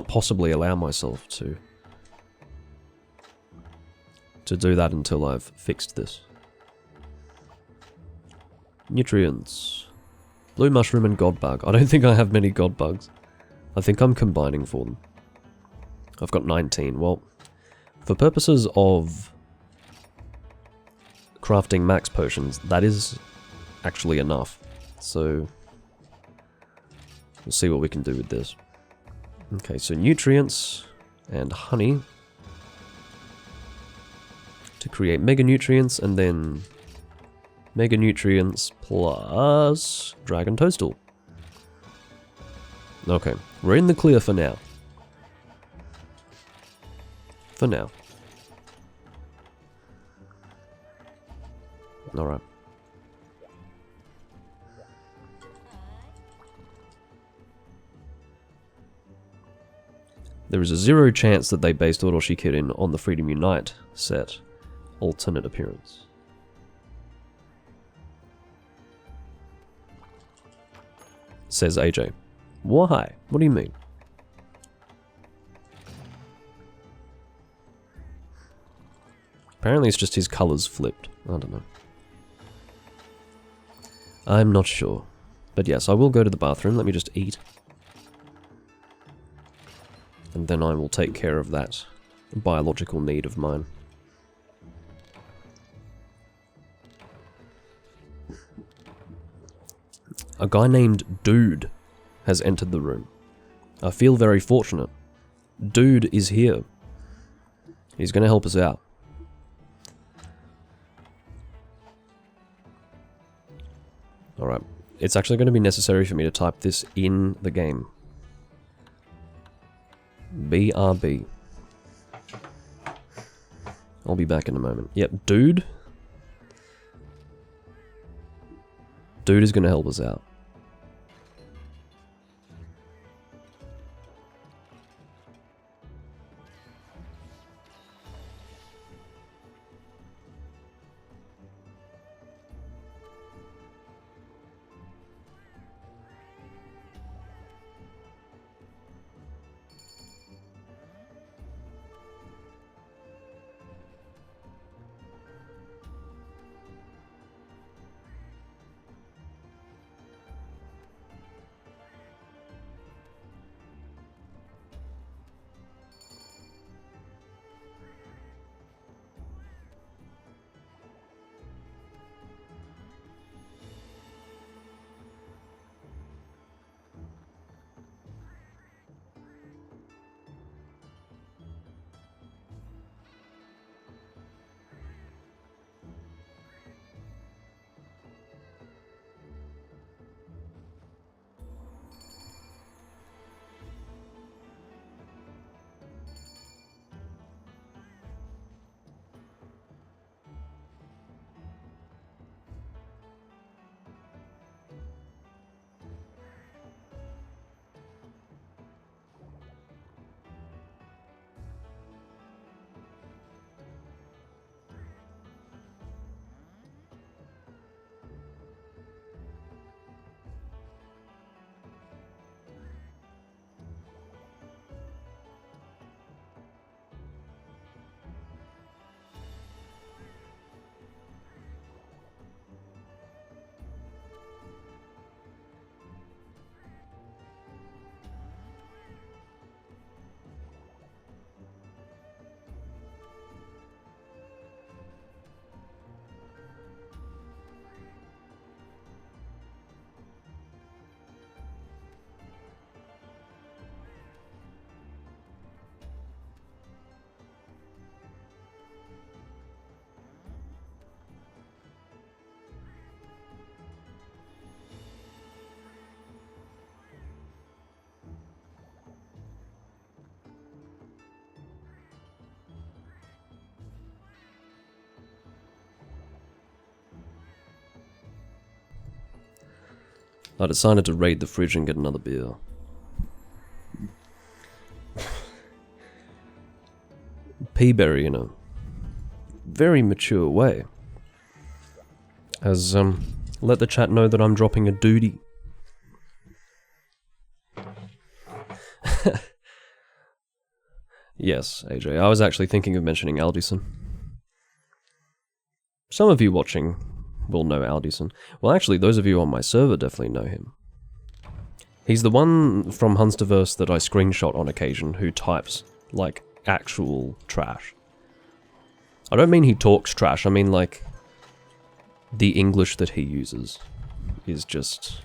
possibly allow myself to do that until I've fixed this. Nutrients. Blue mushroom and god bug. I don't think I have many god bugs. I think I'm combining for them. I've got 19. Well, for purposes of crafting max potions, that is actually enough. So, we'll see what we can do with this. Okay, so nutrients and honey to create mega nutrients, and then mega nutrients plus dragon toadstool. Okay, we're in the clear for now. For now. Alright. There is a 0 chance that they based Orochi Kirin on the Freedom Unite set. Alternate appearance. Says AJ. Why? What do you mean? Apparently it's just his colours flipped. I don't know. I'm not sure. But yes, I will go to the bathroom. Let me just eat. And then I will take care of that biological need of mine. A guy named Dude has entered the room. I feel very fortunate. Dude is here. He's going to help us out. Alright. It's actually going to be necessary for me to type this in the game. BRB. I'll be back in a moment. Yep, Dude. Dude is going to help us out. I decided to raid the fridge and get another beer. Peaberry in a very mature way has let the chat know that I'm dropping a duty. Yes, AJ, I was actually thinking of mentioning Aldison. Some of you watching will know Aldison. Well, actually, those of you on my server definitely know him. He's the one from Hunsterverse that I screenshot on occasion who types, like, actual trash. I don't mean he talks trash, I mean, like, the English that he uses is just...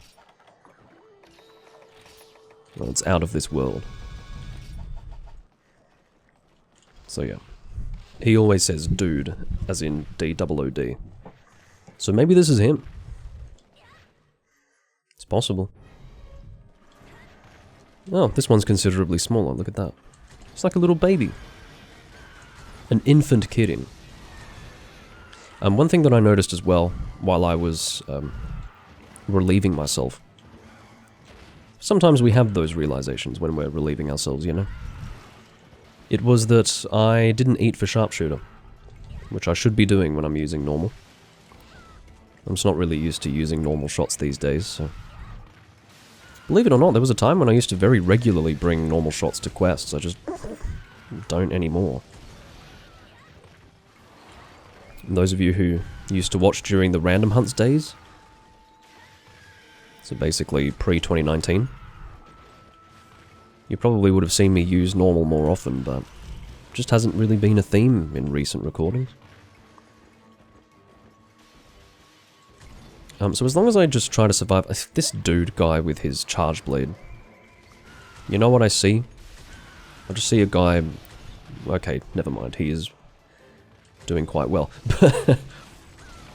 well, it's out of this world. So yeah. He always says dude, as in D-O-O-D. So maybe this is him. It's possible. Oh, this one's considerably smaller, look at that. It's like a little baby. An infant kidding. One thing that I noticed as well, while I was relieving myself. Sometimes we have those realizations when we're relieving ourselves, you know? It was that I didn't eat for sharpshooter, which I should be doing when I'm using normal. I'm just not really used to using normal shots these days, so... Believe it or not, there was a time when I used to very regularly bring normal shots to quests. I just don't anymore. And those of you who used to watch during the random hunts days, so basically pre-2019, you probably would have seen me use normal more often, but just hasn't really been a theme in recent recordings. So as long as I just try to survive... this dude guy with his charge blade. You know what I see? I just see a guy... okay, never mind, he is doing quite well.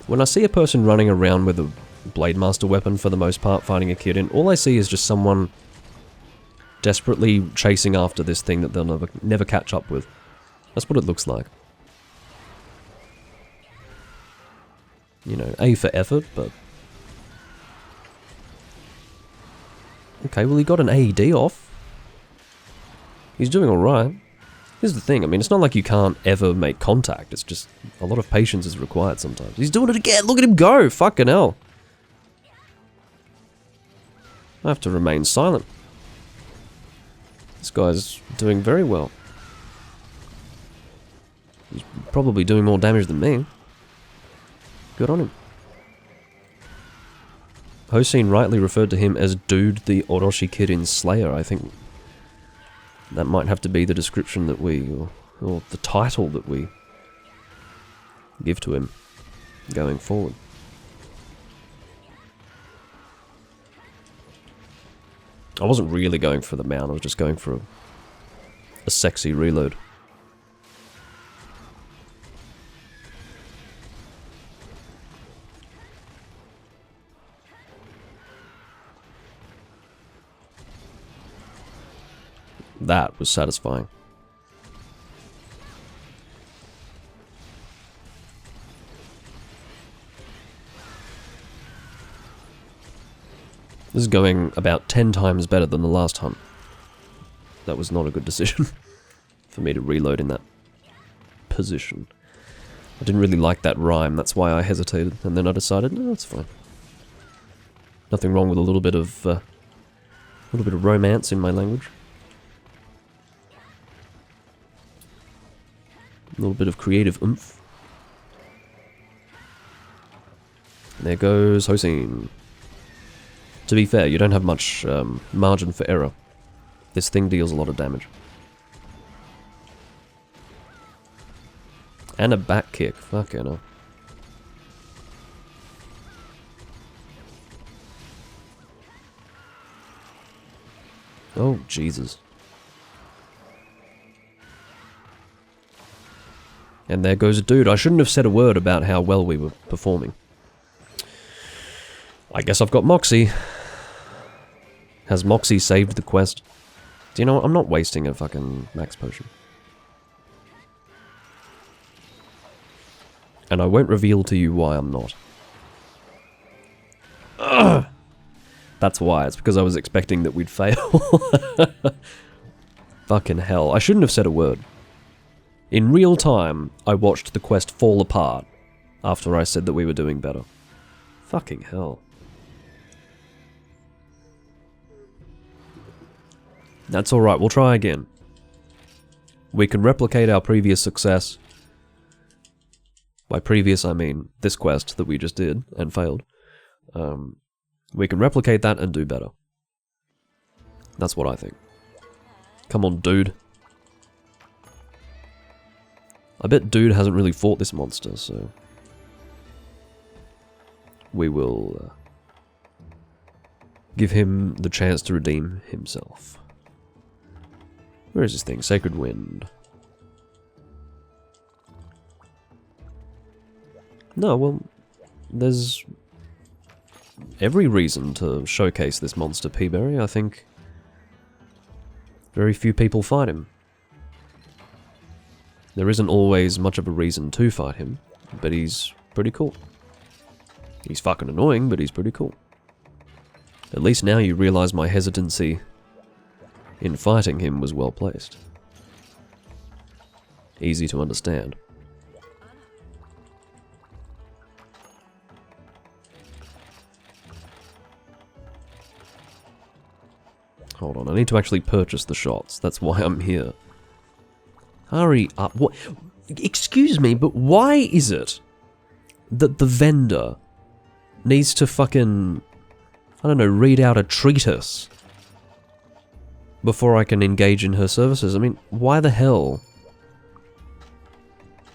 When I see a person running around with a Blade Master weapon for the most part, fighting a kid in, all I see is just someone desperately chasing after this thing that they'll never catch up with. That's what it looks like. You know, A for effort, but... okay, well he got an AED off. He's doing alright. Here's the thing, I mean, it's not like you can't ever make contact, it's just a lot of patience is required sometimes. He's doing it again, look at him go, fucking hell. I have to remain silent. This guy's doing very well. He's probably doing more damage than me. Good on him. Hossein rightly referred to him as Dude the Orochi Kid in Slayer. I think that might have to be the description that we, or the title that we give to him going forward. I wasn't really going for the mount, I was just going for a sexy reload. That was satisfying. This is going about 10 times better than the last hunt. That was not a good decision for me to reload in that position. I didn't really like that rhyme, that's why I hesitated, and then I decided, no, that's fine. Nothing wrong with a little bit of romance in my language. A little bit of creative oomph. There goes Hossein. To be fair, you don't have much margin for error. This thing deals a lot of damage. And a back kick, fucking hell. Oh, Jesus. And there goes a dude. I shouldn't have said a word about how well we were performing. I guess I've got Moxie. Has Moxie saved the quest? Do you know what? I'm not wasting a fucking max potion. And I won't reveal to you why I'm not. Ugh. That's why. It's because I was expecting that we'd fail. Fucking hell. I shouldn't have said a word. In real time, I watched the quest fall apart after I said that we were doing better. Fucking hell. That's alright, we'll try again. We can replicate our previous success. By previous, I mean this quest that we just did and failed. We can replicate that and do better. That's what I think. Come on, dude. I bet dude hasn't really fought this monster, so... we will give him the chance to redeem himself. Where is this thing? Sacred Wind. No, well, there's every reason to showcase this monster, Peaberry. I think very few people fight him. There isn't always much of a reason to fight him, but he's pretty cool. He's fucking annoying, but he's pretty cool. At least now you realize my hesitancy in fighting him was well placed. Easy to understand. Hold on, I need to actually purchase the shots. That's why I'm here. Hurry up. What? Excuse me, but why is it that the vendor needs to fucking, I don't know, read out a treatise before I can engage in her services? I mean, why the hell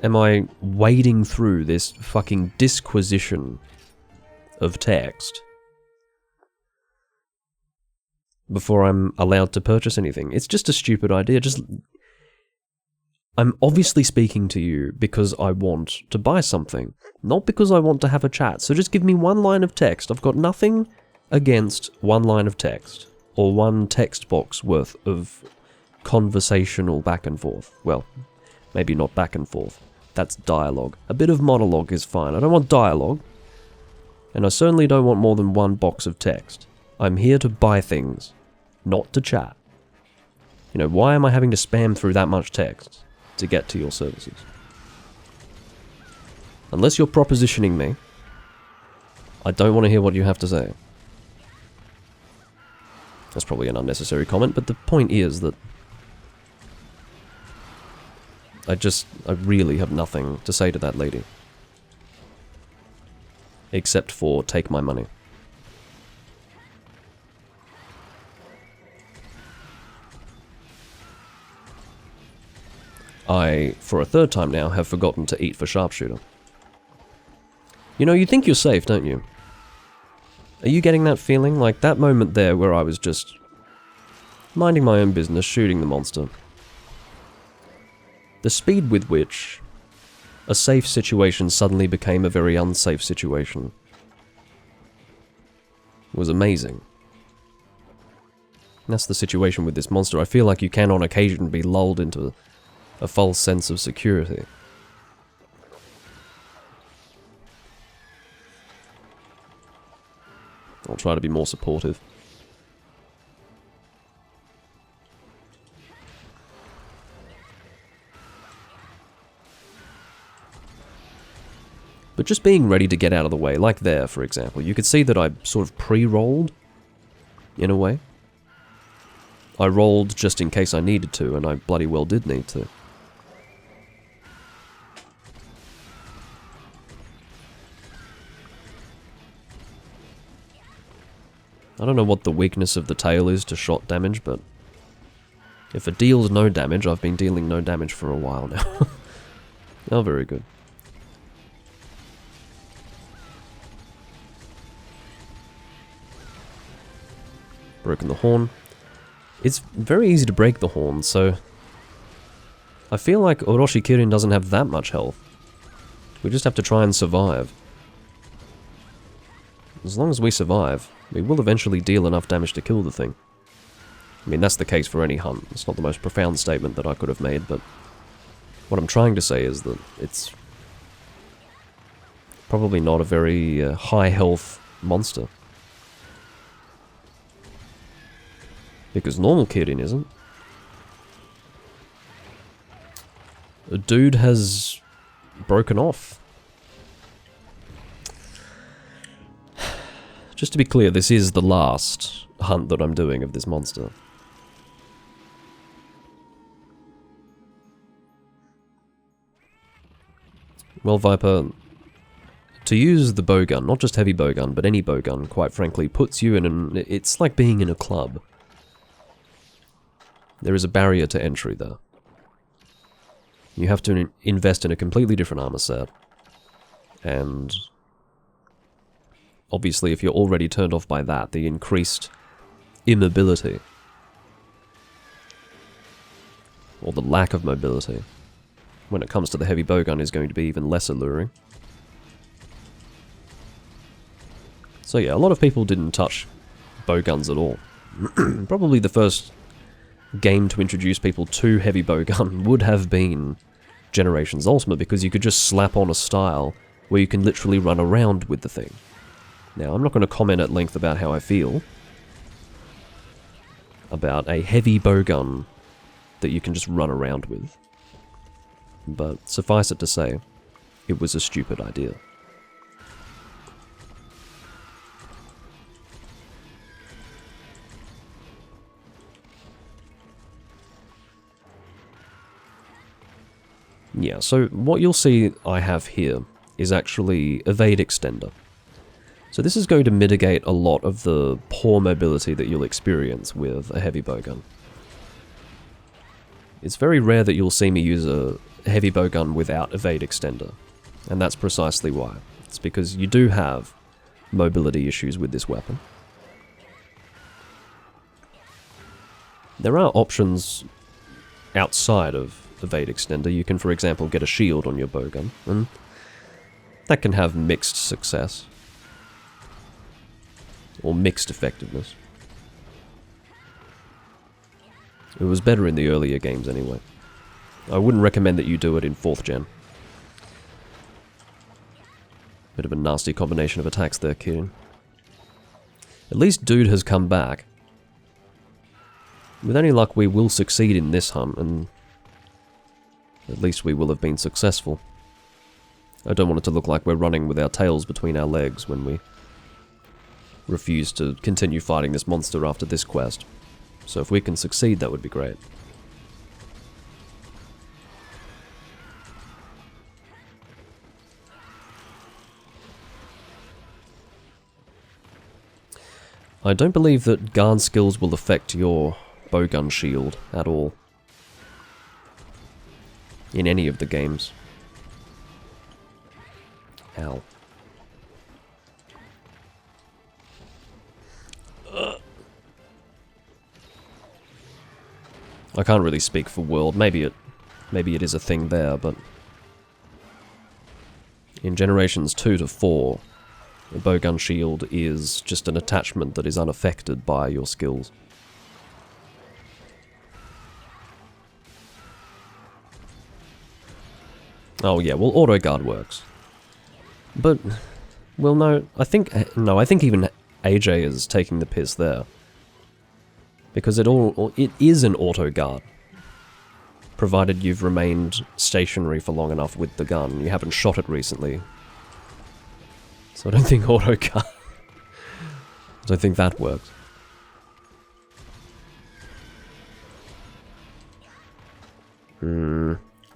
am I wading through this fucking disquisition of text before I'm allowed to purchase anything? It's just a stupid idea. I'm obviously speaking to you because I want to buy something, not because I want to have a chat. So just give me one line of text. I've got nothing against one line of text, or one text box worth of conversational back and forth. Well, maybe not back and forth. That's dialogue. A bit of monologue is fine. I don't want dialogue. And I certainly don't want more than one box of text. I'm here to buy things, not to chat. You know, why am I having to spam through that much text to get to your services? Unless you're propositioning me, I don't want to hear what you have to say. That's probably an unnecessary comment, but the point is that I really have nothing to say to that lady. Except for take my money. I, for a third time now, have forgotten to eat for sharpshooter. You know, you think you're safe, don't you? Are you getting that feeling? Like that moment there where I was just minding my own business, shooting the monster. The speed with which a safe situation suddenly became a very unsafe situation was amazing. And that's the situation with this monster. I feel like you can on occasion be lulled into a false sense of security. I'll try to be more supportive. But just being ready to get out of the way, like there, for example, you could see that I sort of pre-rolled, in a way. I rolled just in case I needed to, and I bloody well did need to. I don't know what the weakness of the tail is to shot damage, but if it deals no damage, I've been dealing no damage for a while now. Oh, very good. Broken the horn. It's very easy to break the horn, so I feel like Orochi Kirin doesn't have that much health. We just have to try and survive. As long as we survive, we will eventually deal enough damage to kill the thing. I mean, that's the case for any hunt. It's not the most profound statement that I could have made, but what I'm trying to say is that it's probably not a very high health monster. Because normal Kirin isn't. A dude has broken off. Just to be clear, this is the last hunt that I'm doing of this monster. Well, Viper, to use the bowgun, not just heavy bowgun, but any bowgun, quite frankly, puts you in an... It's like being in a club. There is a barrier to entry there. You have to invest in a completely different armor set. And obviously, if you're already turned off by that, the increased immobility, or the lack of mobility, when it comes to the heavy bowgun is going to be even less alluring. So yeah, a lot of people didn't touch bowguns at all. Probably the first game to introduce people to heavy bowgun would have been Generations Ultimate, because you could just slap on a style where you can literally run around with the thing. Now, I'm not going to comment at length about how I feel about a heavy bowgun that you can just run around with. But suffice it to say, it was a stupid idea. Yeah, so what you'll see I have here is actually Evade Extender. So this is going to mitigate a lot of the poor mobility that you'll experience with a heavy bowgun. It's very rare that you'll see me use a heavy bowgun without Evade Extender, and that's precisely why. It's because you do have mobility issues with this weapon. There are options outside of Evade Extender. You can, for example, get a shield on your bowgun, and that can have mixed success. Or mixed effectiveness. It was better in the earlier games anyway. I wouldn't recommend that you do it in 4th gen. Bit of a nasty combination of attacks there, Kirin. At least Dude has come back. With any luck, we will succeed in this hunt, and at least we will have been successful. I don't want it to look like we're running with our tails between our legs when we refuse to continue fighting this monster after this quest. So if we can succeed, that would be great. I don't believe that guard skills will affect your bowgun shield at all. In any of the games. Ow. I can't really speak for World. Maybe it is a thing there, but in Generations 2 to 4, the bowgun shield is just an attachment that is unaffected by your skills. Oh yeah, well, auto guard works. But, well, no, I think even AJ is taking the piss there. Because it is an auto guard. Provided you've remained stationary for long enough with the gun. You haven't shot it recently. So I don't think auto guard... I don't think that works.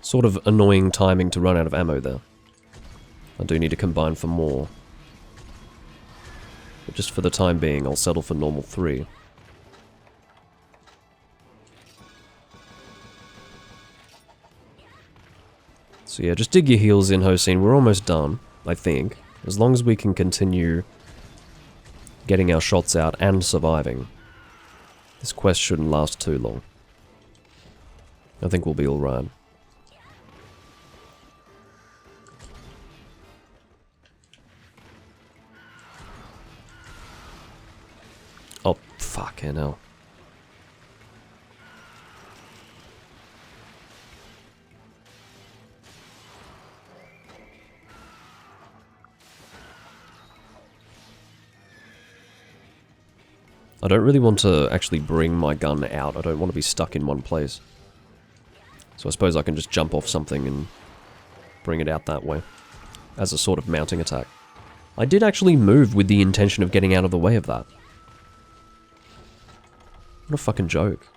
Sort of annoying timing to run out of ammo there. I do need to combine for more. But just for the time being, I'll settle for normal 3. So yeah, just dig your heels in, Hossein. We're almost done, I think. As long as we can continue getting our shots out and surviving, this quest shouldn't last too long. I think we'll be alright. Oh, fucking hell. I don't really want to actually bring my gun out. I don't want to be stuck in one place. So I suppose I can just jump off something and bring it out that way. As a sort of mounting attack. I did actually move with the intention of getting out of the way of that. What a fucking joke.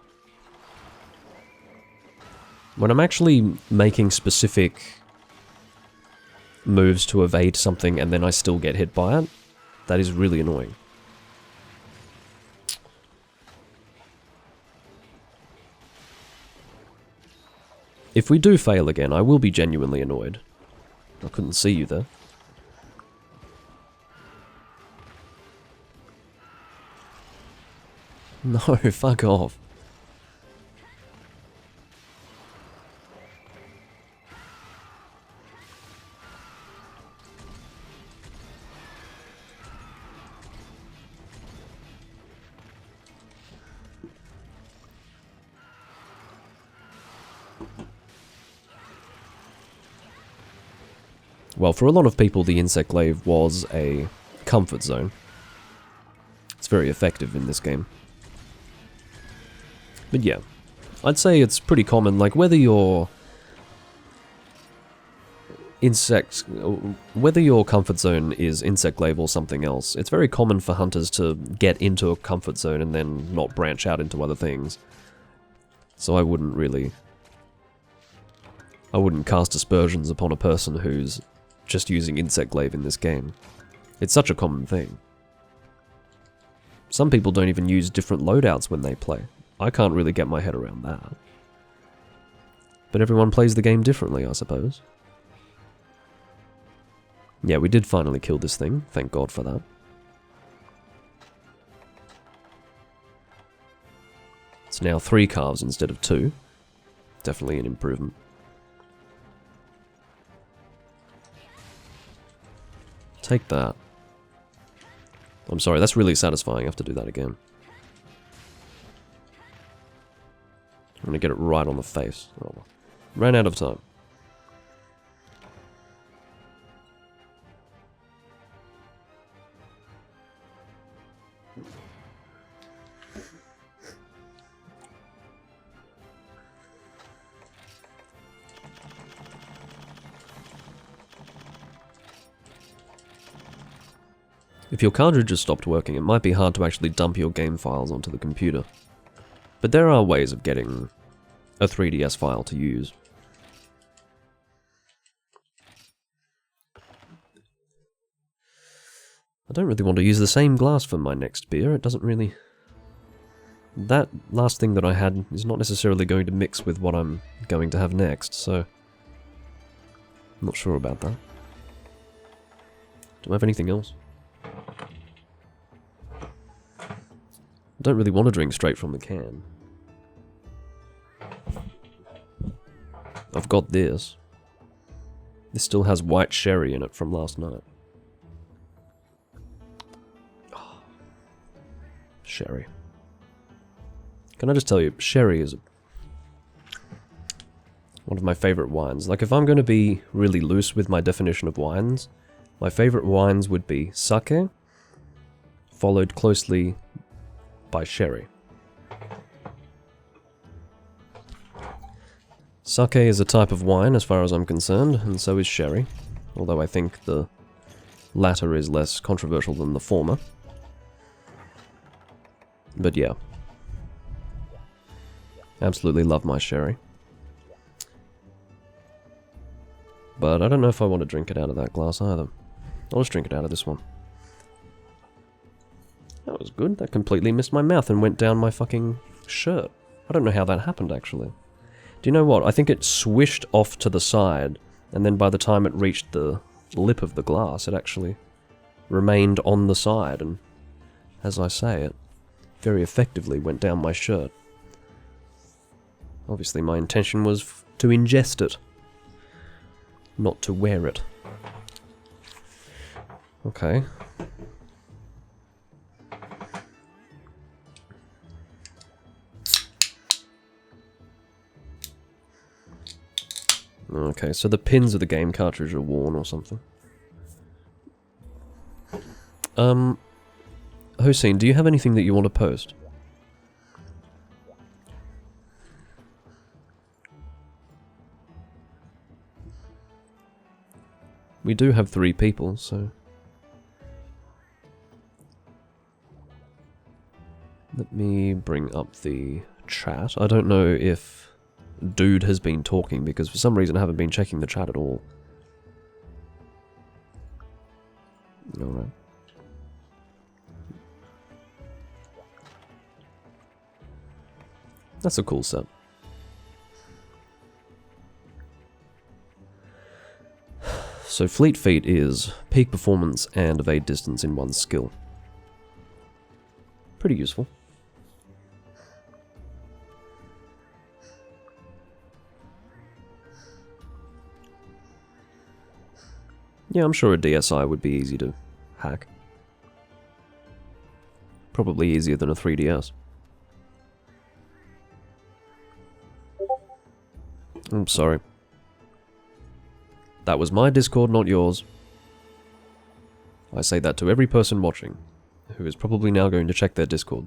When I'm actually making specific moves to evade something and then I still get hit by it, that is really annoying. If we do fail again, I will be genuinely annoyed. I couldn't see you there. No, fuck off. Well, for a lot of people, the insect glaive was a comfort zone. It's very effective in this game. But yeah, I'd say it's pretty common, like whether your comfort zone is insect glaive or something else, it's very common for hunters to get into a comfort zone and then not branch out into other things. So I wouldn't cast aspersions upon a person who's just using insect glaive in this game. It's such a common thing. Some people don't even use different loadouts when they play. I can't really get my head around that. But everyone plays the game differently, I suppose. Yeah, we did finally kill this thing. Thank God for that. It's now 3 calves instead of 2. Definitely an improvement. Take that. I'm sorry, that's really satisfying. I have to do that again. I'm gonna get it right on the face. Oh, ran out of time. If your cartridge has stopped working, it might be hard to actually dump your game files onto the computer. But there are ways of getting a 3DS file to use. I don't really want to use the same glass for my next beer. It doesn't really... That last thing that I had is not necessarily going to mix with what I'm going to have next, so... I'm not sure about that. Do I have anything else? I don't really want to drink straight from the can. I've got this. This still has white sherry in it from last night. Oh. Sherry. Can I just tell you, sherry is one of my favourite wines. Like, if I'm going to be really loose with my definition of wines, my favourite wines would be sake, followed closely by sherry. Sake is a type of wine as far as I'm concerned, and so is sherry, although I think the latter is less controversial than the former. But yeah. Absolutely love my sherry. But I don't know if I want to drink it out of that glass either. I'll just drink it out of this one. That was good. That completely missed my mouth and went down my fucking shirt. I don't know how that happened, actually. Do you know what? I think it swished off to the side, and then by the time it reached the lip of the glass, it actually remained on the side, and as I say, it very effectively went down my shirt. Obviously, my intention was to ingest it, not to wear it. Okay. Okay, so the pins of the game cartridge are worn or something. Hossein, do you have anything that you want to post? We do have 3 people, so... Let me bring up the chat. I don't know if Dude has been talking, because for some reason I haven't been checking the chat at all. Alright. That's a cool set. So Fleet Feet is peak performance and evade distance in one skill. Pretty useful. Yeah, I'm sure a DSI would be easy to hack. Probably easier than a 3DS. I'm sorry. That was my Discord, not yours. I say that to every person watching, who is probably now going to check their Discord.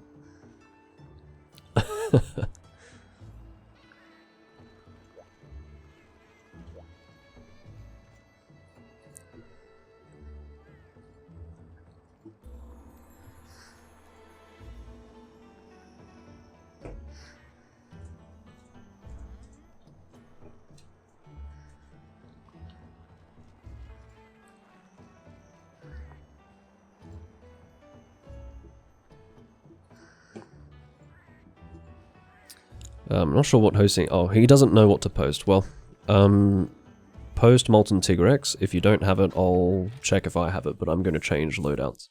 I'm not sure what hosting... Oh, he doesn't know what to post. Well, post Molten Tigrex. If you don't have it, I'll check if I have it, but I'm going to change loadouts.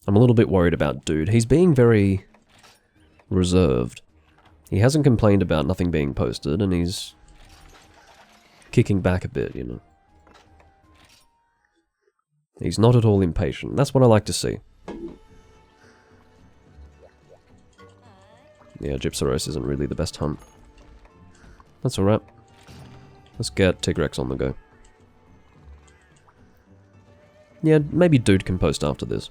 I'm a little bit worried about Dude. He's being very reserved. He hasn't complained about nothing being posted, and he's kicking back a bit, you know. He's not at all impatient. That's what I like to see. Yeah, Gypsaros isn't really the best hunt. That's alright. Let's get Tigrex on the go. Yeah, maybe Dude can post after this.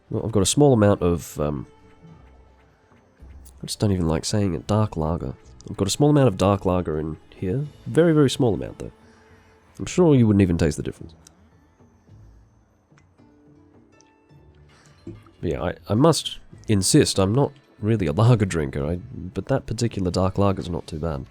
Well, I've got a small amount of... I just don't even like saying it. Dark Lager. I've got a small amount of Dark Lager in here. Very, very small amount, though. I'm sure you wouldn't even taste the difference. But yeah, I must insist, I'm not really a lager drinker, but that particular Dark Lager's not too bad.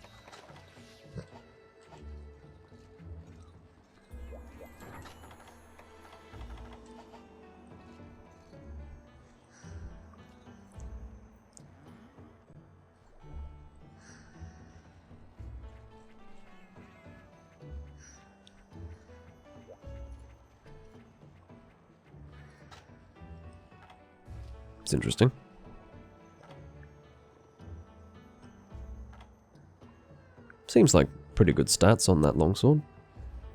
It's interesting. Seems like pretty good stats on that longsword.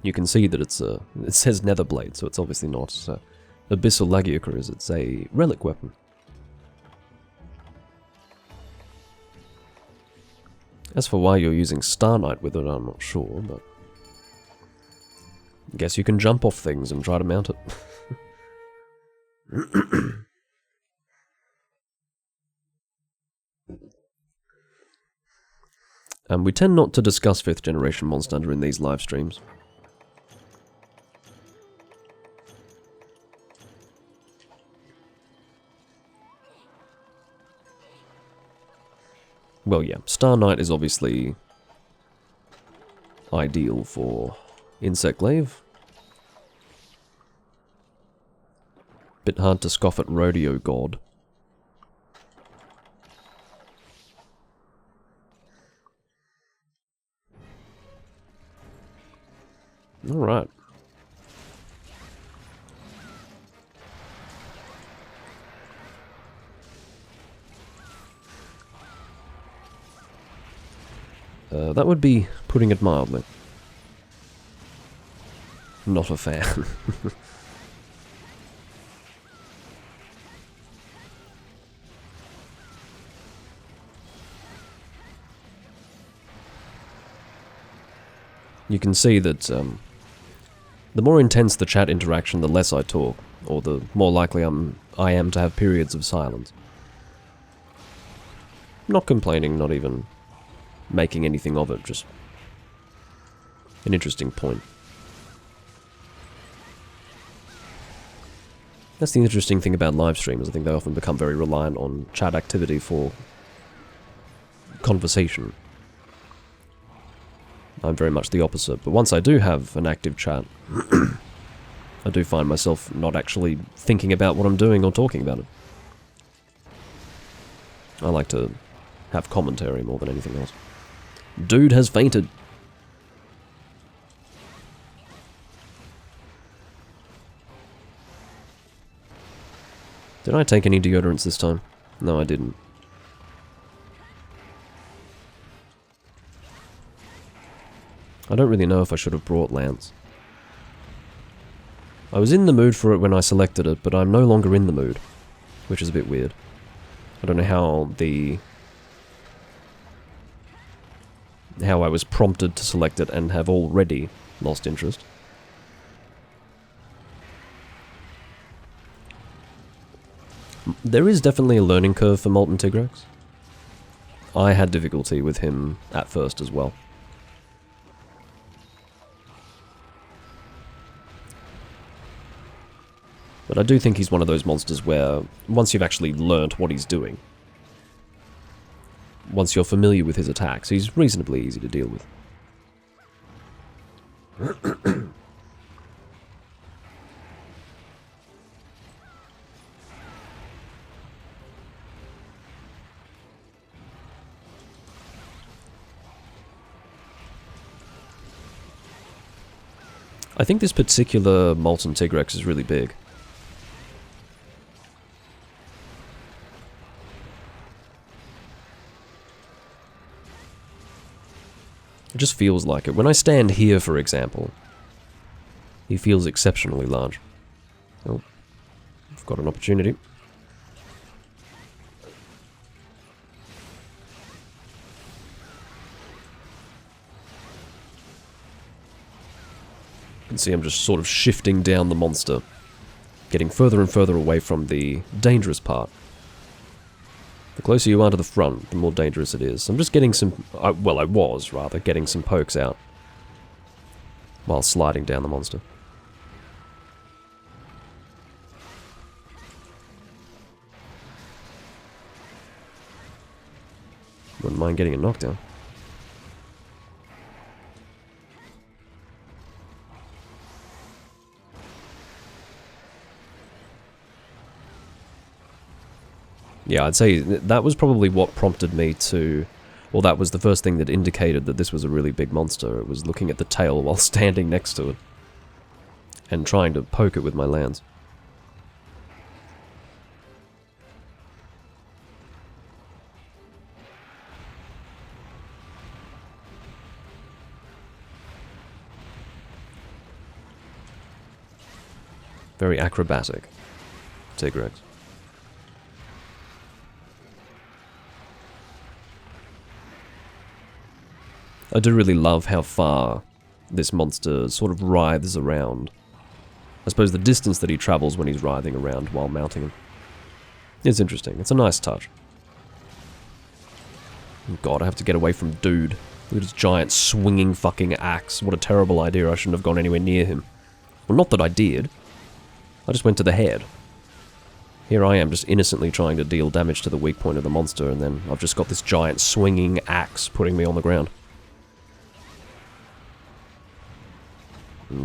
You can see that it says Netherblade, so it's obviously not Abyssal Lagiocra's, it's a relic weapon. As for why you're using Star Knight with it, I'm not sure, but... guess you can jump off things and try to mount it. We tend not to discuss 5th generation Monster Hunter in these live streams. Well, yeah, Star Knight is obviously ideal for Insect Glaive. Bit hard to scoff at Rodeo God. Alright. That would be putting it mildly. Not a fan. you can see that the more intense the chat interaction, the less I talk, or the more likely I am to have periods of silence. Not complaining, not even making anything of it, just an interesting point. That's the interesting thing about live streamers. I think they often become very reliant on chat activity for conversation. I'm very much the opposite, but once I do have an active chat, I do find myself not actually thinking about what I'm doing or talking about it. I like to have commentary more than anything else. Dude has fainted. Did I take any deodorants this time? No, I didn't. I don't really know if I should have brought Lance. I was in the mood for it when I selected it, but I'm no longer in the mood, which is a bit weird. I don't know how I was prompted to select it and have already lost interest. There is definitely a learning curve for Molten Tigrex. I had difficulty with him at first as well. But I do think he's one of those monsters where, once you've actually learnt what he's doing, once you're familiar with his attacks, he's reasonably easy to deal with. I think this particular Molten Tigrex is really big. It just feels like it. When I stand here, for example, he feels exceptionally large. Oh, I've got an opportunity. You can see I'm just sort of shifting down the monster, getting further and further away from the dangerous part. The closer you are to the front, the more dangerous it is. I'm just getting some... well, I was, rather, getting some pokes out while sliding down the monster. Wouldn't mind getting a knockdown. Yeah, I'd say that was probably what prompted me to... Well, that was the first thing that indicated that this was a really big monster. It was looking at the tail while standing next to it. And trying to poke it with my lance. Very acrobatic, Tigrex. I do really love how far this monster sort of writhes around. I suppose the distance that he travels when he's writhing around while mounting him. It's interesting. It's a nice touch. God, I have to get away from Dude. Look at his giant swinging fucking axe. What a terrible idea. I shouldn't have gone anywhere near him. Well, not that I did. I just went to the head. Here I am just innocently trying to deal damage to the weak point of the monster, and then I've just got this giant swinging axe putting me on the ground.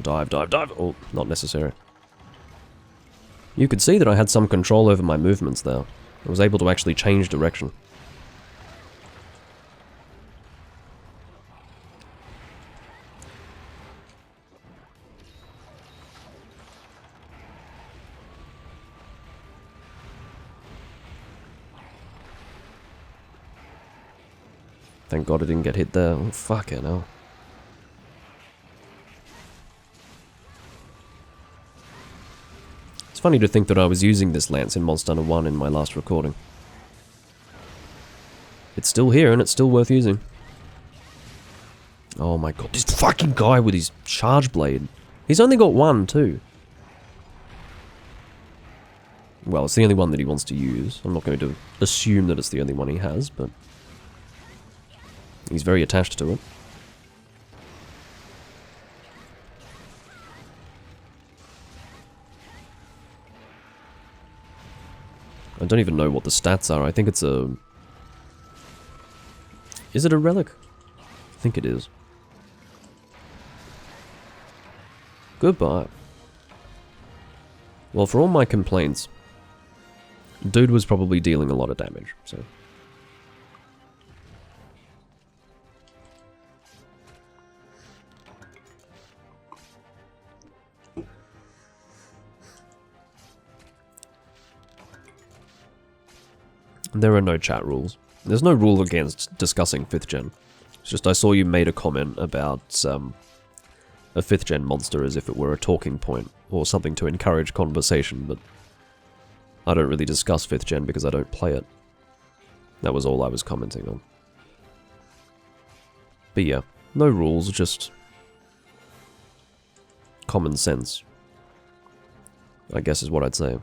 Dive, dive, dive. Oh, not necessary. You could see that I had some control over my movements there. I was able to actually change direction. Thank God I didn't get hit there. Oh, fucking hell. It's funny to think that I was using this lance in Monster Hunter 1 in my last recording. It's still here and it's still worth using. Oh my god, this fucking guy with his charge blade. He's only got one, too. Well, it's the only one that he wants to use. I'm not going to assume that it's the only one he has, but... he's very attached to it. I don't even know what the stats are. I think it's a... is it a relic? I think it is. Goodbye. Well, for all my complaints, dude was probably dealing a lot of damage, so... there are no chat rules. There's no rule against discussing 5th gen. It's just I saw you made a comment about a 5th gen monster as if it were a talking point or something to encourage conversation, but I don't really discuss 5th gen because I don't play it. That was all I was commenting on. But yeah, no rules, just common sense, I guess is what I'd say.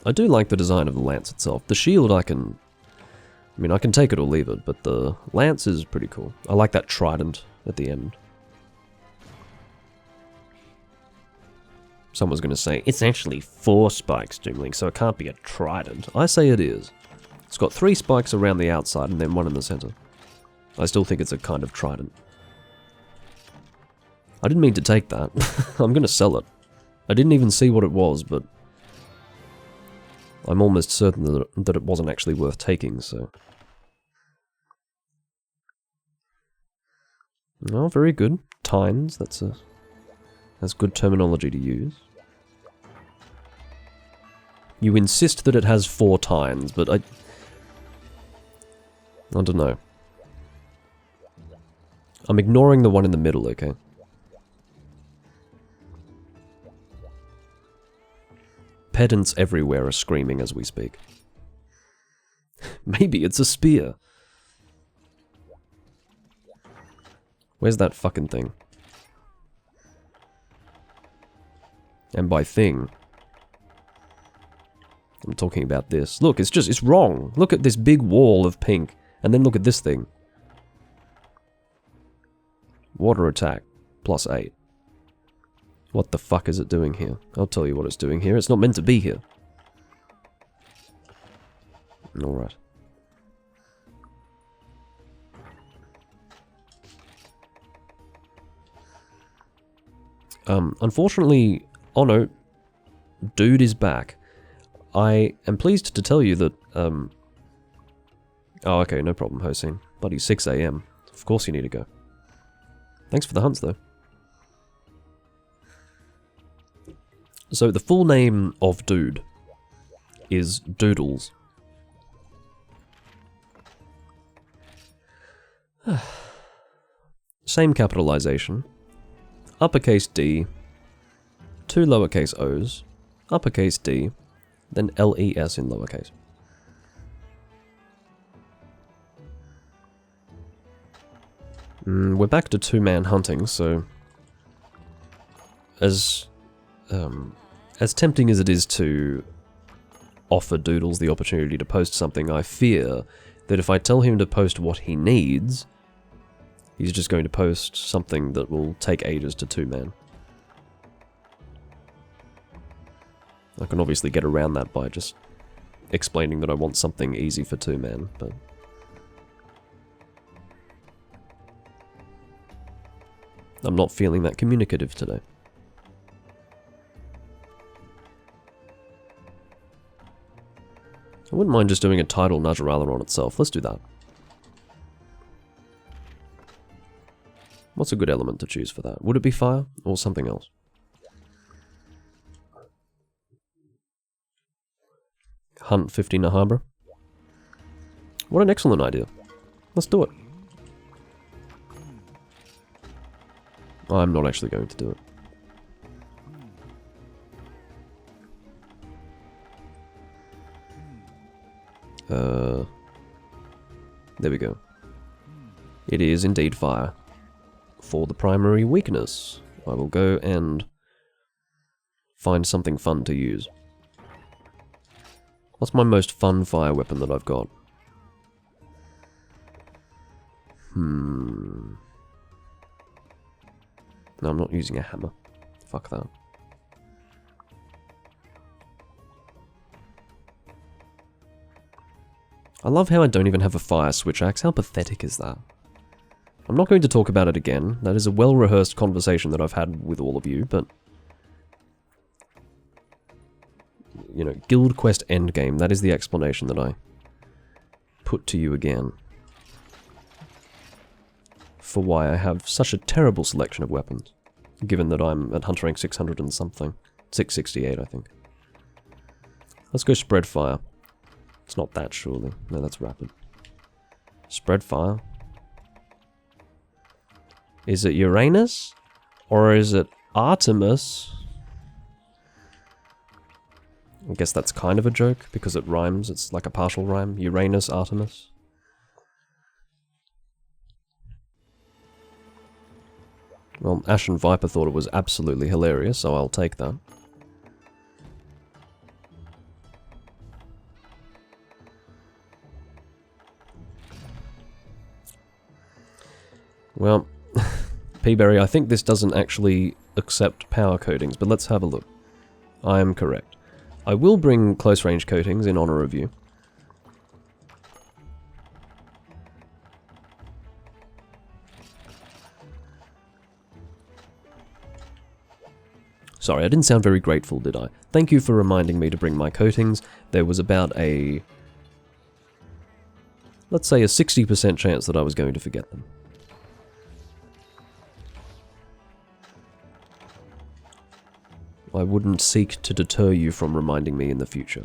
I do like the design of the lance itself. The shield I can take it or leave it, but the lance is pretty cool. I like that trident at the end. Someone's going to say, it's actually 4 spikes, Doomlink, so it can't be a trident. I say it is. It's got 3 spikes around the outside and then 1 in the center. I still think it's a kind of trident. I didn't mean to take that. I'm going to sell it. I didn't even see what it was, but I'm almost certain that it wasn't actually worth taking, so... oh, very good. Tines, that's good terminology to use. You insist that it has 4 tines, but I don't know. I'm ignoring the one in the middle, okay? Pedants everywhere are screaming as we speak. Maybe it's a spear. Where's that fucking thing? And by thing, I'm talking about this. Look, it's wrong. Look at this big wall of pink, and then look at this thing. Water attack, +8. What the fuck is it doing here? I'll tell you what it's doing here. It's not meant to be here. Alright. Unfortunately, oh no, dude is back. I am pleased to tell you that, oh, okay, no problem, Hossein. Bloody 6 AM. Of course you need to go. Thanks for the hunts, though. So, the full name of Dude is Doodles. Same capitalization. Uppercase D, 2 lowercase O's, uppercase D, then LES in lowercase. We're back to 2-man hunting, so as tempting as it is to offer Doodles the opportunity to post something, I fear that if I tell him to post what he needs, he's just going to post something that will take ages to 2-man. I can obviously get around that by just explaining that I want something easy for 2-man, but... I'm not feeling that communicative today. I wouldn't mind just doing a title Najarala on itself. Let's do that. What's a good element to choose for that? Would it be fire or something else? Hunt 50 Nahabra. What an excellent idea. Let's do it. I'm not actually going to do it. There we go. It is indeed fire. For the primary weakness, I will go and find something fun to use. What's my most fun fire weapon that I've got? No, I'm not using a hammer. Fuck that. I love how I don't even have a fire switch axe. How pathetic is that? I'm not going to talk about it again. That is a well-rehearsed conversation that I've had with all of you, but... You know, Guild Quest Endgame, that is the explanation that I put to you again. For why I have such a terrible selection of weapons. Given that I'm at Hunter rank 600 and something. 668, I think. Let's go spread fire. It's not that, surely. No, that's rapid. Spread fire. Is it Uranus? Or is it Artemis? I guess that's kind of a joke, because it rhymes. It's like a partial rhyme. Uranus, Artemis. Well, Ashen Viper thought it was absolutely hilarious, so I'll take that. Well, Peaberry, I think this doesn't actually accept power coatings, but let's have a look. I am correct. I will bring close range coatings in honor of you. Sorry, I didn't sound very grateful, did I? Thank you for reminding me to bring my coatings. There was about a... let's say a 60% chance that I was going to forget them. I wouldn't seek to deter you from reminding me in the future.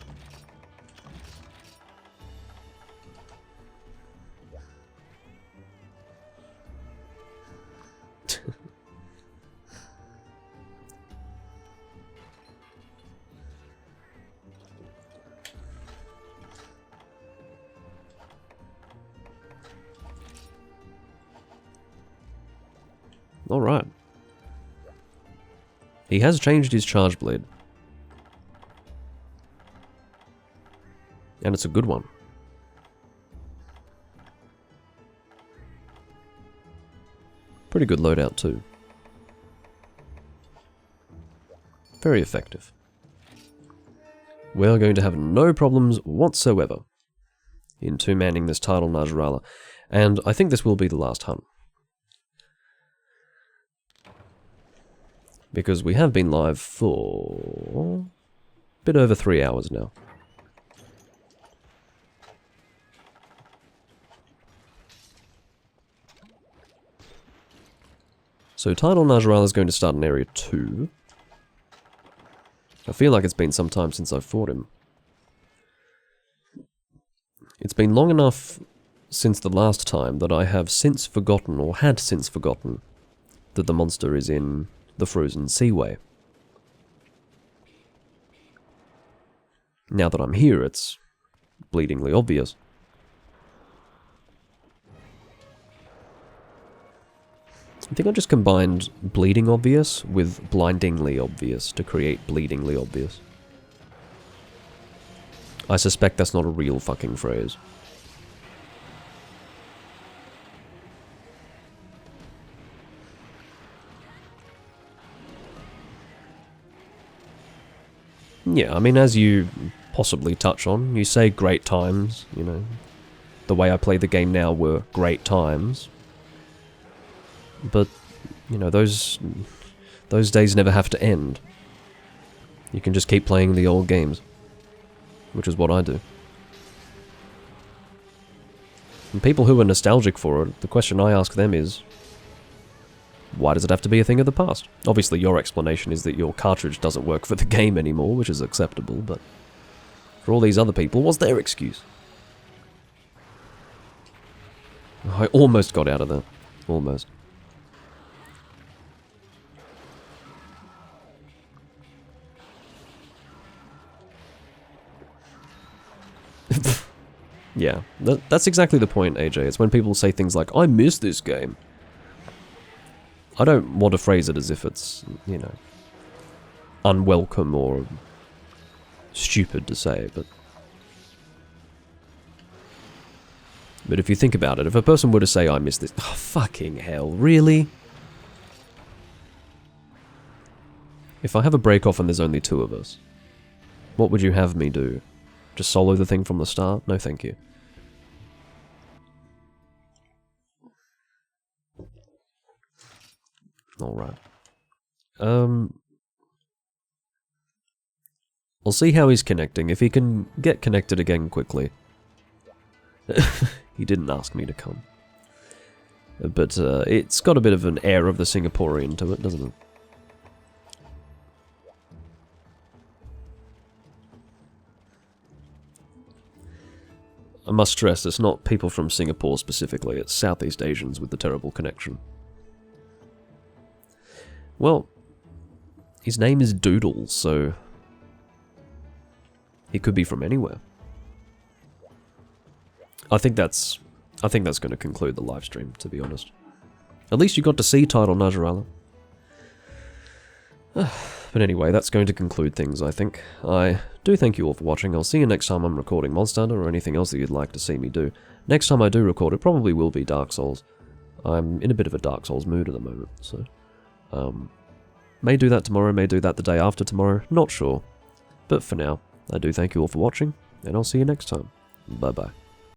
Alright. He has changed his charge blade. And it's a good one. Pretty good loadout too. Very effective. We're going to have no problems whatsoever in two-manning this Tidal Najarala, and I think this will be the last hunt. Because we have been live for a bit over 3 hours now. So Tidal Najarala is going to start in Area 2. I feel like it's been some time since I've fought him. It's been long enough since the last time that I have since forgotten, or had since forgotten, that the monster is in the Frozen Seaway. Now that I'm here, it's bleedingly obvious. I think I just combined bleeding obvious with blindingly obvious to create bleedingly obvious. I suspect that's not a real fucking phrase. Yeah, I mean, as you possibly touch on, you say great times, you know. The way I play the game now were great times. But, you know, those days never have to end. You can just keep playing the old games. Which is what I do. And people who are nostalgic for it, the question I ask them is, why does it have to be a thing of the past? Obviously your explanation is that your cartridge doesn't work for the game anymore, which is acceptable, but for all these other people, what's their excuse? I almost got out of that. Almost. Yeah, that's exactly the point, AJ. It's when people say things like, I miss this game. I don't want to phrase it as if it's, you know, unwelcome or stupid to say, but if you think about it, if a person were to say, I miss this, oh, fucking hell, really? If I have a break-off and there's only 2 of us, what would you have me do? Just solo the thing from the start? No, thank you. Alright. We'll see how he's connecting. If he can get connected again quickly. He didn't ask me to come. But it's got a bit of an air of the Singaporean to it, doesn't it? I must stress, it's not people from Singapore specifically, it's Southeast Asians with the terrible connection. Well, his name is Doodle, so he could be from anywhere. I think that's going to conclude the live stream, to be honest. At least you got to see Title Najarala. But anyway, that's going to conclude things, I think. I do thank you all for watching. I'll see you next time I'm recording Monster Hunter or anything else that you'd like to see me do. Next time I do record, it probably will be Dark Souls. I'm in a bit of a Dark Souls mood at the moment, so... may do that tomorrow, may do that the day after tomorrow, not sure. But for now, I do thank you all for watching, and I'll see you next time. Bye-bye.